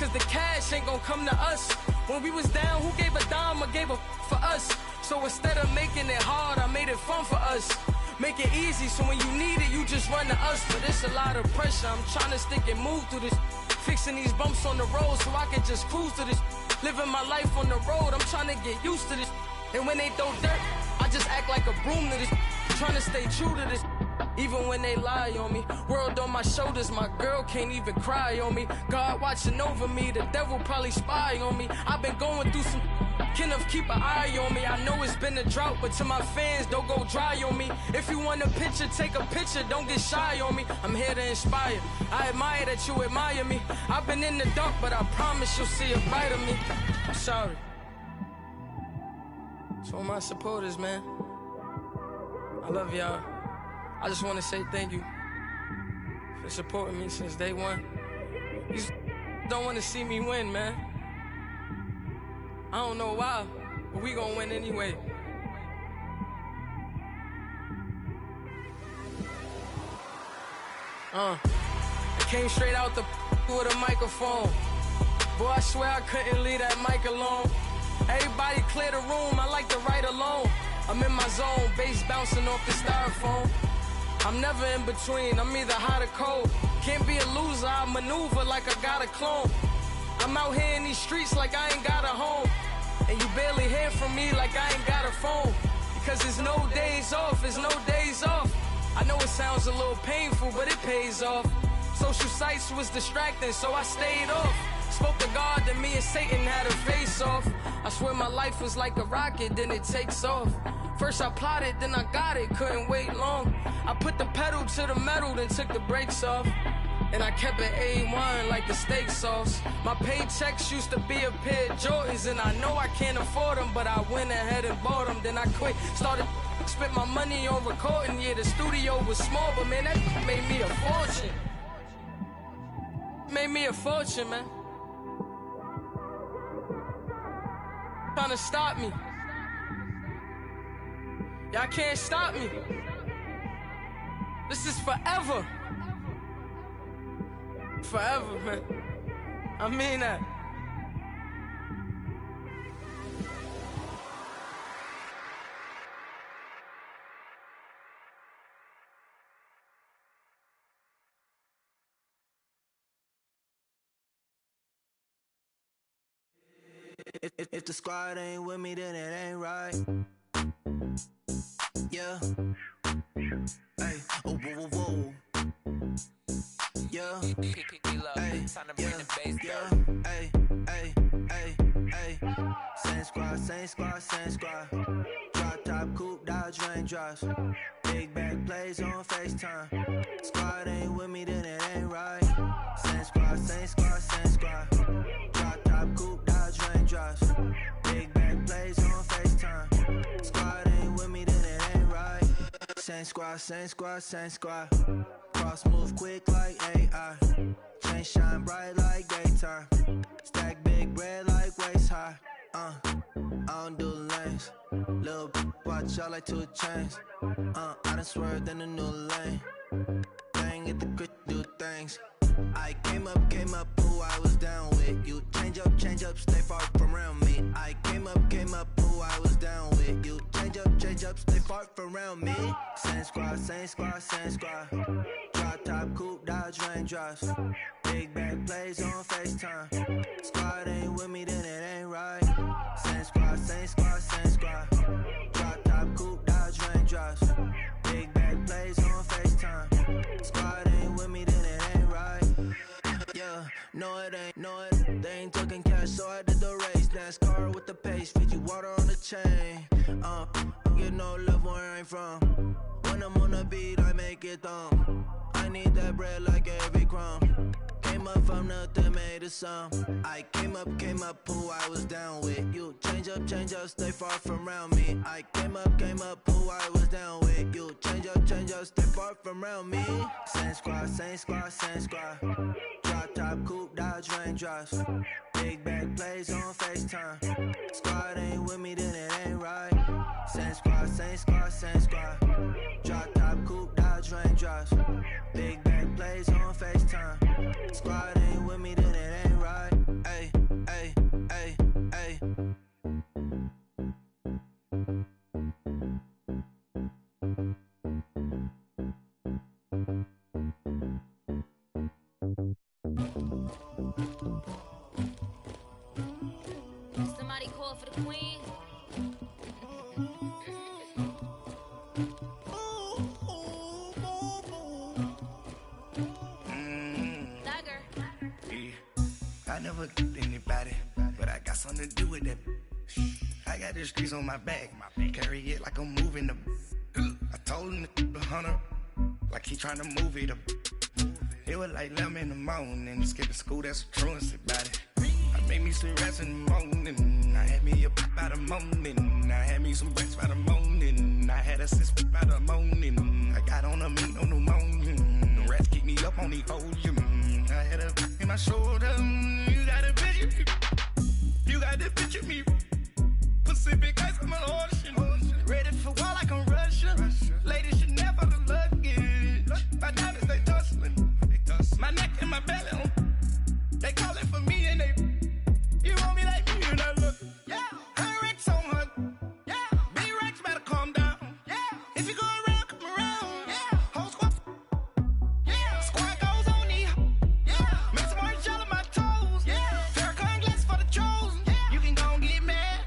cause the cash ain't gonna come to us. When we was down, who gave a dime or gave a for us? So instead of making it hard, I made it fun for us. Make it easy, so when you need it, you just run to us. But it's a lot of pressure, I'm trying to stick and move through this. Fixing these bumps on the road so I can just cruise to this. Living my life on the road, I'm trying to get used to this. And when they throw dirt, I just act like a broom to this. Trying to stay true to this. Even when they lie on me. World on my shoulders, my girl can't even cry on me. God watching over me, the devil probably spy on me. I've been going through some. Kenneth, keep an eye on me. I know it's been a drought, but to my fans, don't go dry on me. If you want a picture, take a picture, don't get shy on me. I'm here to inspire. I admire that you admire me. I've been in the dark, but I promise you'll see a bright of me. I'm sorry. To all my supporters, man, I love y'all. I just want to say thank you for supporting me since day one. You don't want to see me win, man. I don't know why, but we gonna win anyway. I came straight out the with a microphone. Boy, I swear I couldn't leave that mic alone. Everybody clear the room, I like to write alone. I'm in my zone, bass bouncing off the styrofoam. I'm never in between, I'm either hot or cold. Can't be a loser, I maneuver like I got a clone. I'm out here in these streets like I ain't got a home. And you barely hear from me like I ain't got a phone. Cause there's no days off, there's no days off. I know it sounds a little painful, but it pays off. Social sites was distracting, so I stayed off. Spoke to God, then me and Satan had a face off. I swear my life was like a rocket, then it takes off. First I plotted, then I got it, couldn't wait long. I put the pedal to the metal, then took the brakes off. And I kept it A1 like the steak sauce. My paychecks used to be a pair of Jordans, and I know I can't afford them, but I went ahead and bought them. Then I quit, started spent my money on recording. Yeah, the studio was small, but man, that made me a fortune. Made me a fortune, man. Trying to stop me. Y'all can't stop me. This is forever. Forever, man. I mean that. If the squad ain't with me, then it ain't right. Yeah. Hey, oh, whoa, whoa, whoa. Yeah. Hey, yeah. Hey, hey, hey, hey. Same squad, same squad, same squad. Drop top, coupe, Dodge Raindrops. Big back plays on FaceTime. Squad ain't with me, then it ain't right. Same squad, same squad, same squad. Drop top, coupe, Dodge Raindrops. Big back plays on FaceTime. Squad ain't with me, then it ain't right. Same squad, same squad, same squad. Cross move quick like AI. Chain shine bright like daytime. Stack big bread like waist high. I don't do lanes. Little watch out like 2 chains. I done swerved in a new lane. Bang at the crit, do things. I came up, who I was down with. You change up, stay far from around me. I came up, who I was down with. You change up, stay far from around me. Same squad, same squad, same squad. Drop top, coupe, Dodge Raindrops. Big back plays on FaceTime. Squad ain't with me, then it ain't right. Same squad, same squad, same squad. Drop top, coupe, Dodge Raindrops. Big back plays on FaceTime. Squad ain't with me, then it ain't right. Yeah, no it ain't, no it. They ain't talking cash, so I did the race. NASCAR with the pace, Fiji water on the chain. Get no love where I'm from. When I'm on the beat, I make it thumb. I need that bread like every crumb. Came up from nothing, made a sum. I came up, who I was down with. You change up, stay far from around me. I came up, who I was down with. You change up, stay far from around me. Same squad, same squad, same squad. Drop top, coupe, Dodge Raindrops. Big back plays on FaceTime. Squad ain't with me, then it ain't right. Same squad, same squad, same squad. Drop top, coupe, Dodge Raindrops. Big back plays on FaceTime. Squad ain't with me, then it ain't right. Ay, ay, ay, ay. Somebody call for the queen. I never get anybody, but I got something to do with that. I got the streets on my back, carry it like I'm moving the. I told him the hunter, like he trying to move it up. It was like 11 in the morning, skipping school, that's a truancy about it. I made me some rats in the morning, I had me up by the morning. I had me some rats by the morning, I had a sis by the morning. I got on a meat on the morning, the rats keep me up on the volume. I had a in my shoulder, you got a picture me, you got to picture me. Pacific ice on my ocean, ready for war like I'm Russia. Ladies should never the luggage, my diamonds they tussling. My neck and my belly, they calling for me and they, you want me like me and I look, yeah. Her Rex on her, yeah. B-Rex better calm down, yeah. If you go around, come around, yeah. Whole squad, yeah. Squad goes on me, yeah. Make some orange gel on my toes, yeah. Farrakhan glass for the chosen, yeah. You can go and get mad,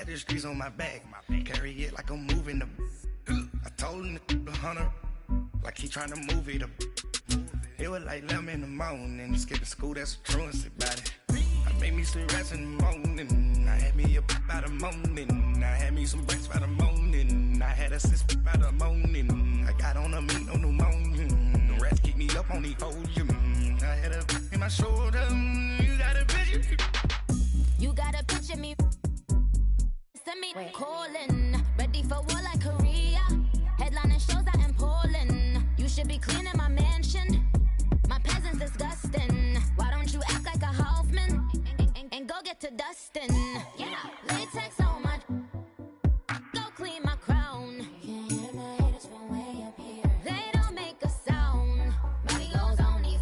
got the streets on my back. Carry it like I'm moving the. I told him the hunter, like he trying to move it up. It was like 11 in the morning. Skipping school, that's a truancy about it. I made me some rats in the morning. I had me a by the morning. I had me some breaks by the morning. I had a sis by the morning. I got on a meat, no pneumonia. The rats keep me up on the podium. I had a in my shoulder. You got a picture. You got a picture me. Send me calling. Ready for war like Korea. Headlining shows out in Poland. You should be cleaning my mansion. My peasants disgusting. Why don't you act like a Hoffman and go get to dustin'? Yeah, latex on my. Go clean my crown. Can't hear my haters from way up here. They don't make a sound. Money goes on these.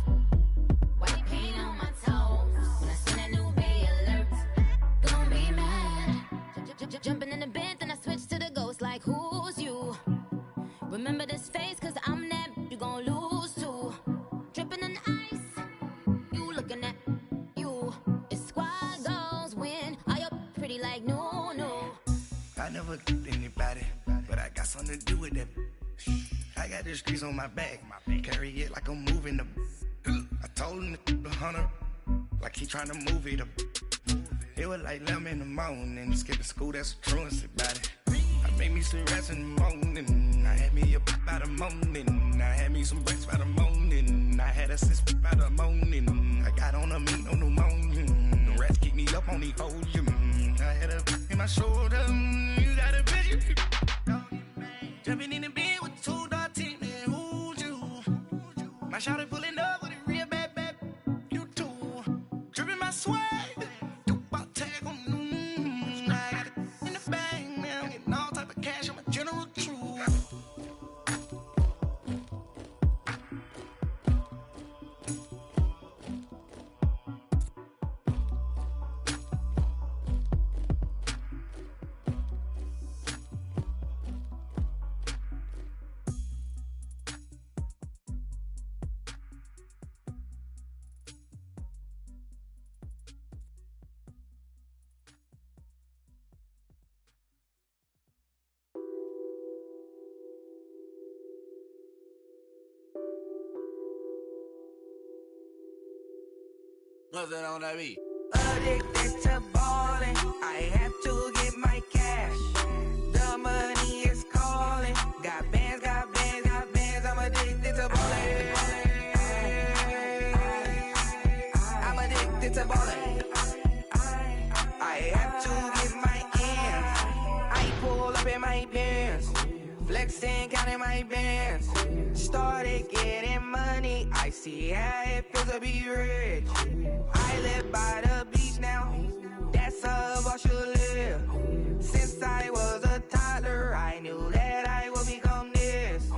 White paint on my toes. When I see that new bay alert, gonna be mad. Jumping in the bed, then I switch to the ghost. Like who's you? Remember this face, cause I'm that you gon' lose too. Dripping in ice, you looking at you. It's squad goals win. Are you pretty like no? I never anybody, but I got something to do with that. I got the streets on my back. Carry it like I'm moving the. I told him the hunter, like he trying to move it up. It was like 11 in the morning. Skipping school, that's a truancy about it. I made me some rats in the morning. I had me a by the morning. I had me some breaks by the morning. I had a sis by the morning. I got on a meat, no pneumonia. The rats keep me up on the podium. I had a in my shoulder. You got a picture. Jumping in the bed with 2 dark teeth. Who's you? My shawty pulling up with a real bad. You too. Dripping my swag. What's that on that beat? Addicted to ballin', I have to get my cash. The money is calling. Got bands, I'm addicted to ballin'. I'm addicted to ballin'. I have to get my ends. I pull up in my pants, flexing, counting my bands. Started getting money, I see how it feels to be rich. I live by the beach now, that's how I should live. Since I was a toddler, I knew that I would become this.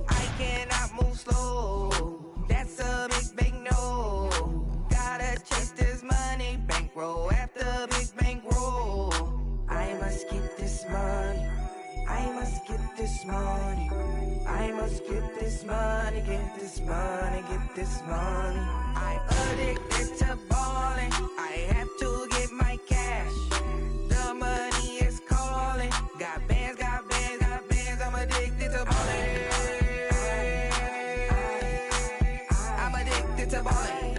I cannot move slow, that's a big no. Gotta chase this money, bankroll after big bankroll. I must get this money, I must get this money. I must get this money, get this money, get this money. I'm addicted to ballin', I have to get my cash. The money is calling. Got bands, I'm addicted to ballin'. I'm addicted to ballin'.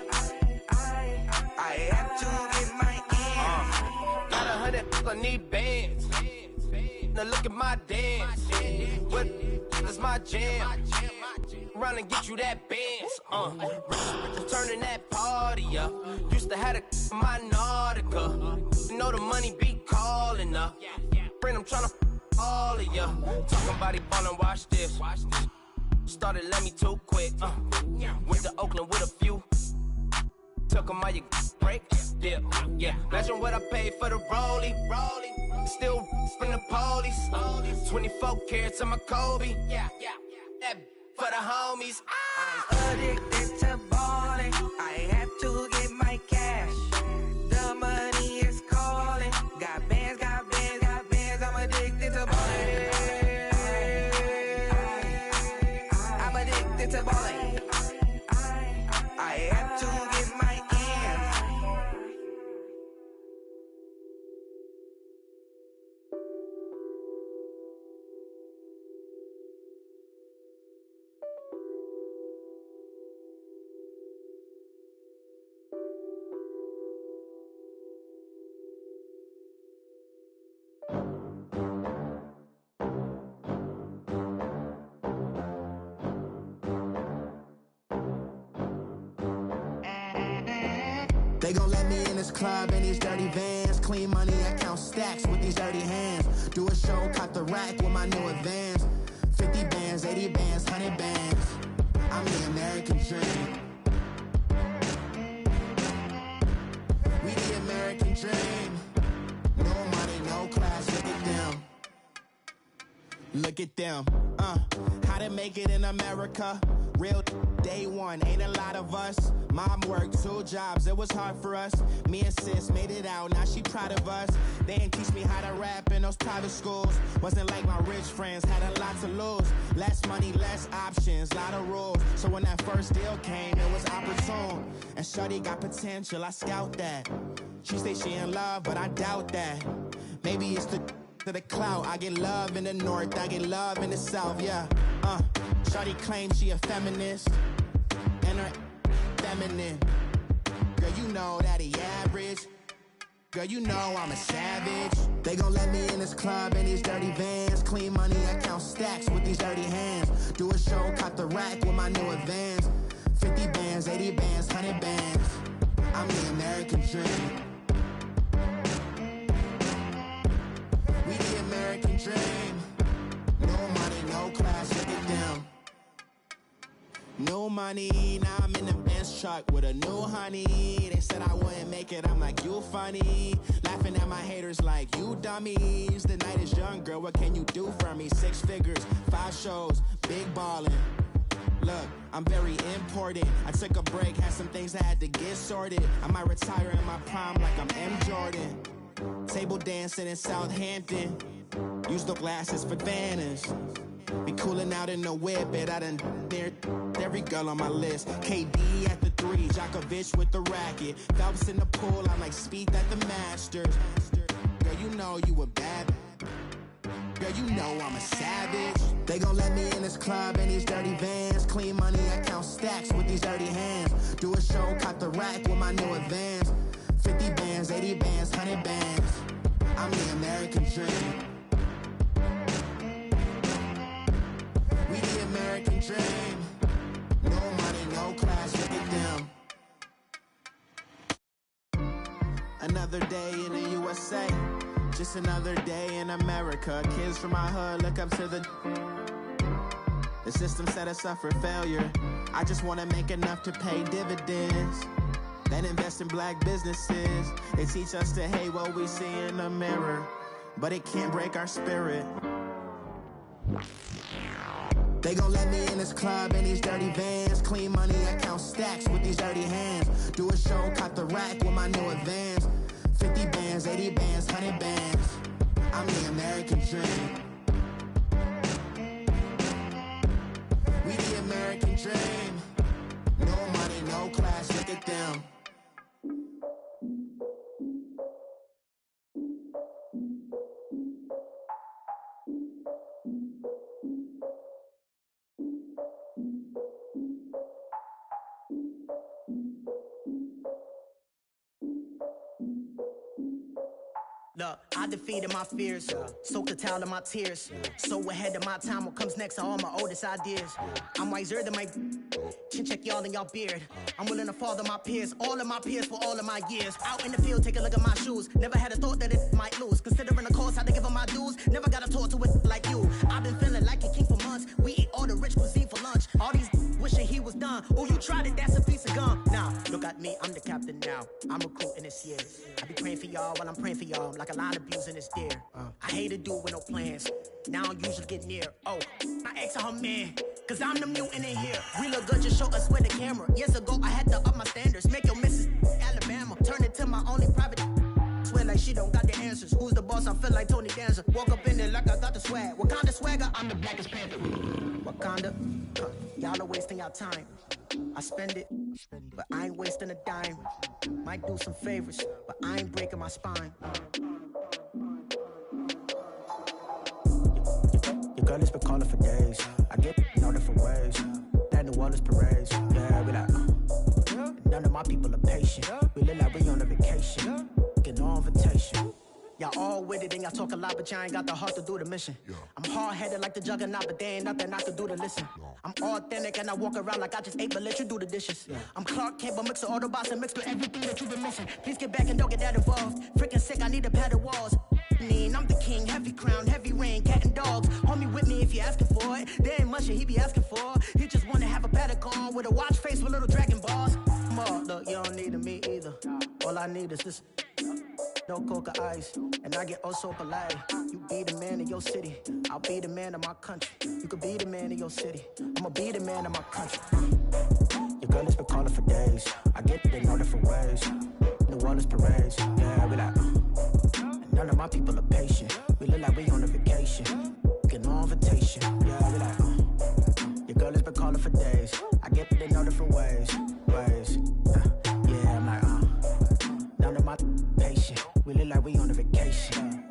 I have to get my ends. Got 100, I need bands. Now look at my dance. What is my jam? Run and get you that bands. Turning that party up. Used to have a my Nautica. You know the money be calling up. Friend, I'm tryna all of ya. Talking about it, ballin', watch this. Started let me too quick. Went to Oakland with a few. Took 'em all you break. Yeah. Imagine what I paid for the rollie. Still from the police. 24 carats on my Kobe. Yeah. That for the homies. I'm addicted to ballin', I have to get my cash. The money is calling. Got bands, I'm addicted to ballin'. I'm addicted to ballin'. I have to get my ends. They gon' let me in this club in these dirty vans. Clean money, I count stacks with these dirty hands. Do a show, caught the rack with my new advance. 50 bands, 80 bands, 100 bands. I'm the American dream. We the American dream. No money, no class, look at them. Look at them, how to make it in America. Real day one, ain't a lot of us. Mom worked 2 jobs, it was hard for us. Me and sis made it out, now she proud of us. They didn't teach me how to rap in those private schools. Wasn't like my rich friends, had a lot to lose. Less money, less options, lot of rules. So when that first deal came, it was opportune. And shorty got potential, I scout that. She say she in love, but I doubt that. Maybe it's to the clout. I get love in the north, I get love in the south, yeah. Shorty claims she a feminist, and her feminine. Girl, you know that he average. Girl, you know I'm a savage. They gon' let me in this club in these dirty vans. Clean money, I count stacks with these dirty hands. Do a show, caught the rack with my new advance. 50 bands, 80 bands, 100 bands. I'm the American dream. We the American dream. No money, no class, look at them. No money, now I'm in the Benz truck with a new honey. They said I wouldn't make it, I'm like, you funny. Laughing at my haters like, you dummies. The night is young, girl, what can you do for me? 6 figures, 5 shows, big ballin'. Look, I'm very important. I took a break, had some things I had to get sorted. I might retire in my prime like I'm M. Jordan. Table dancing in Southampton. Use the glasses for Vannas. Be cooling out in the whip, but I done near every girl on my list. KD at the 3, Djokovic with the racket. Phelps in the pool, I'm like Speed at the Masters. Girl, you know you a bad. Girl, you know I'm a savage. They gon' let me in this club in these dirty vans. Clean money, I count stacks with these dirty hands. Do a show, caught the rack with my new advance. 50 bands, 80 bands, 100 bands. I'm the American dream. We the American dream. No money, no class, look at them. Another day in the USA. Just another day in America. Kids from my hood look up to the system set us up for failure. I just wanna make enough to pay dividends. Then invest in black businesses. They teach us to hate what we see in the mirror, but it can't break our spirit. They gon' let me in this club in these dirty vans. Clean money, I count stacks with these dirty hands. Do a show, caught the rack with my new advance. 50 bands, 80 bands, 100 bands. I'm the American dream. We the American dream. No money, no class, look at them. Look, I defeated my fears, soaked the towel of my tears. So ahead of my time, what comes next are all my oldest ideas. I'm wiser than my chin check y'all in y'all beard. I'm willing to father my peers, all of my peers for all of my years. Out in the field, take a look at my shoes. Never had a thought that it might lose. Considering the cost, I had to give them my dues. Never got a talk to it like you. I've been feeling like a king for months. We eat all the rich cuisine for lunch. All these wishing he was done. Oh, you tried it, that's a piece of gum. Now, look at me, I'm the captain now. I'm recruiting this year. I be praying for y'all while I'm praying for y'all. Like a line of abusing this deer. I hate to do it with no plans. Now I usually get near. Oh, I ex her man. Cause I'm the mutant in here. We look good, just show us where the camera. Years ago, I had to up my standards. Make your missus Alabama. Turn it to my only private. Swear like she don't got the answers. Who's the boss? I feel like Tony Danza. Walk up in there like I got the swag. Wakanda swagger, I'm the blackest panther. Wakanda, y'all are wasting your time. I spend it, but I ain't wasting a dime. Might do some favors, but I ain't breaking my spine. Your girl has been calling for days. I get in all different ways. That New Orleans parades. Yeah, we like, none of my people are patient. We live like we on a vacation. Get no invitation. Yo, y'all all with it and y'all talk a lot, but y'all ain't got the heart to do the mission. I'm hard-headed like the juggernaut, but there ain't nothing I could do to listen. I'm authentic and I walk around like I just ate, but let you do the dishes. I'm Clark Kent, but mix the Autobots and mix with everything that you've been missing. Please get back and don't get that involved. Freaking sick, I need to pad the walls. I'm the king, heavy crown, heavy rain, cat and dogs. Homie with me if you asking for it. There ain't much that he be asking for. He just wanna have a paddock on with a watch face with little dragon balls. Look, you don't need me either. All I need is this. No coca ice, and I get oh so polite. You be the man of your city, I'll be the man of my country. You could be the man of your city, I'ma be the man of my country. Your girl has been calling for days. I get it in all different ways. New Orleans parades, yeah, we like. And none of my people are patient. We look like we on a vacation. Get no invitation, yeah, we like. Your girl has been calling for days. I get it in all different ways. Yeah, I'm like, none of my patient. We look like we on a vacation.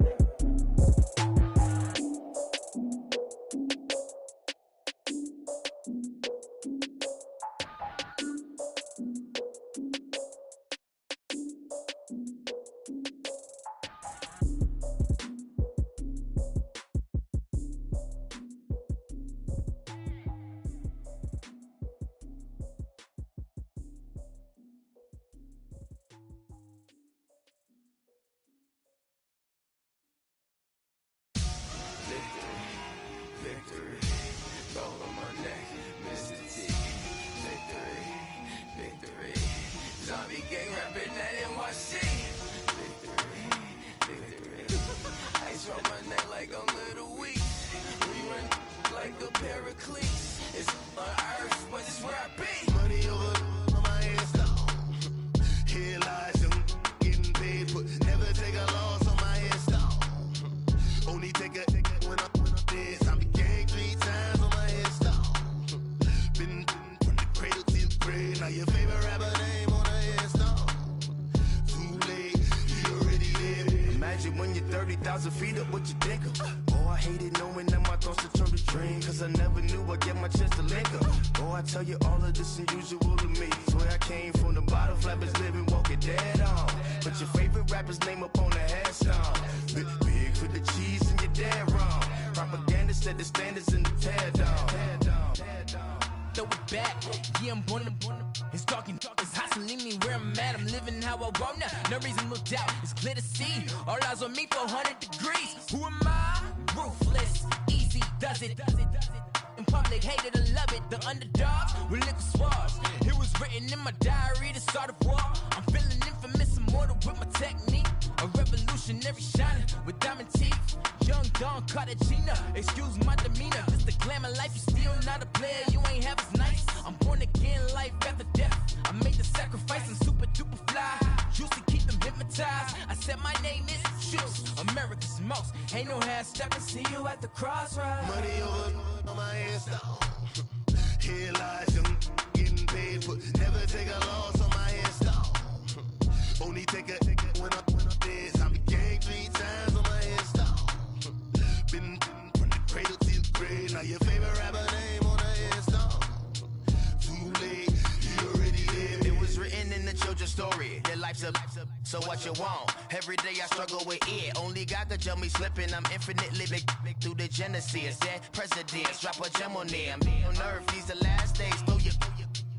So what you want? Every day I struggle with it. Only God could tell me slipping. I'm infinitely big through the Genesis. Dead presidents, drop a gem on them. On earth, these the last days. Throw your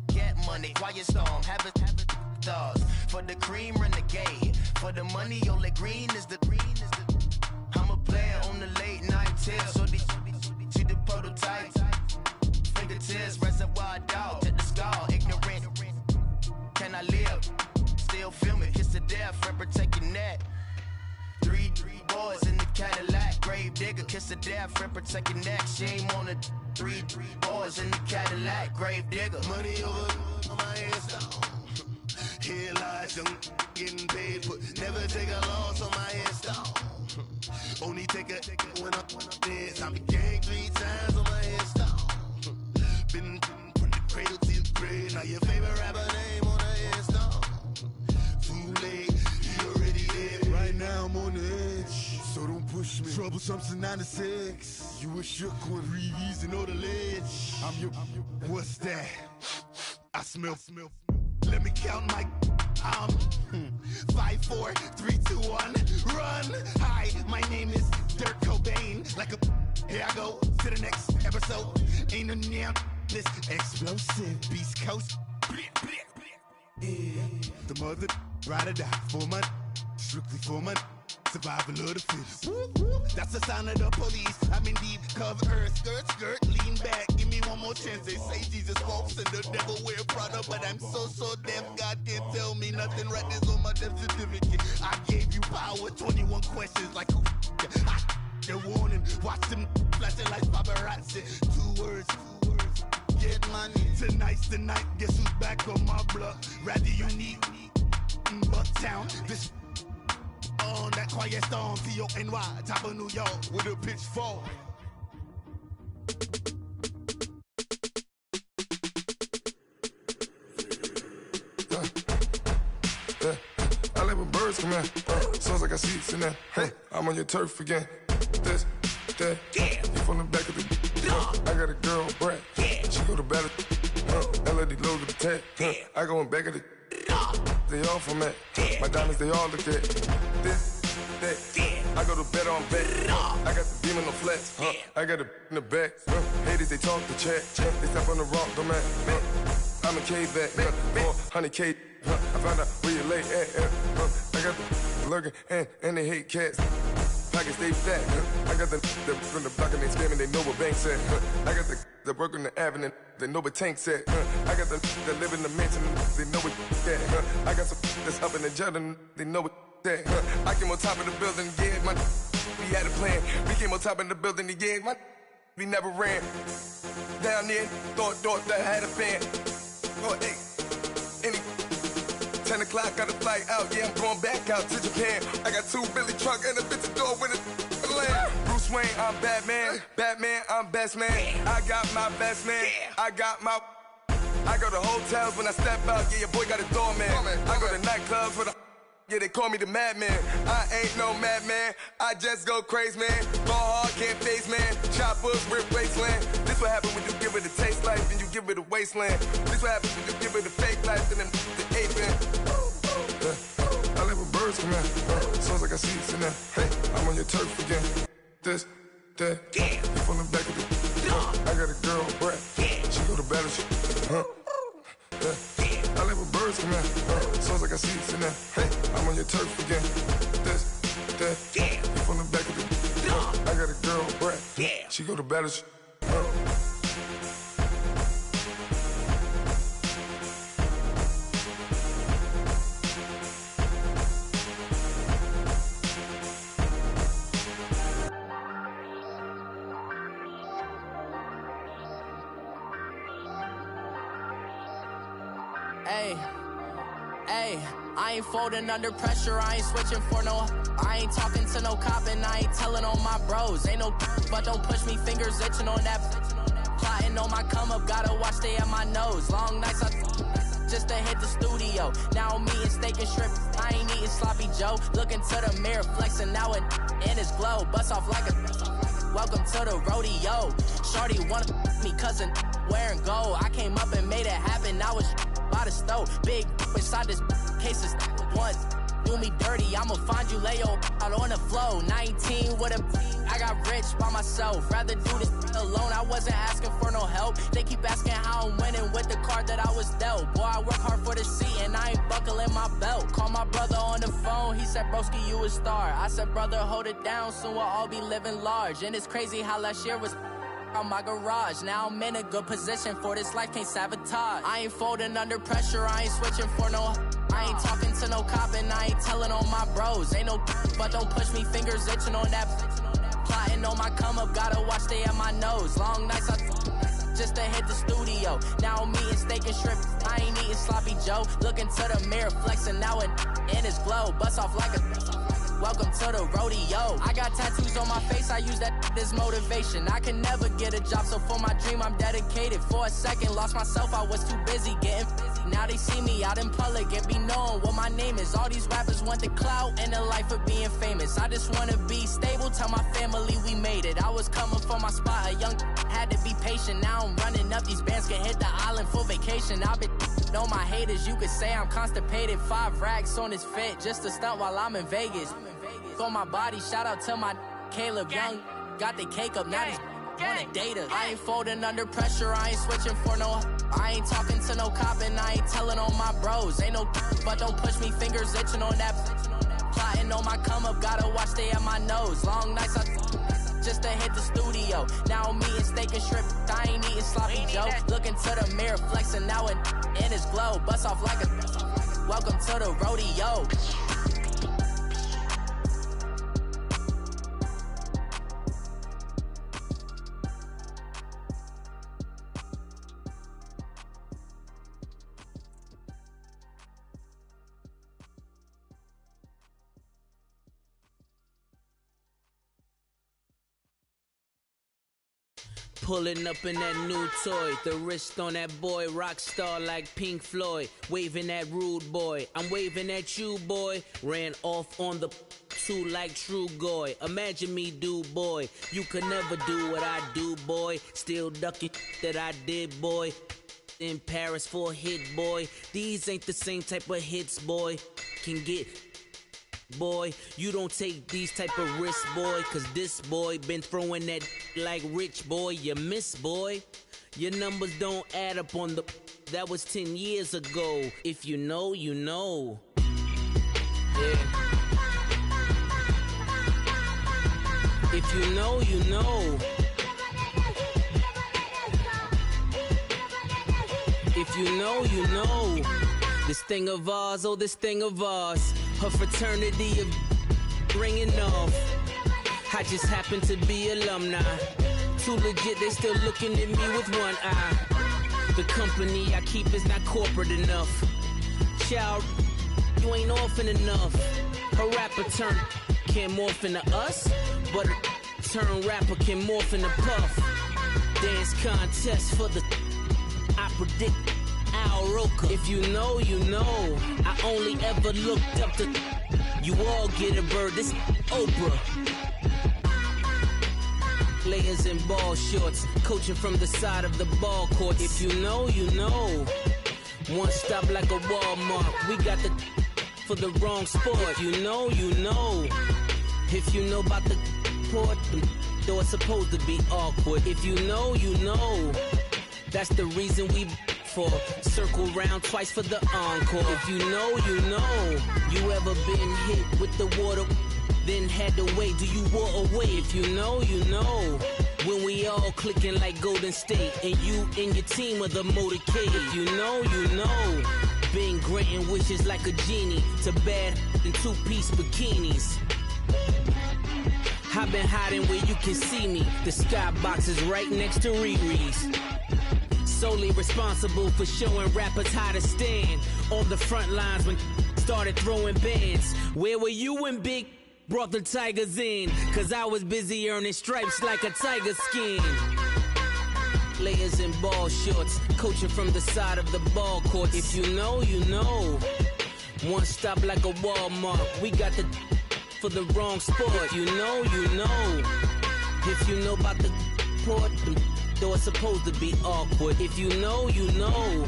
get money, quiet storm. Have it thoughts. For the cream, renegade. For the money, only green is the. I'm a player on the late night tip. So these see the prototype. Fingertips, reservoir dog to the skull. Ignorant. Can I live? Still film it, kiss to death, friend, protect your neck. Three boys in the Cadillac, grave digger, kiss to death, friend, protect your neck. Shame on the three boys in the Cadillac, grave digger. Money over on my hands down. Here lies young, getting paid, but never take a loss on my hands down. Only take a when I'm dead. I be gang 3 times on my hands down. Been from the cradle to the grave. Now your favorite rapper name on the hands down. Too late, you already dead. Right now I'm on the edge, so don't push me. Troublesome to 96. You were shook when reason or the ledge. I'm your, what's that? I smell. Let me count my 5, 4, 3, 2, 1, run. Hi, my name is Dirk Cobain. Like a, here I go to the next episode. Ain't no damn this explosive Beast Coast. Yeah, the mother ride or die for my, strictly for my. Survival of the fittest. That's the sign of the police. I'm in deep cover earth. Skirt, lean back. Give me one more chance. They say Jesus walks and the devil wear Prada, but I'm so deaf. God can't tell me nothing. Right there's on my death certificate. I gave you power. 21 questions like who? They're warning. Watch them flashing like paparazzi. 2 words. Get money. Tonight's the night. Guess who's back on my block? Rather unique. Bucktown. This. On that quiet storm, T-O-N-Y, top of New York, with a pitchfork. I let my birds come in, soon as I got seats in there. I'm on your turf again. This, that, you from the back of the. I got a girl, Brad. She go to battle. LAD low to the tag. I go in back of the. They all from that. My diamonds, they all look at. This, that. I go to bed on bed. I got the beam in the flats. I got it in the back. Haters, they talk the chat. They step on the rock, don't man. I'm a K-back. 400K. I found out where you lay at. I got the lurking and they hate cats. Pockets stay fat. I got the from the block and they scamming, they know what banks at. I got the work on the avenue, they know what tanks at. I got the that live in the mansion, they know what that. I got some that's up in the jungle, they know what that. I came on top of the building, yeah, my we had a plan. We came on top of the building, yeah, my we never ran. Down there, thought that I had a fan. Oh, hey, any 10 o'clock, got a flight out, yeah, I'm going back out to Japan. I got 2 Billy truck and a bitch door with a land. Bruce Wayne, I'm Batman. Batman, I'm best man. I got my best man. I go to hotels when I step out, yeah, your boy got a doorman. I go to nightclubs with a, yeah, they call me the madman. I ain't no madman, I just go crazy, man. Go hard, can't face, man. Choppers, rip wasteland. This what happens when you give it a taste life and you give it a wasteland. This what happens when you give it a fake life and then the ape in. I let my birds come in, soon as I got seats in there. I'm on your turf again. This, that, you from the back of the. I got a girl, Brad. She go to battle, I let my birds come in, soon as I got seats in there. I'm on your turf again. This, that, you from the back of the. I got a girl, Brad. She go to battle, Hey, I ain't folding under pressure, I ain't switching for no. I ain't talking to no cop and I ain't telling on my bros. Ain't no but don't push me, fingers itching on that. Plotting on my come up, gotta watch stay at my nose. Long nights I just to hit the studio. Now I'm eating steak and shrimp, I ain't eating sloppy Joe. Looking to the mirror, flexing now it in his glow. Bust off like a welcome to the rodeo. Shorty wanna me cousin wearing gold. I came up and made it happen, now it's by the stove. Big inside this case is once. Do me dirty, I'ma find you lay out on the floor. 19 with a I got rich by myself. Rather do this alone, I wasn't asking for no help. They keep asking how I'm winning with the card that I was dealt. Boy, I work hard for the seat and I ain't buckling my belt. Call my brother on the phone, he said, broski, you a star. I said, brother, hold it down, soon we'll all be living large. And it's crazy how last year was on my garage. Now I'm in a good position for this life, can't sabotage. I ain't folding under pressure, I ain't switching for no. I ain't talking to no cop and I ain't telling on my bros. Ain't no but don't push me, fingers itching on that. Plotting on my come up, gotta watch stay at my nose. Long nights I just to hit the studio. Now I'm eating steak and shrimp, I ain't eating sloppy Joe. Looking to the mirror, flexing now it in his glow. Bust off like a welcome to the rodeo. I got tattoos on my face, I use that got this motivation. I can never get a job, so for my dream I'm dedicated. For a second, lost myself, I was too busy getting busy. Now they see me out in public and be knowing what my name is. All these rappers want the clout and the life of being famous. I just wanna be stable, tell my family we made it. I was coming for my spot, a young had to be patient. Now I'm running up, these bands can hit the island for vacation. I've been on my haters, you could say I'm constipated. 5 racks on his fit, just to stunt while I'm in Vegas. On my body, shout out to my Caleb Young. Got the cake up, now he's on a data. I ain't folding under pressure, I ain't switching for no. I ain't talking to no cop and I ain't telling on my bros. Ain't no but don't push me, fingers itching on that. Plotting on my come up, gotta watch stay at my nose. Long nights just to hit the studio. Now I'm eating steak and shrimp, I ain't eating sloppy Joe. Looking to the mirror, flexing now and in his glow. Bust off like a welcome to the rodeo. Pulling up in that new toy, the wrist on that boy, rock star like Pink Floyd, waving at rude boy, I'm waving at you boy, ran off on the two like true goy, imagine me do boy, you could never do what I do boy, still ducking that I did boy, in Paris for a hit boy, these ain't the same type of hits boy, can get boy, you don't take these type of risks, boy, cause this boy been throwing that like rich boy, you miss, boy. Your numbers don't add up on the, that was 10 years ago. If you know, you know. Yeah. If you know, you know. If you know, you know. This thing of ours, oh, this thing of ours. Her fraternity of ringing off. I just happen to be alumni. Too legit, they still looking at me with one eye. The company I keep is not corporate enough. Child, you ain't orphan enough. Her rapper turn can morph into us, but a turn rapper can morph into Puff. Dance contest for the, I predict Al Roker. If you know, you know. I only ever looked up to, you all get a bird, this Oprah. Players in ball shorts, coaching from the side of the ball court. If you know, you know. One stop like a Walmart, we got the for the wrong sport. If you know, you know. If you know about the port, though it's supposed to be awkward. If you know, you know. That's the reason we for circle round twice for the encore. If you know, you know. You ever been hit with the water, then had to wait? Do you walk away? If you know, you know. When we all clicking like Golden State, and you and your team are the motorcade. If you know, you know. Been granting wishes like a genie to bad in 2-piece bikinis. I've been hiding where you can see me. The skybox is right next to Riri's. Solely responsible for showing rappers how to stand on the front lines when started throwing bands. Where were you when Big brought the Tigers in? Cause I was busy earning stripes like a tiger skin. Players in ball shorts, coaching from the side of the ball court. If you know, you know. One stop like a Walmart, we got the for the wrong sport. If you know, you know. If you know about the port, though it's supposed to be awkward. If you know, you know.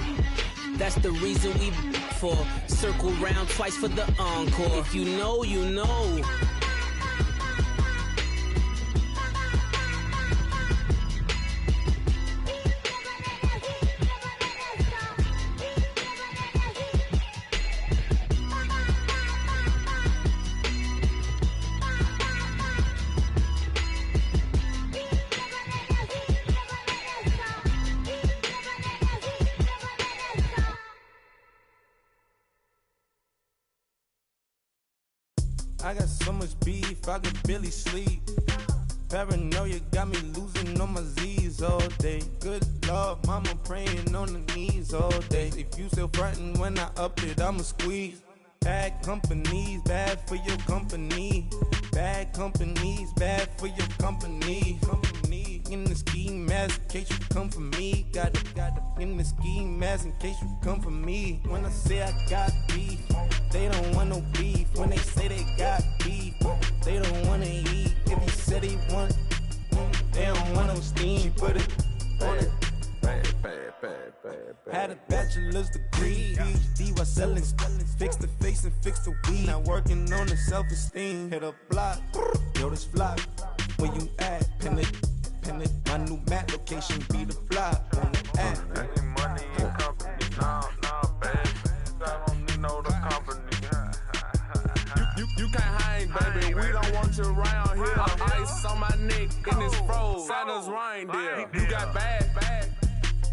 That's the reason we for circle round twice for the encore. If you know, you know. I got so much beef, I could barely sleep. Paranoia got me losing on my Z's all day. Good Lord, mama praying on the knees all day. If you still frontin' when I up it, I'ma squeeze. Bad companies, bad for your company. Bad companies, bad for your company. Company in the ski mask in case you come for me. Got it in the ski mask in case you come for me. When I say I got beef, they don't want no beef. When they say they got beef, they don't wanna eat. If you said they want, they don't want no steam. She put it on it. Had a bachelor's degree, PhD while selling. Fix the face and fix the weed. Now working on the self-esteem. Hit a block, yo, this flock. Where you at? Pin it. My new map location be the block on the app. Money and company, nah, baby. I don't need no company. You can't hang, baby. We don't want you around here. Ice on my neck in this froze. Santa's reindeer. You got bad.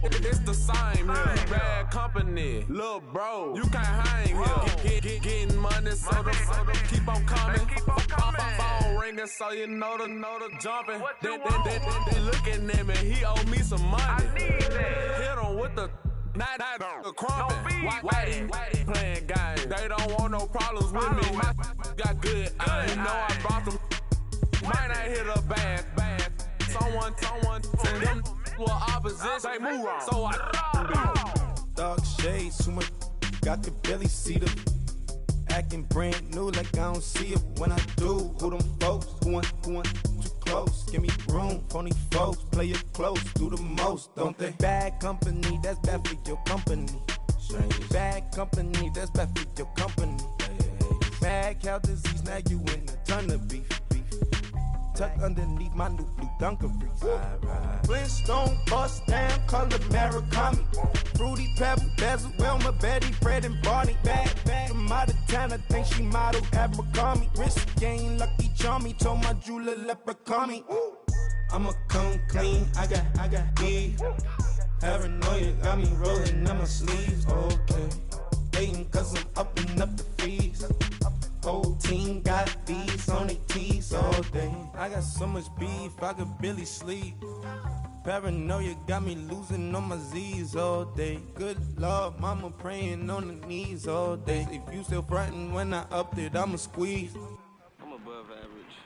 It's the same here. Bad company, little bro. You can't hang here. Getting money, so the keep on coming. Phone ringing, so you know the jumping. They looking at me. He owe me some money. I need that. Hit him with the the crumping. Why they playing games? They don't want no problems with me. My got good. I know I brought them. Might not hit a bad. Someone tell them. Well, opposition, they move wrong. So I dark shades, too much. I could barely see them. Acting brand new like I don't see it when I do. Who them folks? Who want too close? Give me room, phony folks. Play it close, do the most, don't they? Bad company, that's bad for your company. Bad company, that's bad for your company. Mad cow disease, now you in a ton of beef. Tuck underneath my new blue Dunkaroos. Flintstone bust down, color Murakami. Fruity Pebble, Bezel, Wilma, Betty, Fred, and Barney. Bad from out of town, I think she modeled Abercrombie. Wrist game, Lucky Charmy, told my jeweler leprechaun. I'ma come clean, I got beef. Paranoia got me rolling on my sleeves. Okay, hating cause I'm upping up the fees. Whole team got these on their tees all day. I got so much beef, I could barely sleep. Paranoia got me losing on my Z's all day. Good Lord, mama praying on the knees all day. If you still frontin' when I upped it, I'ma squeeze. I'm above average.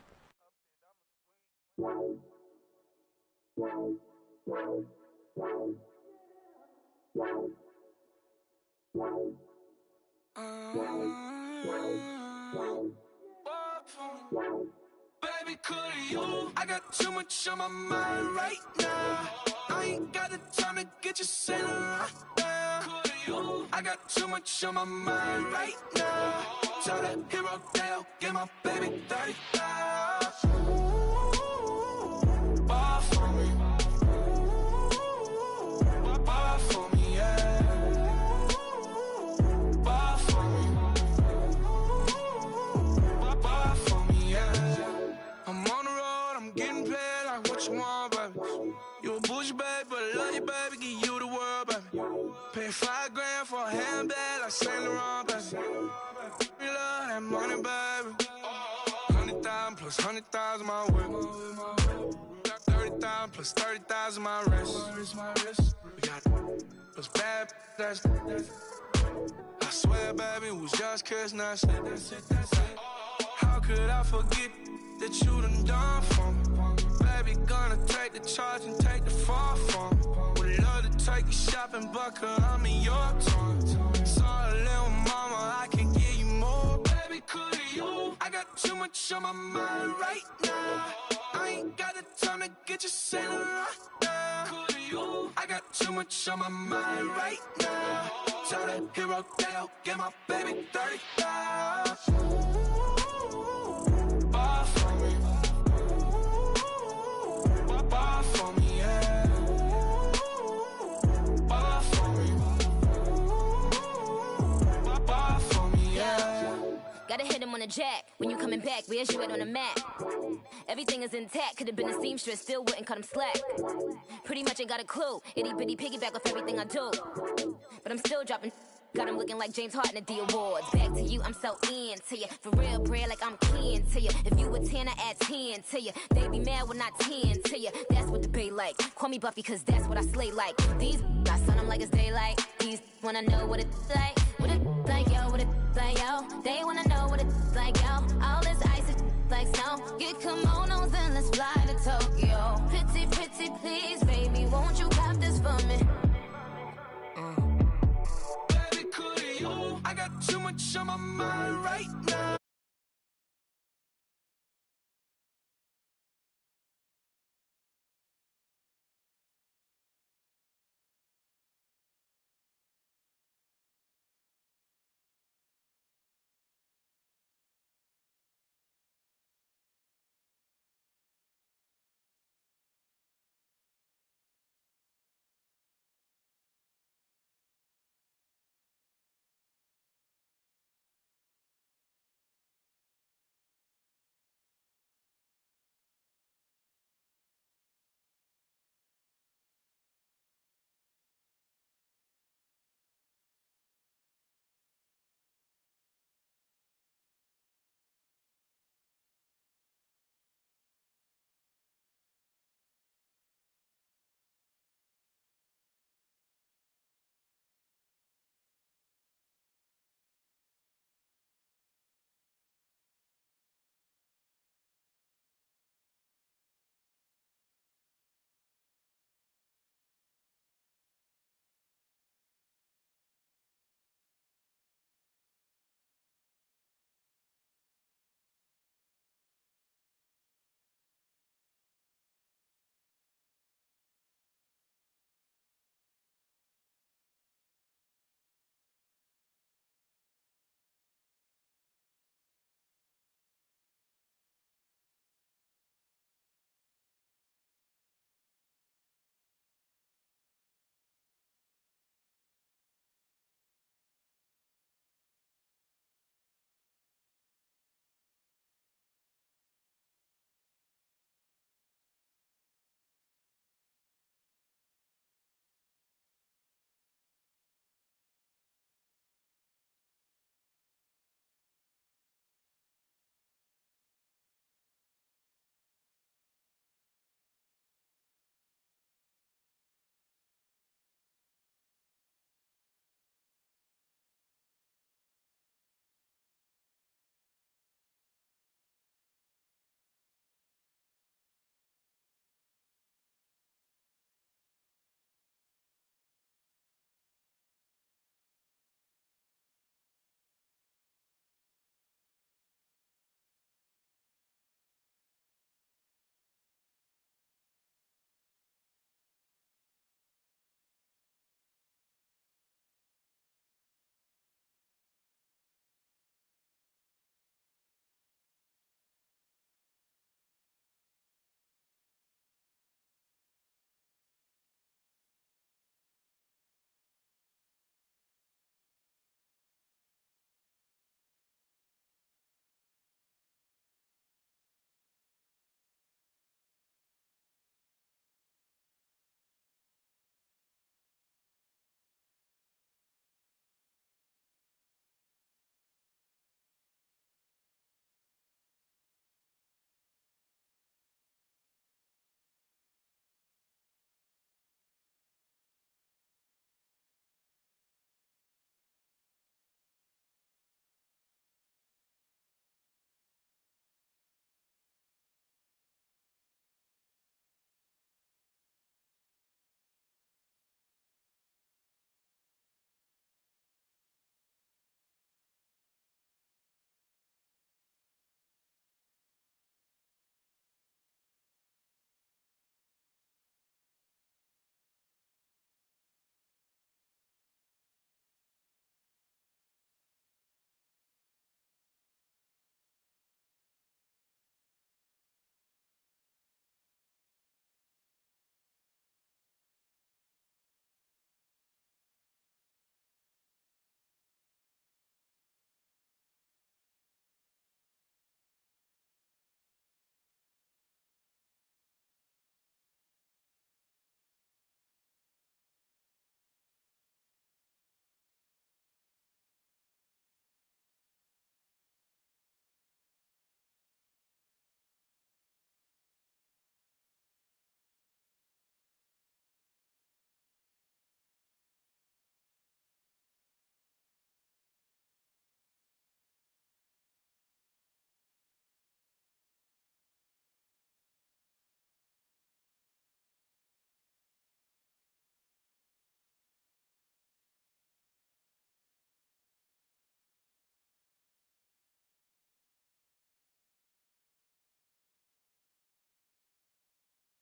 Baby, could you? I got too much on my mind right now. I ain't got the time to get you sitting right now. Could you? I got too much on my mind right now. Tell that hero Dale, get my baby 30,000. Bar for me. Bar for me, yeah. Bar for me. Bar for me, yeah. I'm on the road, I'm getting paid like what you want, baby. You a bougie, baby, but I love you, baby, give you the world, baby. Pay $5 grand for a handbag like Saint Laurent, baby. We love that money, baby. 100,000 plus 100,000 my way. Got 30,000 plus 30,000 my wrist. We got those bad, that's I swear, baby, it was just kiss, now that's it. How could I forget that you done for me? Baby, gonna take the charge and take the fall from me. Would love to take you shopping, but I'm in your time. Sorry, little mama, I can give you more. Baby, could you? I got too much on my mind right now. I ain't got the time to get you sitting right now. Could you? I got too much on my mind right now. Tell that hero Dale, get my baby 30,000. Bar for me. Bar for me, yeah. Bar for me. Bar for me, yeah. Gotta hit him on the jack. When you coming back, where's you at on the map? Everything is intact. Could've been a seamstress, still wouldn't cut him slack. Pretty much ain't got a clue. Itty bitty piggyback off everything I do. But I'm still dropping. Got him looking like James Harden at the awards. Back to you, I'm so into you. For real, bread, like I'm keen to you. If you a 10, I add 10 to you. They be mad when I 10 to you. That's what the bay like. Call me Buffy, cause that's what I slay like. These, I sun them like it's daylight. These, wanna know what it's like. What it like, yo, what it like, yo. They wanna know what it like, yo. All this ice is like snow. Get kimonos and let's fly to Tokyo. Pretty, pretty, please, baby, won't you cop this for me?